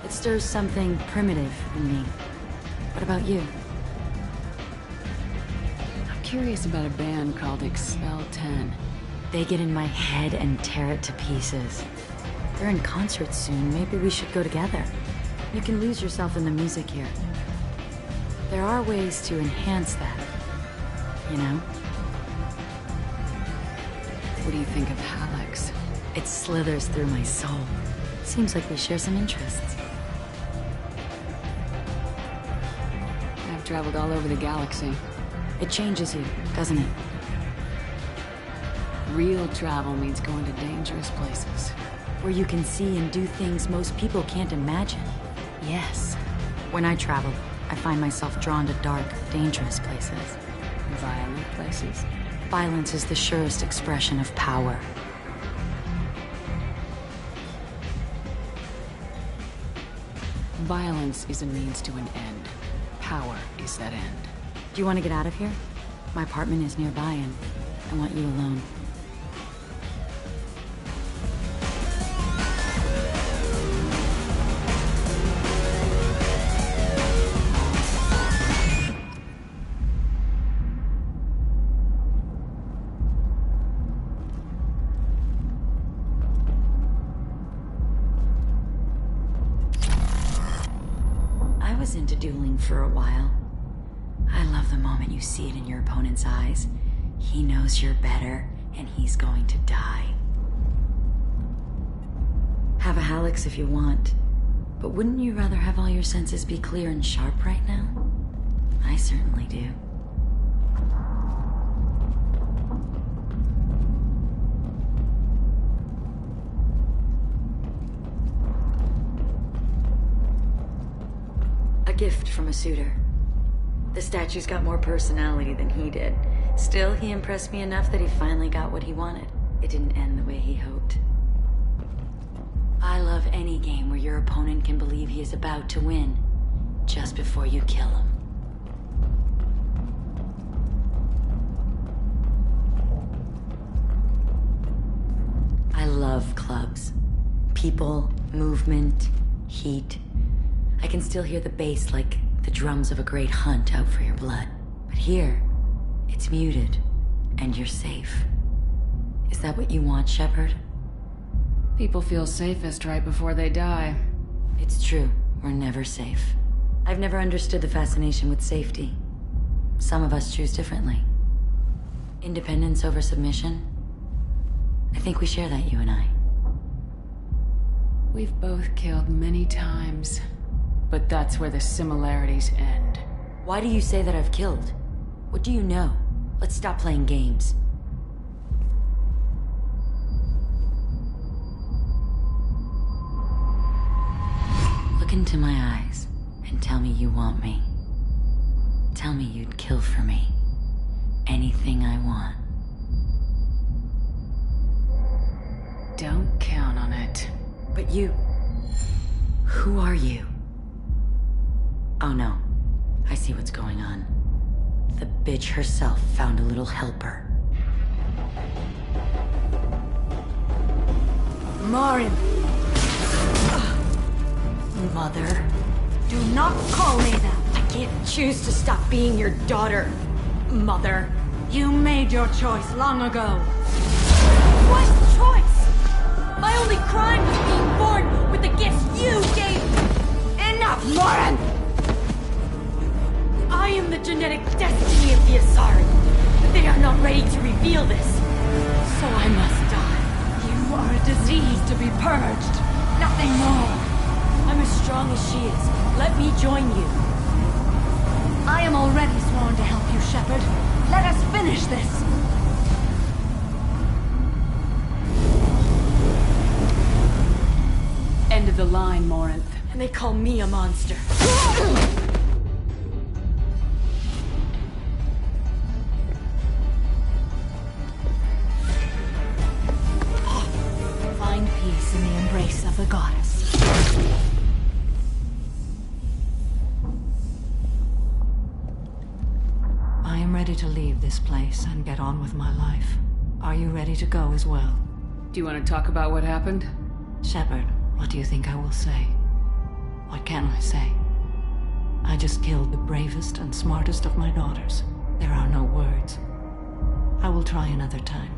It stirs something primitive in me. What about you? I'm curious about a band called Expel 10. They get in my head and tear it to pieces. They're in concert soon. Maybe we should go together. You can lose yourself in the music here. There are ways to enhance that, you know? What do you think of Hallex? It slithers through my soul. Seems like we share some interests. I've traveled all over the galaxy. It changes you, doesn't it? Real travel means going to dangerous places. Where you can see and do things most people can't imagine. Yes. When I travel, I find myself drawn to dark, dangerous places. Violent places? Violence is the surest expression of power. Violence is a means to an end. Power is that end. Do you want to get out of here? My apartment is nearby and I want you alone. Into dueling for a while. I love the moment you see it in your opponent's eyes. He knows you're better, and he's going to die. Have a Hallex if you want, but wouldn't you rather have all your senses be clear and sharp right now? I certainly do. Gift from a suitor. The statue's got more personality than he did. Still, he impressed me enough that he finally got what he wanted. It didn't end the way he hoped. I love any game where your opponent can believe he is about to win, just before you kill him. I love clubs. People, movement, heat. I can still hear the bass like the drums of a great hunt out for your blood. But here, it's muted, and you're safe. Is that what you want, Shepard? People feel safest right before they die. It's true. We're never safe. I've never understood the fascination with safety. Some of us choose differently. Independence over submission? I think we share that, you and I. We've both killed many times. But that's where the similarities end. Why do you say that I've killed? What do you know? Let's stop playing games. Look into my eyes and tell me you want me. Tell me you'd kill for me. Anything I want. Don't count on it. But you... Who are you? Oh no. I see what's going on. The bitch herself found a little helper. Morin! Mother. Do not call me that! I can't choose to stop being your daughter, Mother. You made your choice long ago. What choice? My only crime was being born with the gifts you gave me! Enough, Morin! I am the genetic destiny of the Asari, but they are not ready to reveal this. So I must die. You are a disease to be purged. Nothing more. I'm as strong as she is. Let me join you. I am already sworn to help you, Shepard. Let us finish this. End of the line, Morinth. And they call me a monster. Find peace in the embrace of the goddess. I am ready to leave this place and get on with my life. Are you ready to go as well? Do you want to talk about what happened? Shepard, what do you think I will say? What can I say? I just killed the bravest and smartest of my daughters. There are no words. I will try another time.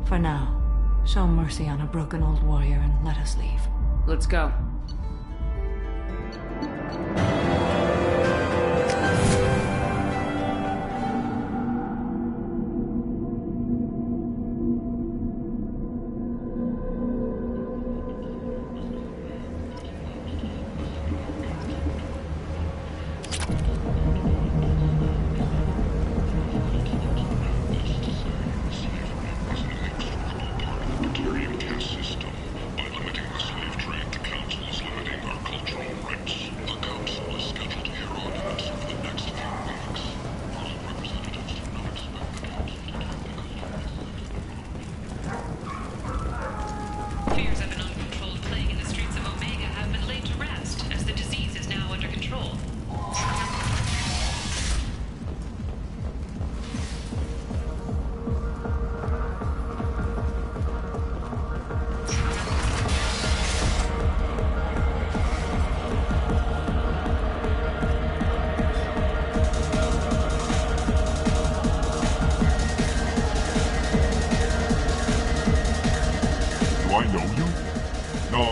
For now, show mercy on a broken old warrior and let us leave. Let's go. Fears of an uncontrolled plague in the streets of Omega have been laid to rest, as the disease is now under control. Do I know you? No,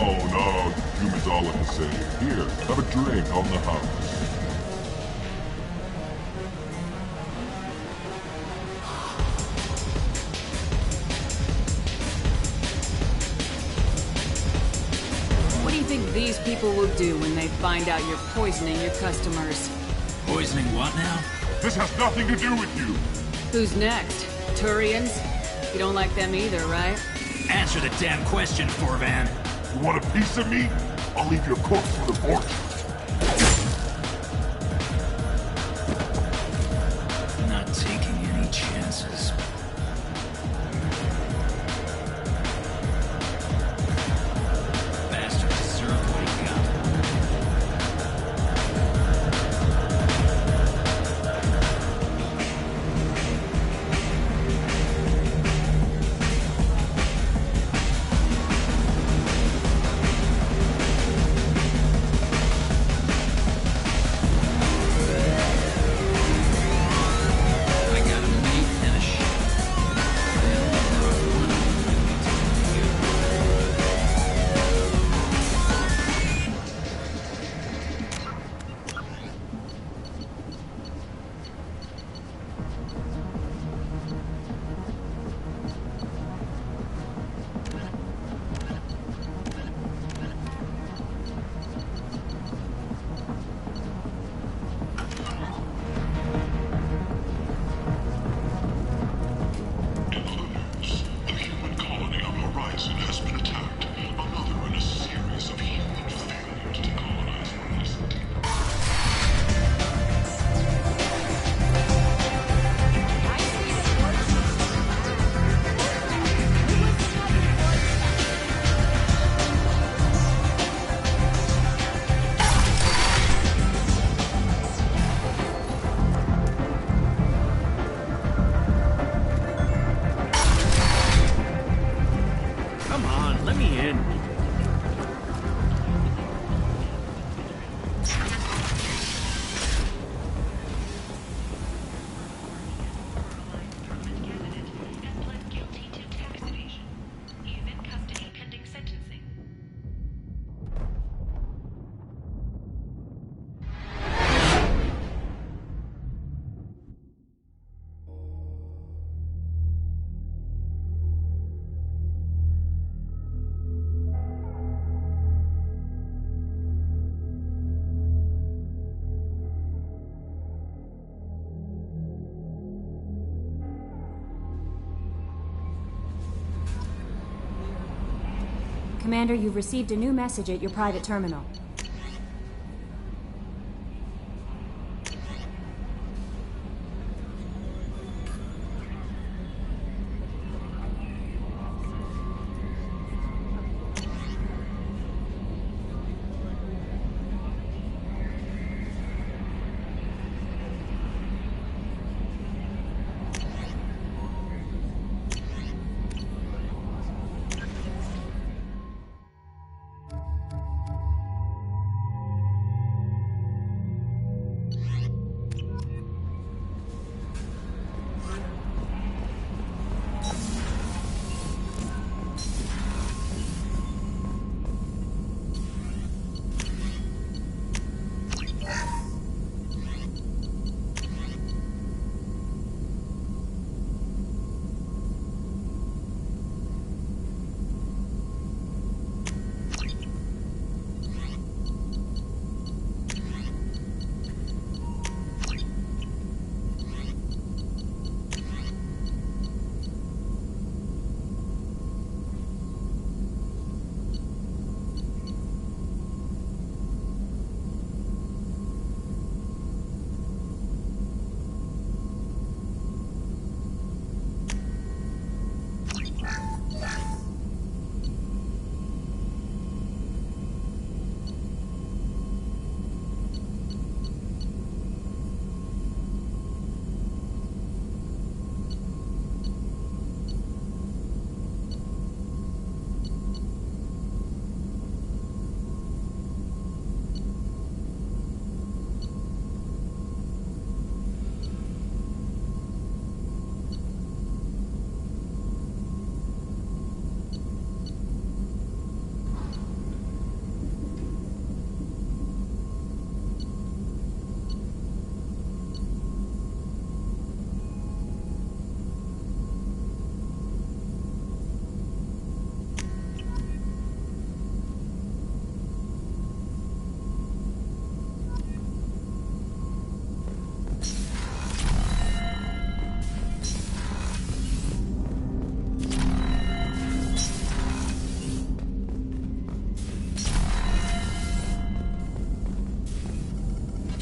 humans all look the same. Here, have a drink on the house. What do you think these people will do when they find out you're poisoning your customers? Poisoning what now? This has nothing to do with you. Who's next? Turians? You don't like them either, right? Answer the damn question, Forvan. You want a piece of me? I'll leave your corpse for the fortune. Not taking any chances. Bastard deserved what he got. Commander, you've received a new message at your private terminal.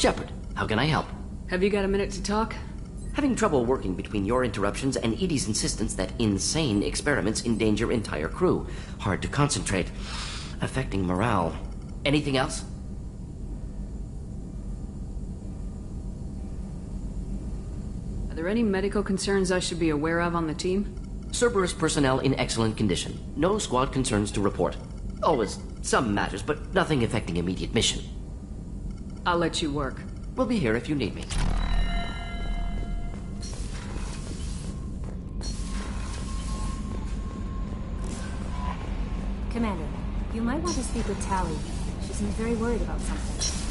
Shepard, how can I help? Have you got a minute to talk? Having trouble working between your interruptions and Edie's insistence that insane experiments endanger entire crew. Hard to concentrate. Affecting morale. Anything else? Are there any medical concerns I should be aware of on the team? Cerberus personnel in excellent condition. No squad concerns to report. Always some matters, but nothing affecting immediate mission. I'll let you work. We'll be here if you need me. Commander, you might want to speak with Tally. She seems very worried about something.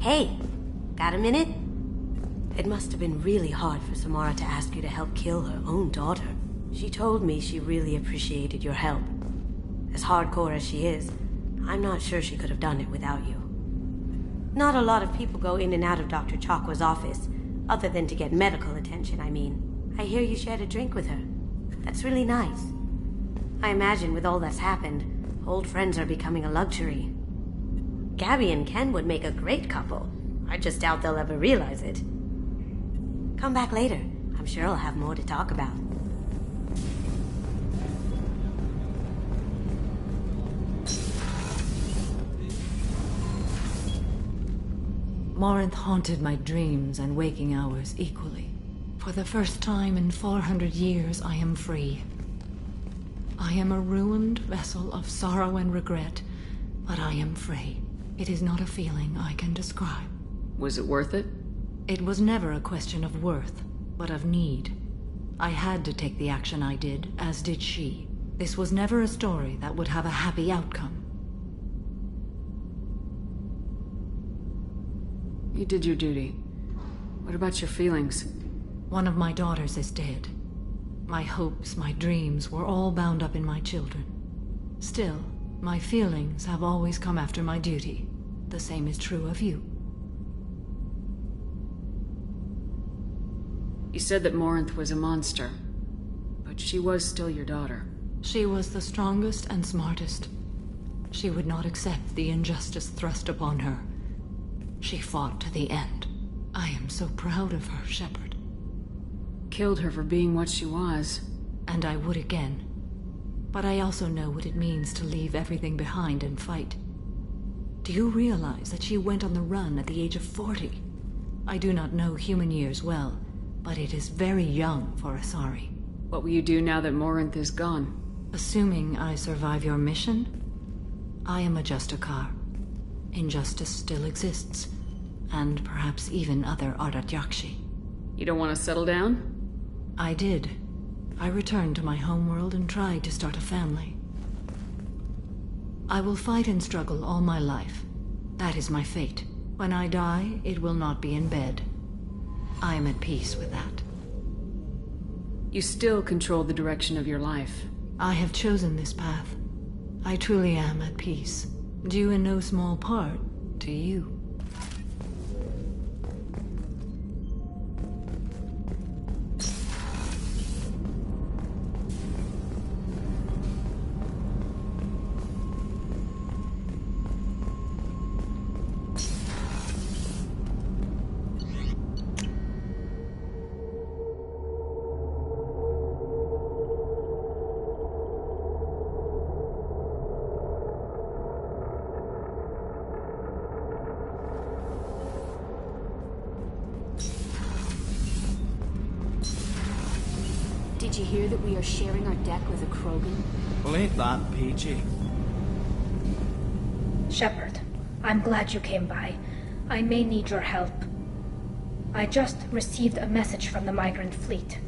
Hey, got a minute? It must have been really hard for Samara to ask you to help kill her own daughter. She told me she really appreciated your help. As hardcore as she is, I'm not sure she could have done it without you. Not a lot of people go in and out of Dr. Chakwa's office, other than to get medical attention, I mean. I hear you shared a drink with her. That's really nice. I imagine with all that's happened, old friends are becoming a luxury. Gabby and Ken would make a great couple. I just doubt they'll ever realize it. Come back later. I'm sure I'll have more to talk about. Morinth haunted my dreams and waking hours equally. For the first time in 400 years, I am free. I am a ruined vessel of sorrow and regret, but I am free. It is not a feeling I can describe. Was it worth it? It was never a question of worth, but of need. I had to take the action I did, as did she. This was never a story that would have a happy outcome. You did your duty. What about your feelings? One of my daughters is dead. My hopes, my dreams were all bound up in my children. Still, my feelings have always come after my duty. The same is true of you. You said that Morinth was a monster, but she was still your daughter. She was the strongest and smartest. She would not accept the injustice thrust upon her. She fought to the end. I am so proud of her, Shepard. Killed her for being what she was. And I would again. But I also know what it means to leave everything behind and fight. Do you realize that she went on the run at the age of 40? I do not know human years well, but it is very young for Asari. What will you do now that Morinth is gone? Assuming I survive your mission, I am a Justikar. Injustice still exists, and perhaps even other Ardat Yakshi. You don't want to settle down? I did. I returned to my homeworld and tried to start a family. I will fight and struggle all my life. That is my fate. When I die, it will not be in bed. I am at peace with that. You still control the direction of your life. I have chosen this path. I truly am at peace, due in no small part to you. Did you hear that we are sharing our deck with a Krogan? Well, ain't that peachy? Shepard, I'm glad you came by. I may need your help. I just received a message from the migrant fleet.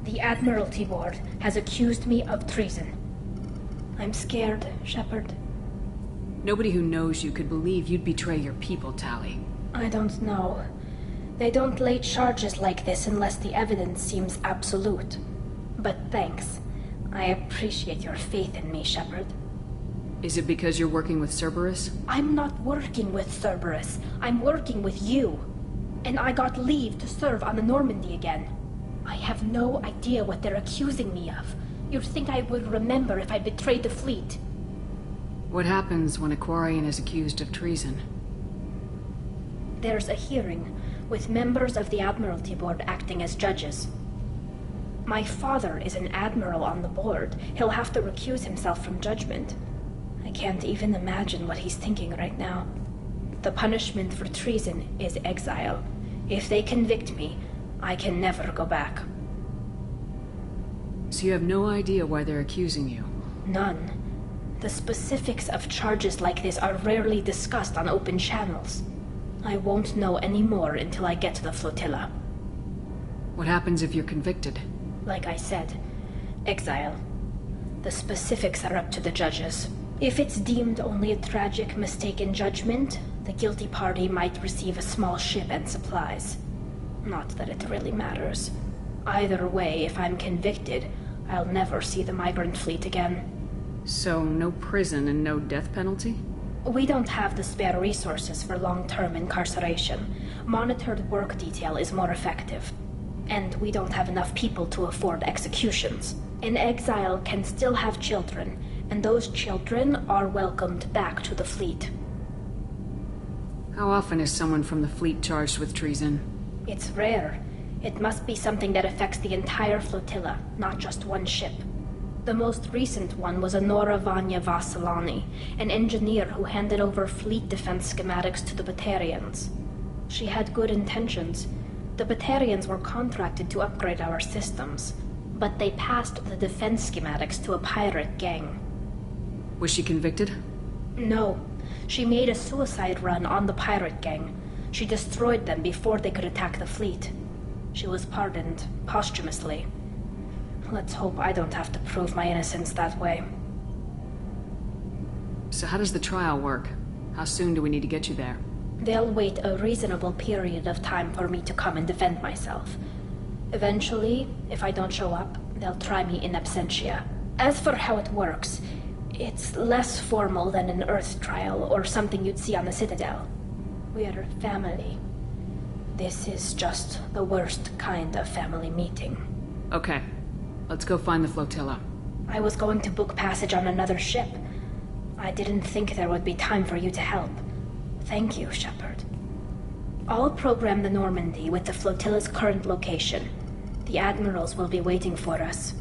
The Admiralty Board has accused me of treason. I'm scared, Shepard. Nobody who knows you could believe you'd betray your people, Tali. I don't know. They don't lay charges like this unless the evidence seems absolute. But thanks. I appreciate your faith in me, Shepard. Is it because you're working with Cerberus? I'm not working with Cerberus. I'm working with you. And I got leave to serve on the Normandy again. I have no idea what they're accusing me of. You'd think I would remember if I betrayed the fleet. What happens when a Quarian is accused of treason? There's a hearing, with members of the Admiralty Board acting as judges. My father is an admiral on the board. He'll have to recuse himself from judgment. I can't even imagine what he's thinking right now. The punishment for treason is exile. If they convict me, I can never go back. So you have no idea why they're accusing you? None. The specifics of charges like this are rarely discussed on open channels. I won't know any more until I get to the flotilla. What happens if you're convicted? Like I said, exile. The specifics are up to the judges. If it's deemed only a tragic mistake in judgment, the guilty party might receive a small ship and supplies. Not that it really matters. Either way, if I'm convicted, I'll never see the migrant fleet again. So, no prison and no death penalty? We don't have the spare resources for long-term incarceration. Monitored work detail is more effective. And we don't have enough people to afford executions. An exile can still have children, and those children are welcomed back to the fleet. How often is someone from the fleet charged with treason? It's rare. It must be something that affects the entire flotilla, not just one ship. The most recent one was Anora Vanya Vasilani, an engineer who handed over fleet defense schematics to the Batarians. She had good intentions. The Batarians were contracted to upgrade our systems, but they passed the defense schematics to a pirate gang. Was she convicted? No. She made a suicide run on the pirate gang. She destroyed them before they could attack the fleet. She was pardoned, posthumously. Let's hope I don't have to prove my innocence that way. So how does the trial work? How soon do we need to get you there? They'll wait a reasonable period of time for me to come and defend myself. Eventually, if I don't show up, they'll try me in absentia. As for how it works, it's less formal than an Earth trial or something you'd see on the Citadel. We're family. This is just the worst kind of family meeting. Okay. Let's go find the flotilla. I was going to book passage on another ship. I didn't think there would be time for you to help. Thank you, Shepard. I'll program the Normandy with the flotilla's current location. The admirals will be waiting for us.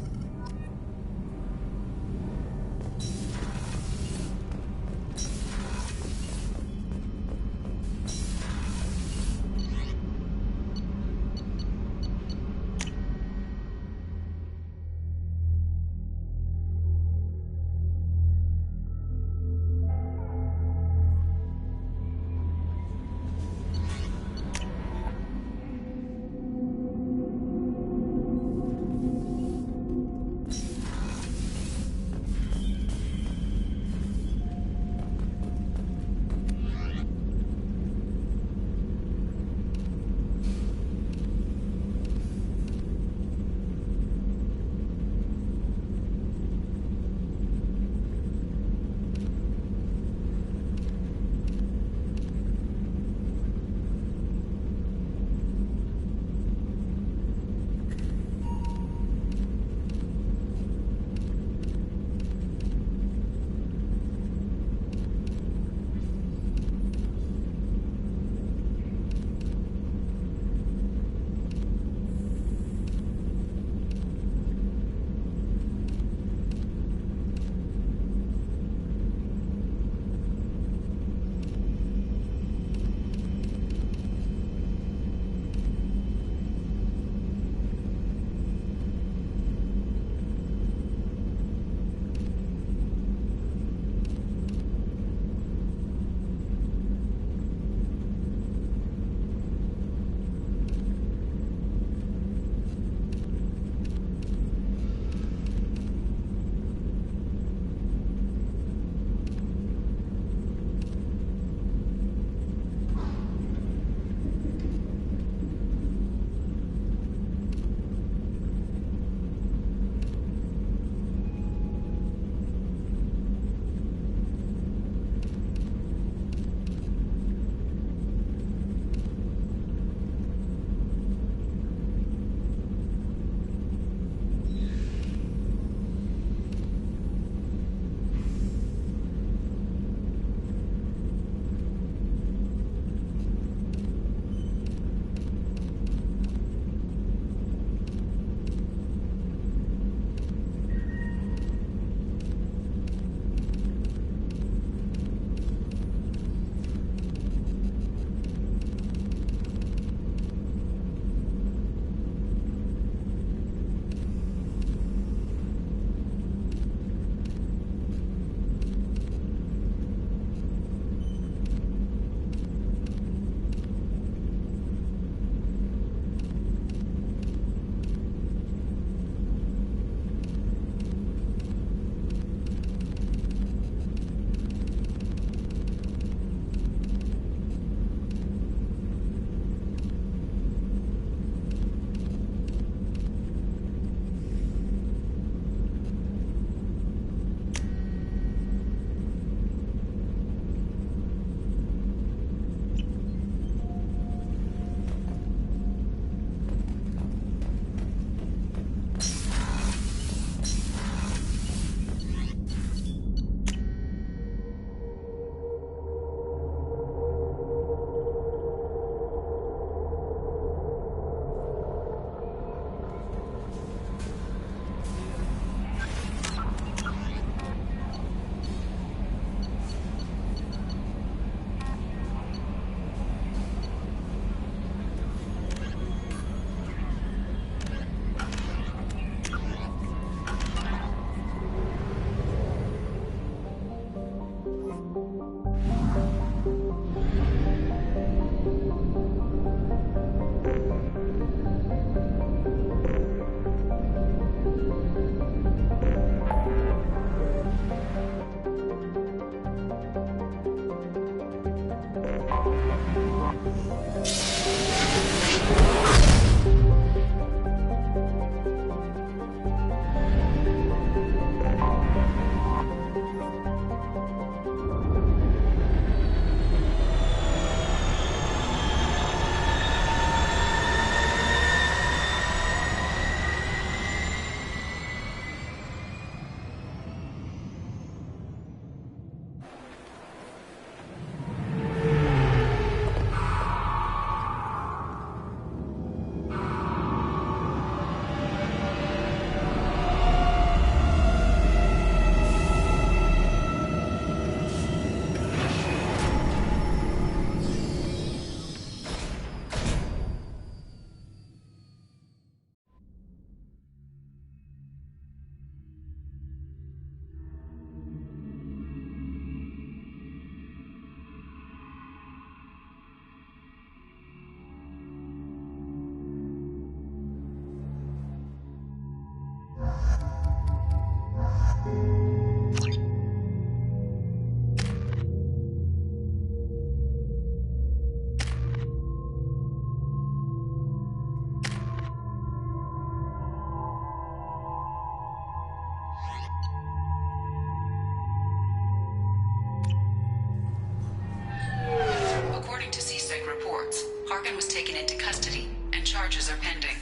Harkin was taken into custody, and charges are pending.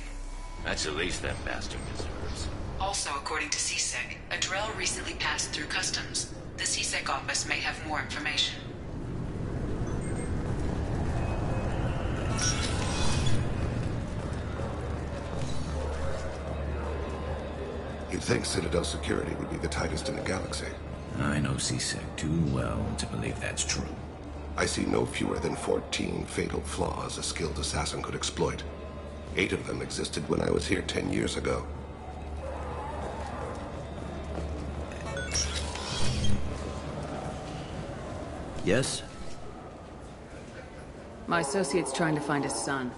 That's the least that bastard deserves. Also, according to CSEC, a Drell recently passed through customs. The CSEC office may have more information. You'd think Citadel security would be the tightest in the galaxy. I know CSEC too well to believe that's true. I see no fewer than 14 fatal flaws a skilled assassin could exploit. 8 of them existed when I was here 10 years ago. Yes? My associate's trying to find his son.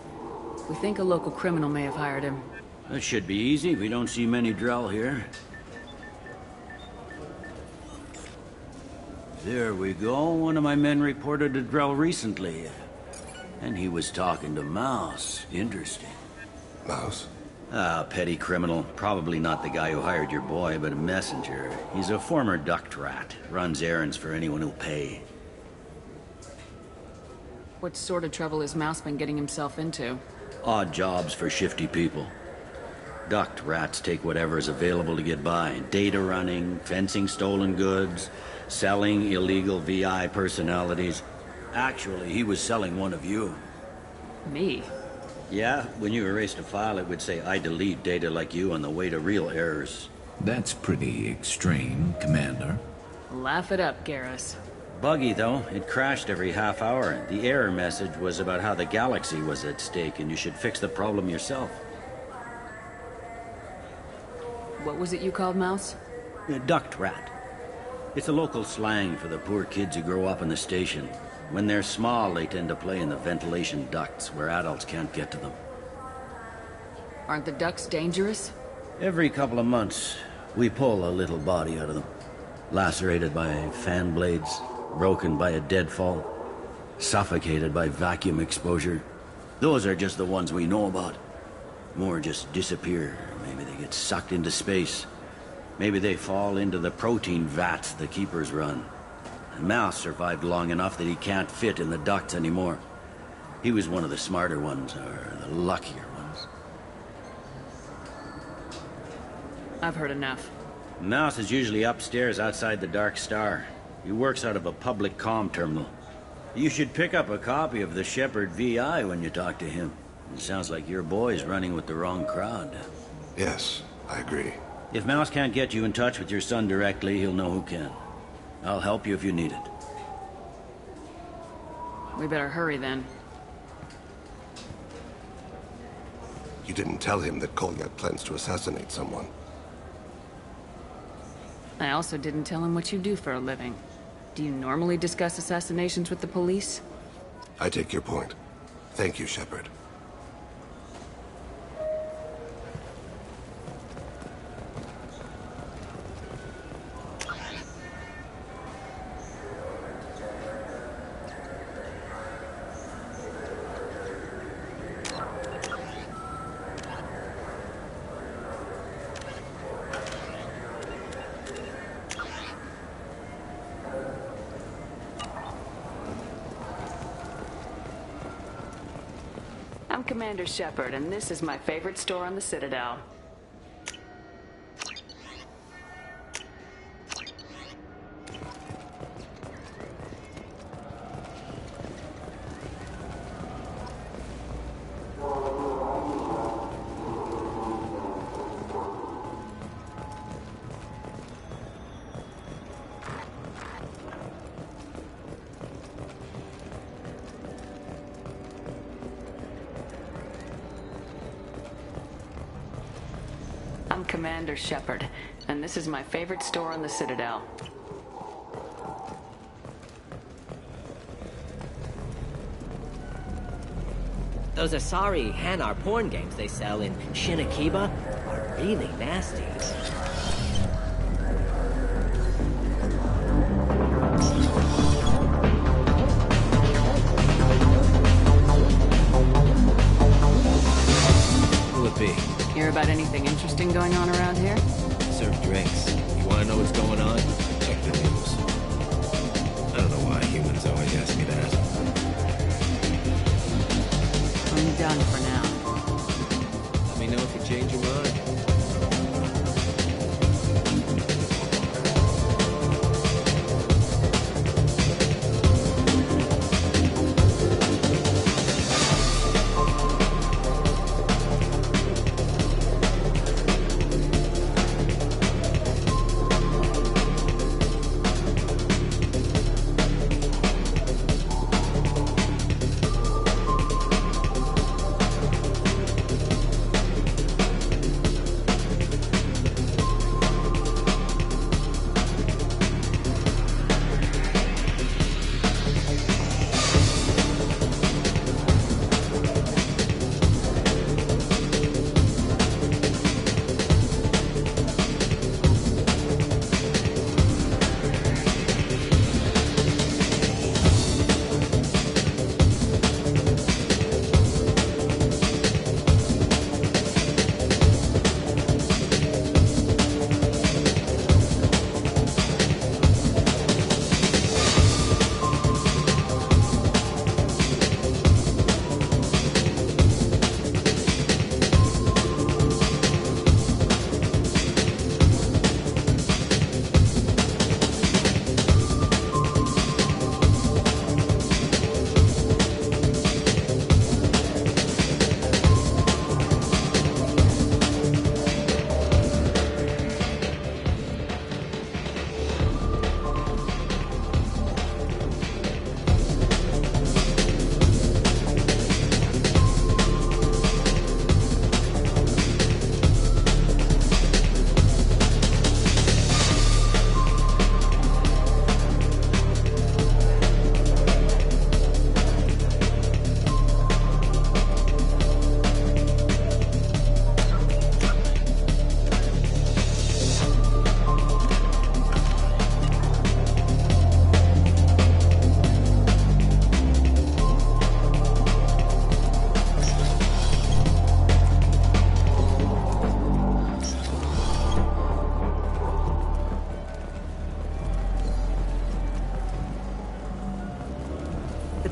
We think a local criminal may have hired him. That should be easy. We don't see many Drell here. There we go. One of my men reported a Drell recently. And he was talking to Mouse. Interesting. Mouse? Ah, petty criminal. Probably not the guy who hired your boy, but a messenger. He's a former duct rat. Runs errands for anyone who'll pay. What sort of trouble has Mouse been getting himself into? Odd jobs for shifty people. Duct rats take whatever is available to get by. Data running, fencing stolen goods, selling illegal VI personalities. Actually, he was selling one of you. Me? Yeah, when you erased a file, it would say, I delete data like you on the way to real errors. That's pretty extreme, Commander. Laugh it up, Garrus. Buggy, though. It crashed every half hour. The error message was about how the galaxy was at stake, and you should fix the problem yourself. What was it you called Mouse? A duct rat. It's a local slang for the poor kids who grow up in the station. When they're small, they tend to play in the ventilation ducts where adults can't get to them. Aren't the ducts dangerous? Every couple of months, we pull a little body out of them. Lacerated by fan blades, broken by a deadfall, suffocated by vacuum exposure. Those are just the ones we know about. More just disappear. Maybe they get sucked into space. Maybe they fall into the protein vats the Keepers run. And Mouse survived long enough that he can't fit in the ducts anymore. He was one of the smarter ones, or the luckier ones. I've heard enough. Mouse is usually upstairs outside the Dark Star. He works out of a public comm terminal. You should pick up a copy of the Shepherd VI when you talk to him. It sounds like your boy's running with the wrong crowd. Yes, I agree. If Mouse can't get you in touch with your son directly, he'll know who can. I'll help you if you need it. We better hurry then. You didn't tell him that Kolyak plans to assassinate someone. I also didn't tell him what you do for a living. Do you normally discuss assassinations with the police? I take your point. Thank you, Shepard. I'm Commander Shepard, and this is my favorite store on the Citadel. I'm Commander Shepard, and this is my favorite store on the Citadel. Those Asari Hanar porn games they sell in Shinakiba are really nasty. Who would be? Hear about anything interesting going on around here? Serve drinks. You want to know what's going on? Check the news. I don't know why humans always ask me that. done for now. Let me know if you change your mind.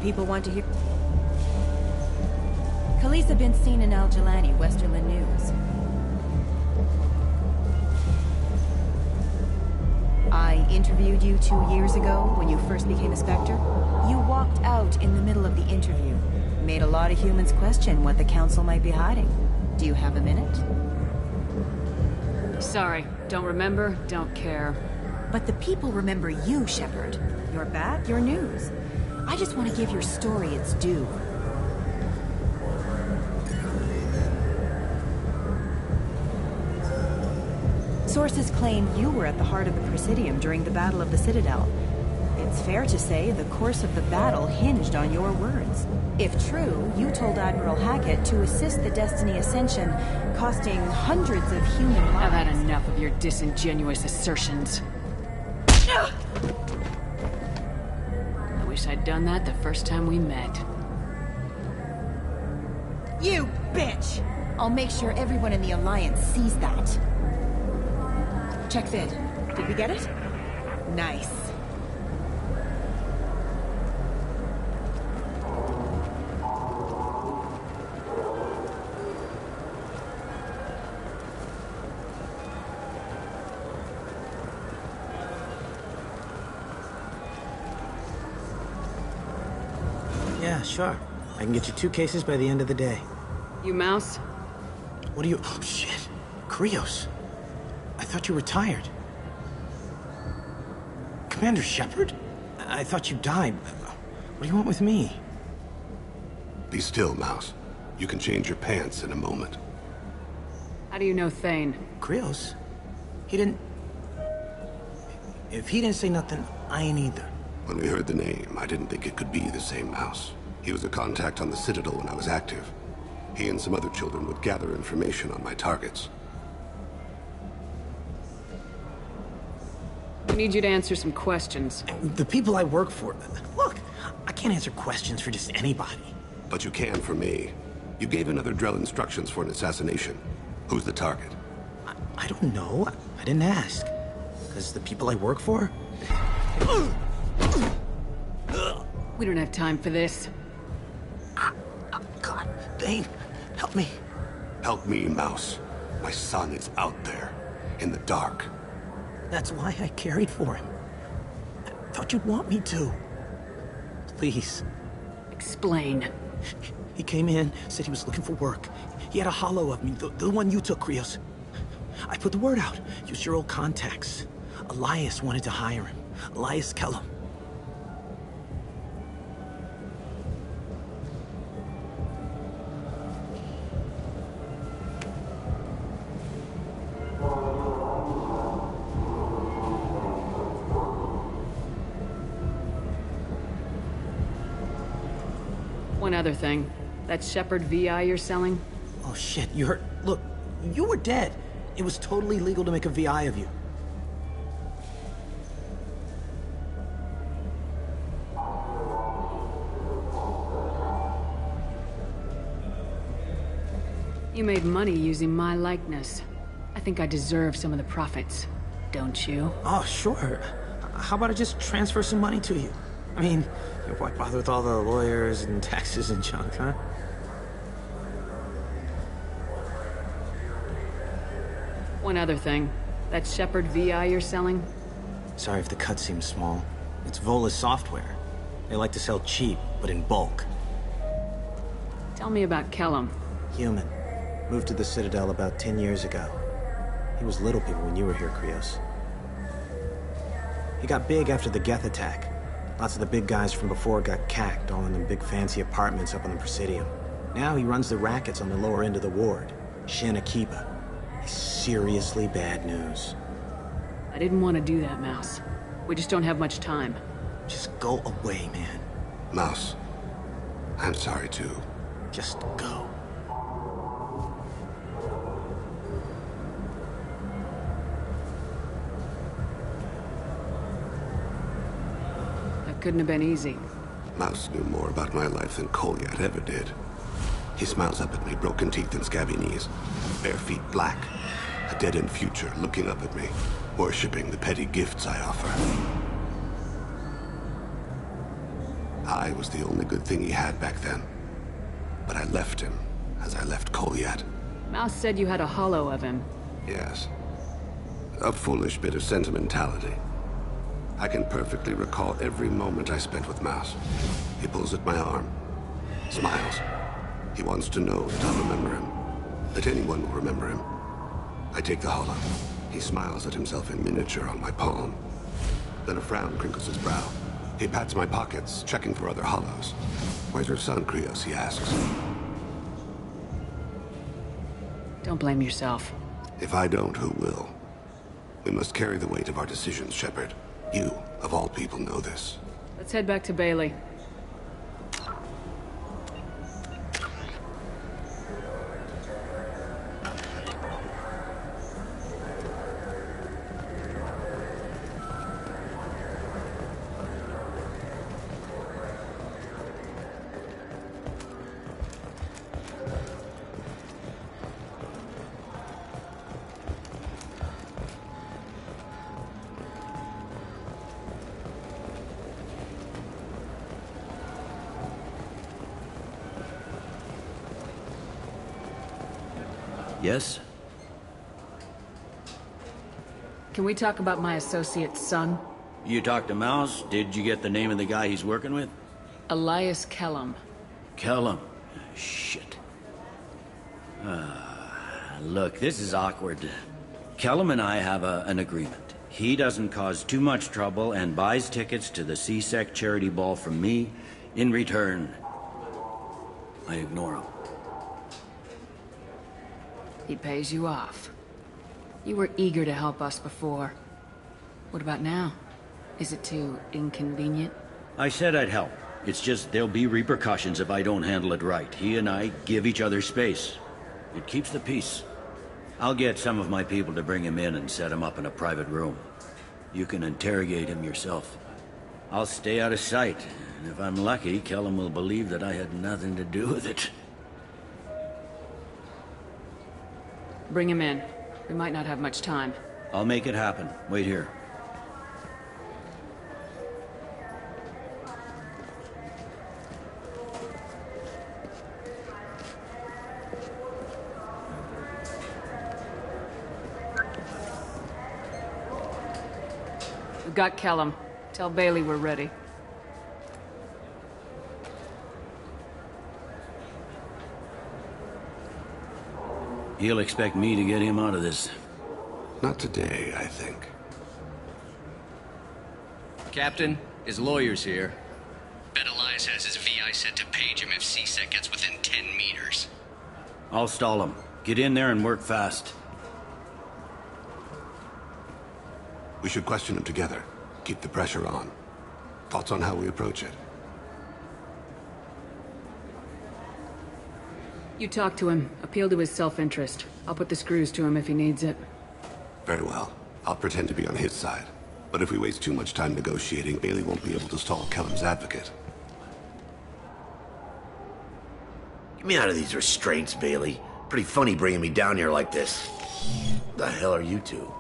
People want to hear. Khaleesa been seen in Al Jalani, Westerland News. I interviewed you 2 years ago when you first became a Spectre. You walked out in the middle of the interview. Made a lot of humans question what the Council might be hiding. Do you have a minute? Sorry, don't remember, don't care. But the people remember you, Shepard. You're back, you're news. I just want to give your story its due. Sources claim you were at the heart of the Presidium during the Battle of the Citadel. It's fair to say the course of the battle hinged on your words. If true, you told Admiral Hackett to assist the Destiny Ascension, costing hundreds of human lives. I've had enough of your disingenuous assertions. Wish I'd done that the first time we met. You bitch! I'll make sure everyone in the Alliance sees that. Check vid. Did we get it? Nice. Yeah, sure. I can get you 2 cases by the end of the day. You mouse? What do you... Oh, shit. Krios. I thought you retired. Commander Shepard? I thought you died. What do you want with me? Be still, Mouse. You can change your pants in a moment. How do you know Thane? Krios? He didn't... If he didn't say nothing, I ain't either. When we heard the name, I didn't think it could be the same Mouse. He was a contact on the Citadel when I was active. He and some other children would gather information on my targets. I need you to answer some questions. The people I work for... Look, I can't answer questions for just anybody. But you can for me. You gave another Drell instructions for an assassination. Who's the target? I don't know. I didn't ask. Because the people I work for... We don't have time for this. God, Dane, help me. Help me, Mouse. My son is out there, in the dark. That's why I carried for him. I thought you'd want me to. Please. Explain. He came in, said he was looking for work. He had a holo of me, the one you took, Krios. I put the word out, used your old contacts. Elias wanted to hire him. Elias Kellum. One other thing. That Shepherd VI you're selling? Oh shit, you heard? Look, you were dead. It was totally legal to make a VI of you. You made money using my likeness. I think I deserve some of the profits, don't you? Oh, sure. How about I just transfer some money to you? I mean, why bother with all the lawyers and taxes and junk, huh? One other thing. That Shepherd VI you're selling? Sorry if the cut seems small. It's Vola's software. They like to sell cheap, but in bulk. Tell me about Kellum. Human. Moved to the Citadel about 10 years ago. He was little people when you were here, Krios. He got big after the Geth attack. Lots of the big guys from before got cacked, all in them big fancy apartments up on the Presidium. Now he runs the rackets on the lower end of the ward, Shinakiba. He's seriously bad news. I didn't want to do that, Mouse. We just don't have much time. Just go away, man. Mouse, I'm sorry too. Just go. Couldn't have been easy. Mouse knew more about my life than Kolyat ever did. He smiles up at me, broken teeth and scabby knees, bare feet black, a dead-end future looking up at me, worshipping the petty gifts I offer. I was the only good thing he had back then, but I left him as I left Kolyat. Mouse said you had a holo of him. Yes. A foolish bit of sentimentality. I can perfectly recall every moment I spent with Mouse. He pulls at my arm, smiles. He wants to know that I'll remember him, that anyone will remember him. I take the holo. He smiles at himself in miniature on my palm. Then a frown crinkles his brow. He pats my pockets, checking for other holos. Where's your son, Krios, he asks. Don't blame yourself. If I don't, who will? We must carry the weight of our decisions, Shepard. You, of all people, know this. Let's head back to Bailey. Yes? Can we talk about my associate's son? You talked to Mouse? Did you get the name of the guy he's working with? Elias Kellum. Kellum? Shit. Look, this is awkward. Kellum and I have an agreement. He doesn't cause too much trouble and buys tickets to the CSEC charity ball from me. In return, I ignore him. He pays you off. You were eager to help us before. What about now? Is it too inconvenient? I said I'd help. It's just there'll be repercussions if I don't handle it right. He and I give each other space. It keeps the peace. I'll get some of my people to bring him in and set him up in a private room. You can interrogate him yourself. I'll stay out of sight, and if I'm lucky, Kellum will believe that I had nothing to do with it. Bring him in. We might not have much time. I'll make it happen. Wait here. We've got Kellum. Tell Bailey we're ready. He'll expect me to get him out of this. Not today, I think. Captain, his lawyer's here. Bet Elias has his VI set to page him if CSEC gets within 10 meters. I'll stall him. Get in there and work fast. We should question him together. Keep the pressure on. Thoughts on how we approach it? You talk to him. Appeal to his self-interest. I'll put the screws to him if he needs it. Very well. I'll pretend to be on his side. But if we waste too much time negotiating, Bailey won't be able to stall Kellum's advocate. Get me out of these restraints, Bailey. Pretty funny bringing me down here like this. The hell are you two?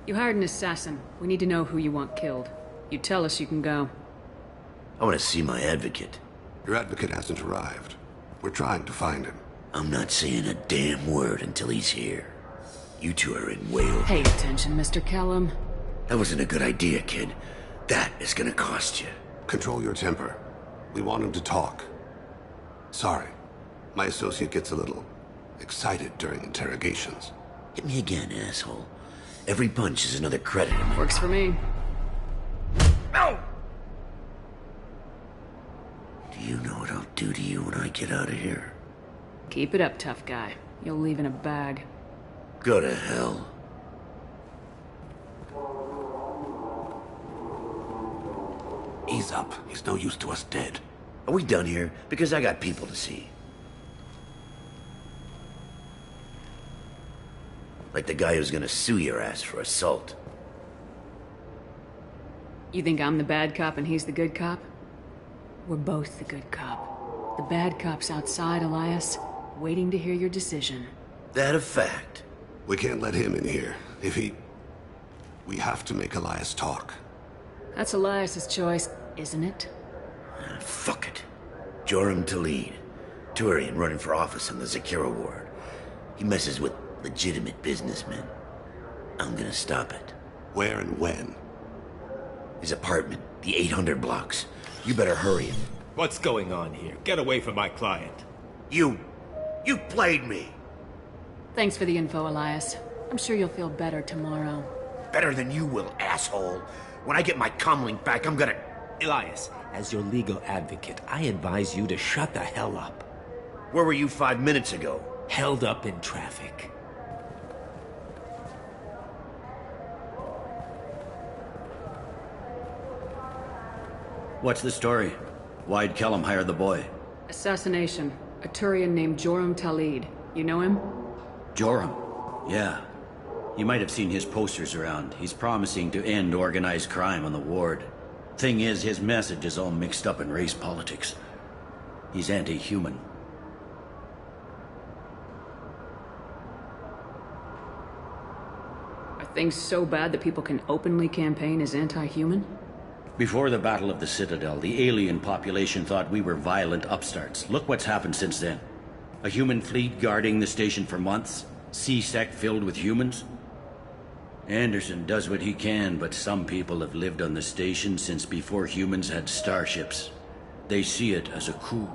You hired an assassin. We need to know who you want killed. You tell us, you can go. I want to see my advocate. Your advocate hasn't arrived. We're trying to find him. I'm not saying a damn word until he's here. You two are in way over. Pay attention, Mr. Kellum. That wasn't a good idea, kid. That is gonna cost you. Control your temper. We want him to talk. Sorry. My associate gets a little excited during interrogations. Hit me again, asshole. Every punch is another credit. Works for me. No! Do you know what I'll do to you when I get out of here? Keep it up, tough guy. You'll leave in a bag. Go to hell. Ease up. He's no use to us dead. Are we done here? Because I got people to see. Like the guy who's gonna sue your ass for assault. You think I'm the bad cop and he's the good cop? We're both the good cop. The bad cop's outside, Elias, waiting to hear your decision. That a fact? We can't let him in here. If he... We have to make Elias talk. That's Elias's choice, isn't it? Fuck it. Joram Talid. Turian running for office in the Zakira ward. He messes with legitimate businessmen. I'm gonna stop it. Where and when? His apartment, the 800 blocks. You better hurry him. What's going on here? Get away from my client. You played me. Thanks for the info, Elias. I'm sure you'll feel better tomorrow. Better than you will, asshole. When I get my comlink back, I'm gonna... Elias, as your legal advocate, I advise you to shut the hell up. Where were you 5 minutes ago? Held up in traffic. What's the story? Why'd Kellum hire the boy? Assassination. A Turian named Joram Talid. You know him? Joram? Yeah. You might have seen his posters around. He's promising to end organized crime on the ward. Thing is, his message is all mixed up in race politics. He's anti-human. Are things so bad that people can openly campaign as anti-human? Before the Battle of the Citadel, the alien population thought we were violent upstarts. Look what's happened since then. A human fleet guarding the station for months. CSEC filled with humans. Anderson does what he can, but some people have lived on the station since before humans had starships. They see it as a coup.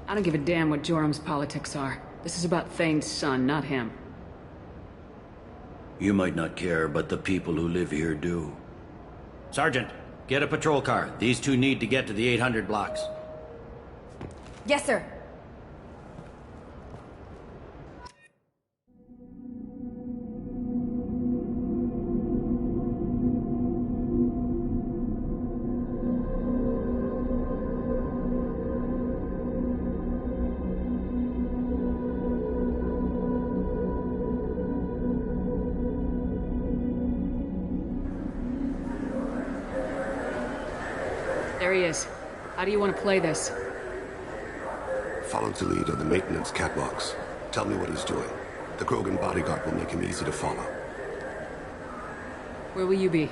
I don't give a damn what Joram's politics are. This is about Thane's son, not him. You might not care, but the people who live here do. Sergeant, get a patrol car. These two need to get to the 800 blocks. Yes, sir. There he is. How do you want to play this? Follow the lead on the maintenance catwalks. Tell me what he's doing. The Krogan bodyguard will make him easy to follow. Where will you be?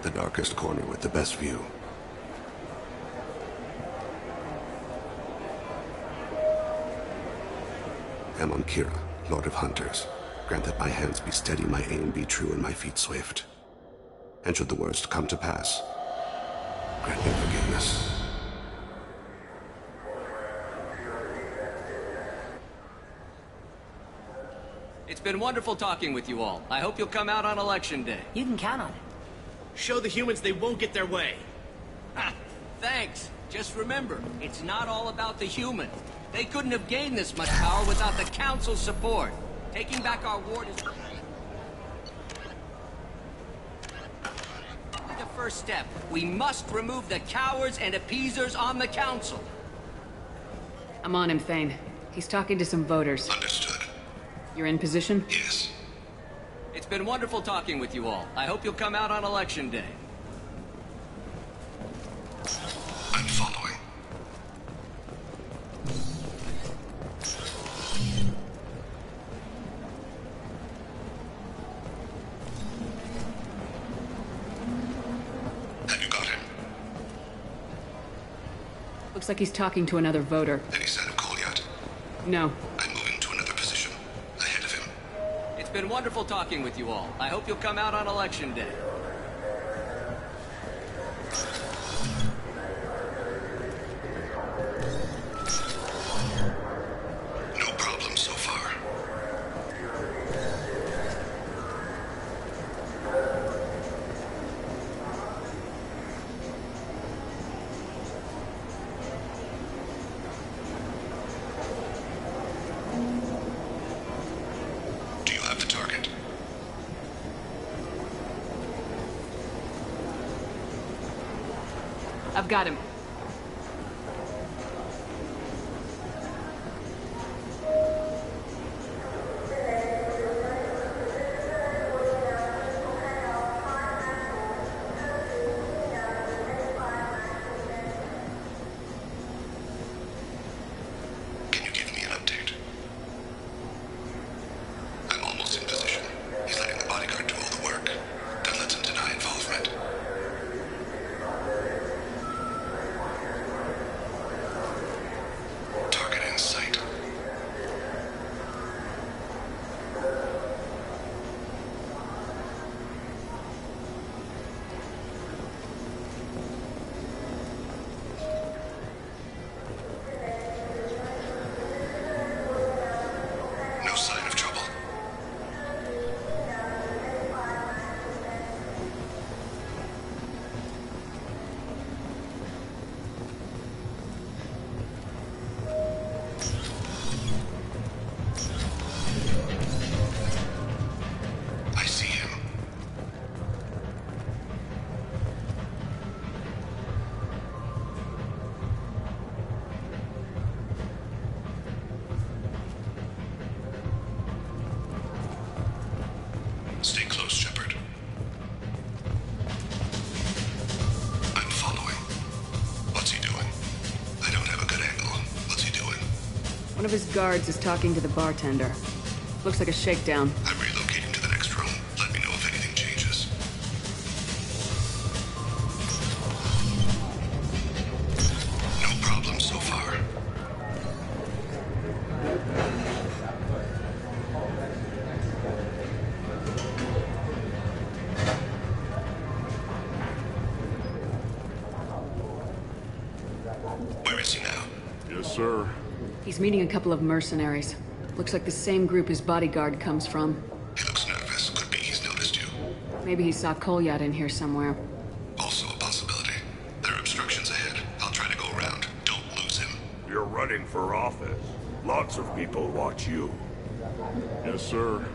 The darkest corner with the best view. Amon Kira, Lord of Hunters. Grant that my hands be steady, my aim be true, and my feet swift. And should the worst come to pass, grant me forgiveness. It's been wonderful talking with you all. I hope you'll come out on Election Day. You can count on it. Show the humans they won't get their way. Ha! Thanks. Just remember, it's not all about the humans. They couldn't have gained this much power without the Council's support. Taking back our ward is the first step. We must remove the cowards and appeasers on the Council. I'm on him, Thane. He's talking to some voters. Understood. You're in position? Yes. It's been wonderful talking with you all. I hope you'll come out on Election Day. I'm following. Have you got him? Looks like he's talking to another voter. Any sign of call yet? No. I'm moving to another position. Ahead of him. It's been wonderful talking with you all. I hope you'll come out on Election Day. No problem so far. Do you have the target? I've got him. Can you give me an update? I'm almost in position. He's letting the bodyguard do all the work. Don't let him deny involvement. Target in sight. No sign of trouble. I see him. Stay close, Shepard. I'm following. What's he doing? I don't have a good angle. What's he doing? One of his guards is talking to the bartender. Looks like a shakedown. I'm relocating to the next room. Let me know if anything changes. No problem so far. Where is he now? Yes, sir. He's meeting a couple of mercenaries. Looks like the same group his bodyguard comes from. He looks nervous. Could be he's noticed you. Maybe he saw Kolyat in here somewhere. Also a possibility. There are obstructions ahead. I'll try to go around. Don't lose him. You're running for office. Lots of people watch you. Yes, sir.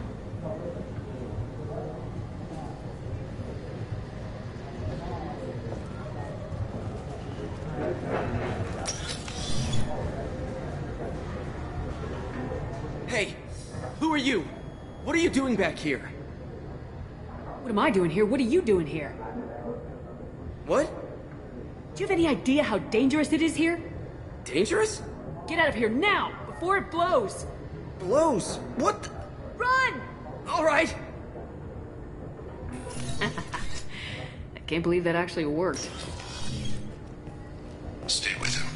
Hey, who are you? What are you doing back here? What am I doing here? What are you doing here? What? Do you have any idea how dangerous it is here? Dangerous? Get out of here now, before it blows! Blows? What the... Run! All right. I can't believe that actually worked. Stay with him.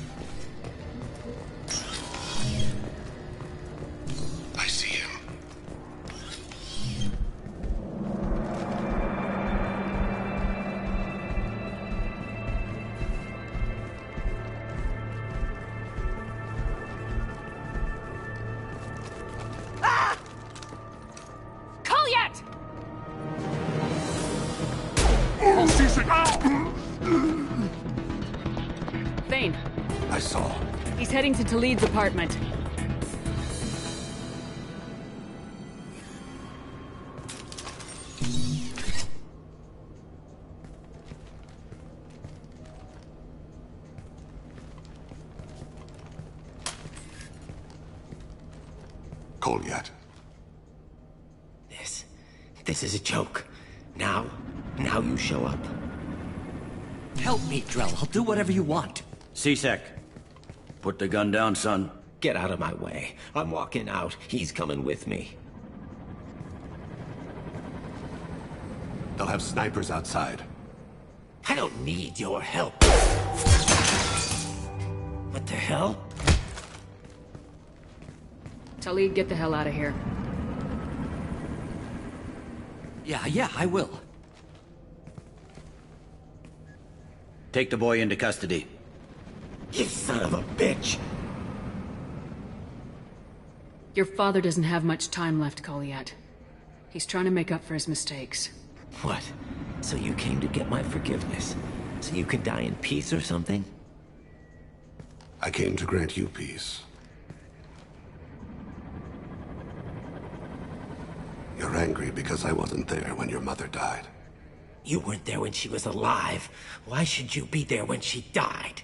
I see him. Ah! Kolyat! Thane. I saw. He's heading to Talid's apartment. Kolyat. This is a joke. Now you show up. Help me, Drell. I'll do whatever you want. C-Sec. Put the gun down, son. Get out of my way. I'm walking out. He's coming with me. They'll have snipers outside. I don't need your help. What the hell? Talid, get the hell out of here. Yeah, I will. Take the boy into custody. You son of a bitch! Your father doesn't have much time left, Kolyat. He's trying to make up for his mistakes. What? So you came to get my forgiveness? So you can die in peace or something? I came to grant you peace. You're angry because I wasn't there when your mother died. You weren't there when she was alive. Why should you be there when she died?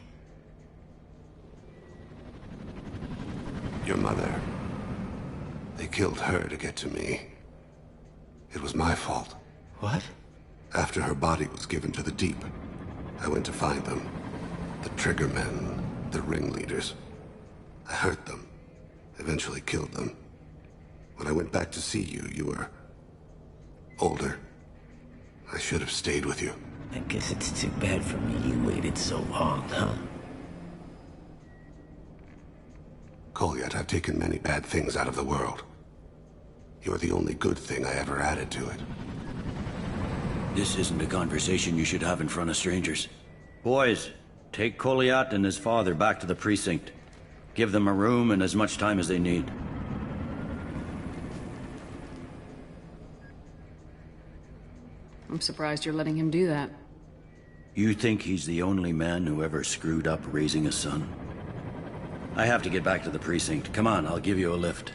Your mother. They killed her to get to me. It was my fault. What? After her body was given to the Deep, I went to find them. The Triggermen, the ringleaders. I hurt them. Eventually killed them. When I went back to see you, you were older. I should have stayed with you. I guess it's too bad for me you waited so long, huh? Kolyat, I've taken many bad things out of the world. You're the only good thing I ever added to it. This isn't a conversation you should have in front of strangers. Boys, take Kolyat and his father back to the precinct. Give them a room and as much time as they need. I'm surprised you're letting him do that. You think he's the only man who ever screwed up raising a son? I have to get back to the precinct. Come on, I'll give you a lift.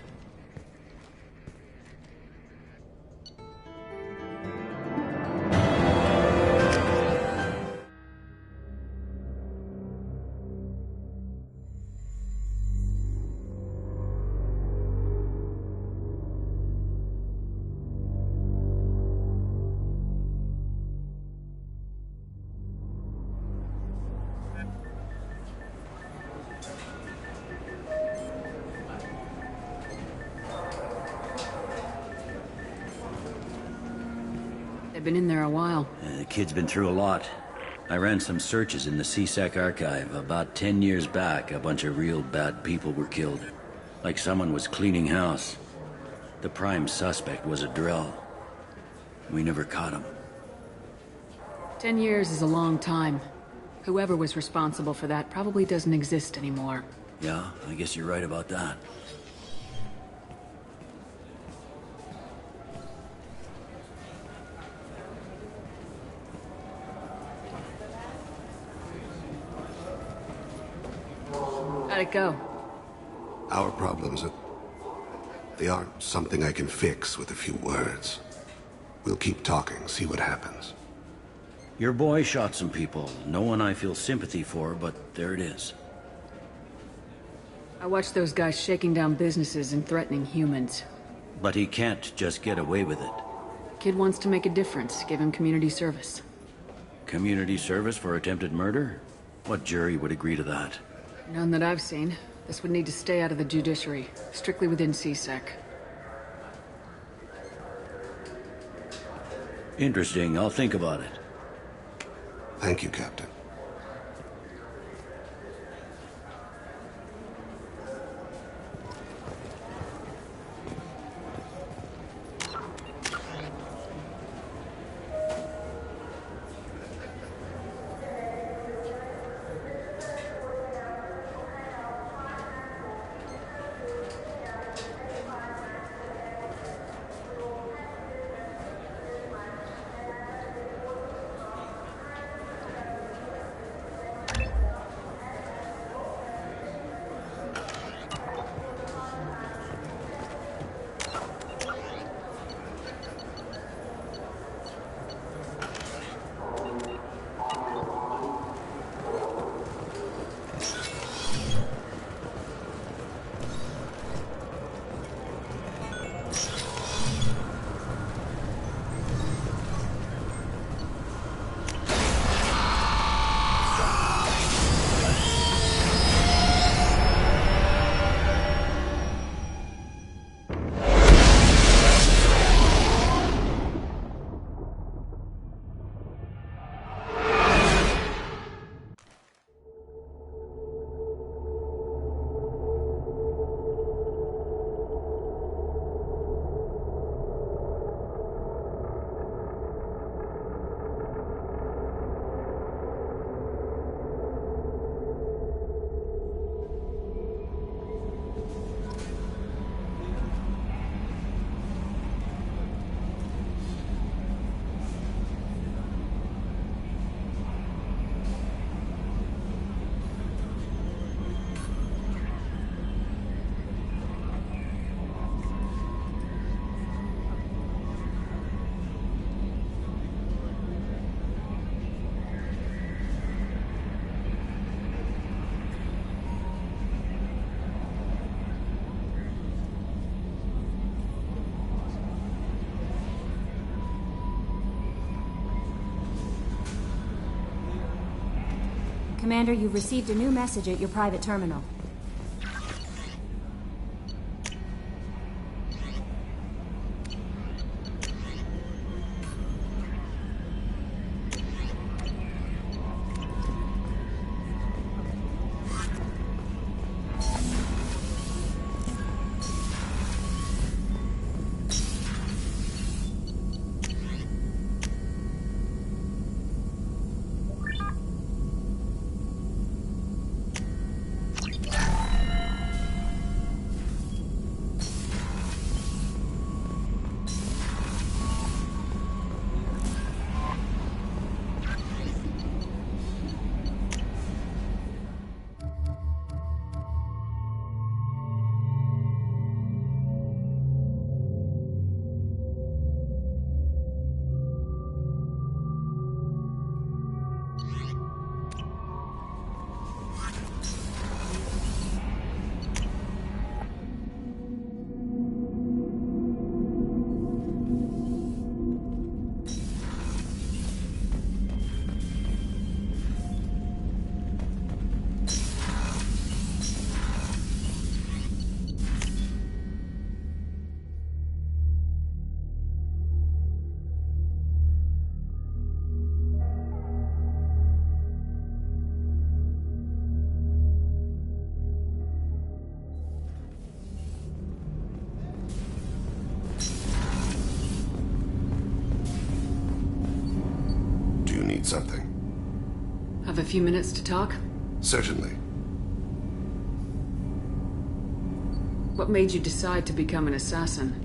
They've been in there a while. The kid's been through a lot. I ran some searches in the C-Sec archive. About 10 years back, a bunch of real bad people were killed. Like someone was cleaning house. The prime suspect was a Drell. We never caught him. 10 years is a long time. Whoever was responsible for that probably doesn't exist anymore. Yeah, I guess you're right about that. How'd it go? Our problems they aren't something I can fix with a few words. We'll keep talking, see what happens. Your boy shot some people. No one I feel sympathy for, but there it is. I watched those guys shaking down businesses and threatening humans. But he can't just get away with it. Kid wants to make a difference. Give him community service. Community service for attempted murder? What jury would agree to that? None that I've seen. This would need to stay out of the judiciary, strictly within CSEC. Interesting. I'll think about it. Thank you, Captain. Commander, you've received a new message at your private terminal. Something. Have a few minutes to talk? Certainly. What made you decide to become an assassin?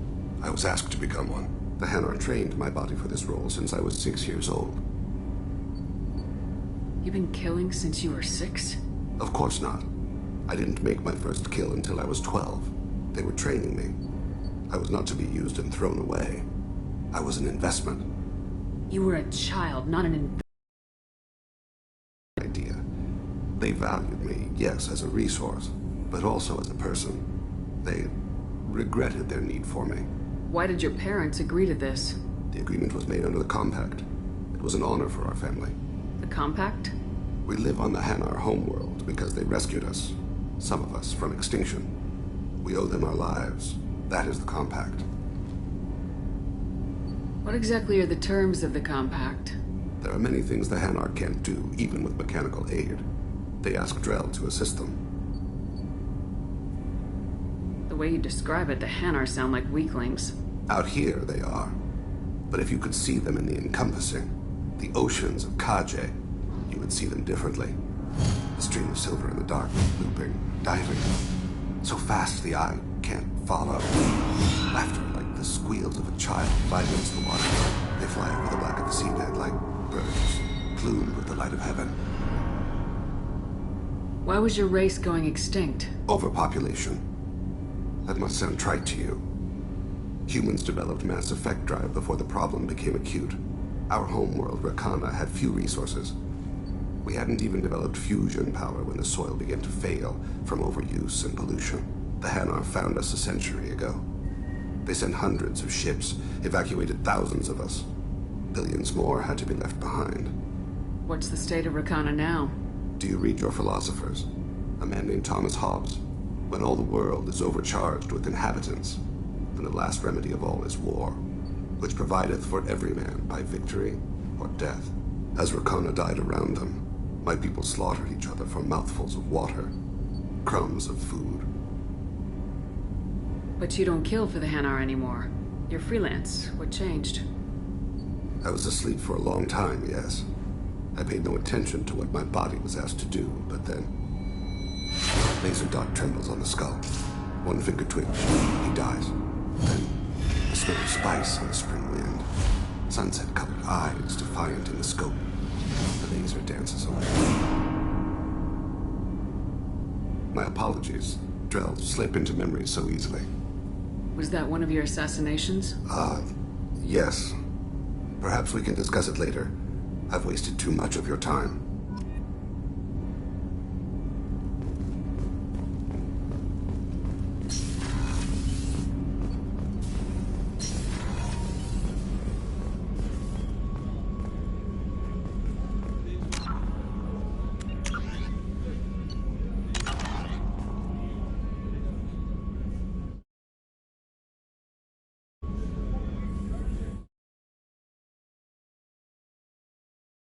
I was asked to become one. The Hanar trained my body for this role since I was 6 years old. You've been killing since you were 6? Of course not. I didn't make my first kill until I was 12. They were training me. I was not to be used and thrown away. I was an investment. You were a child, not an idea. They valued me, yes, as a resource, but also as a person. They regretted their need for me. Why did your parents agree to this? The agreement was made under the compact. It was an honor for our family. The compact? We live on the Hanar homeworld because they rescued us. Some of us from extinction. We owe them our lives. That is the compact. What exactly are the terms of the compact? There are many things the Hanar can't do, even with mechanical aid. They ask Drell to assist them. The way you describe it, the Hanar sound like weaklings. Out here, they are. But if you could see them in the encompassing, the oceans of Kaje, you would see them differently. The stream of silver in the dark, looping, diving. So fast the eye can't follow. Laughter like the squeals of a child fly against the water. They fly over the black of the seabed like birds, plumed with the light of heaven. Why was your race going extinct? Overpopulation. That must sound trite to you. Humans developed mass effect drive before the problem became acute. Our homeworld, Rakana, had few resources. We hadn't even developed fusion power when the soil began to fail from overuse and pollution. The Hanar found us a century ago. They sent hundreds of ships, evacuated thousands of us. Billions more had to be left behind. What's the state of Rakana now? Do you read your philosophers? A man named Thomas Hobbes. When all the world is overcharged with inhabitants, then the last remedy of all is war, which provideth for every man by victory or death. As Rakana died around them, my people slaughtered each other for mouthfuls of water, crumbs of food. But you don't kill for the Hanar anymore. You're freelance. What changed? I was asleep for a long time, yes. I paid no attention to what my body was asked to do, but then... Laser dot trembles on the skull. One finger twitch, he dies. Then, the smell of spice on the spring wind. Sunset-colored eyes defiant in the scope. The laser dances away. My apologies. Drell slip into memory so easily. Was that one of your assassinations? Yes. Perhaps we can discuss it later. I've wasted too much of your time.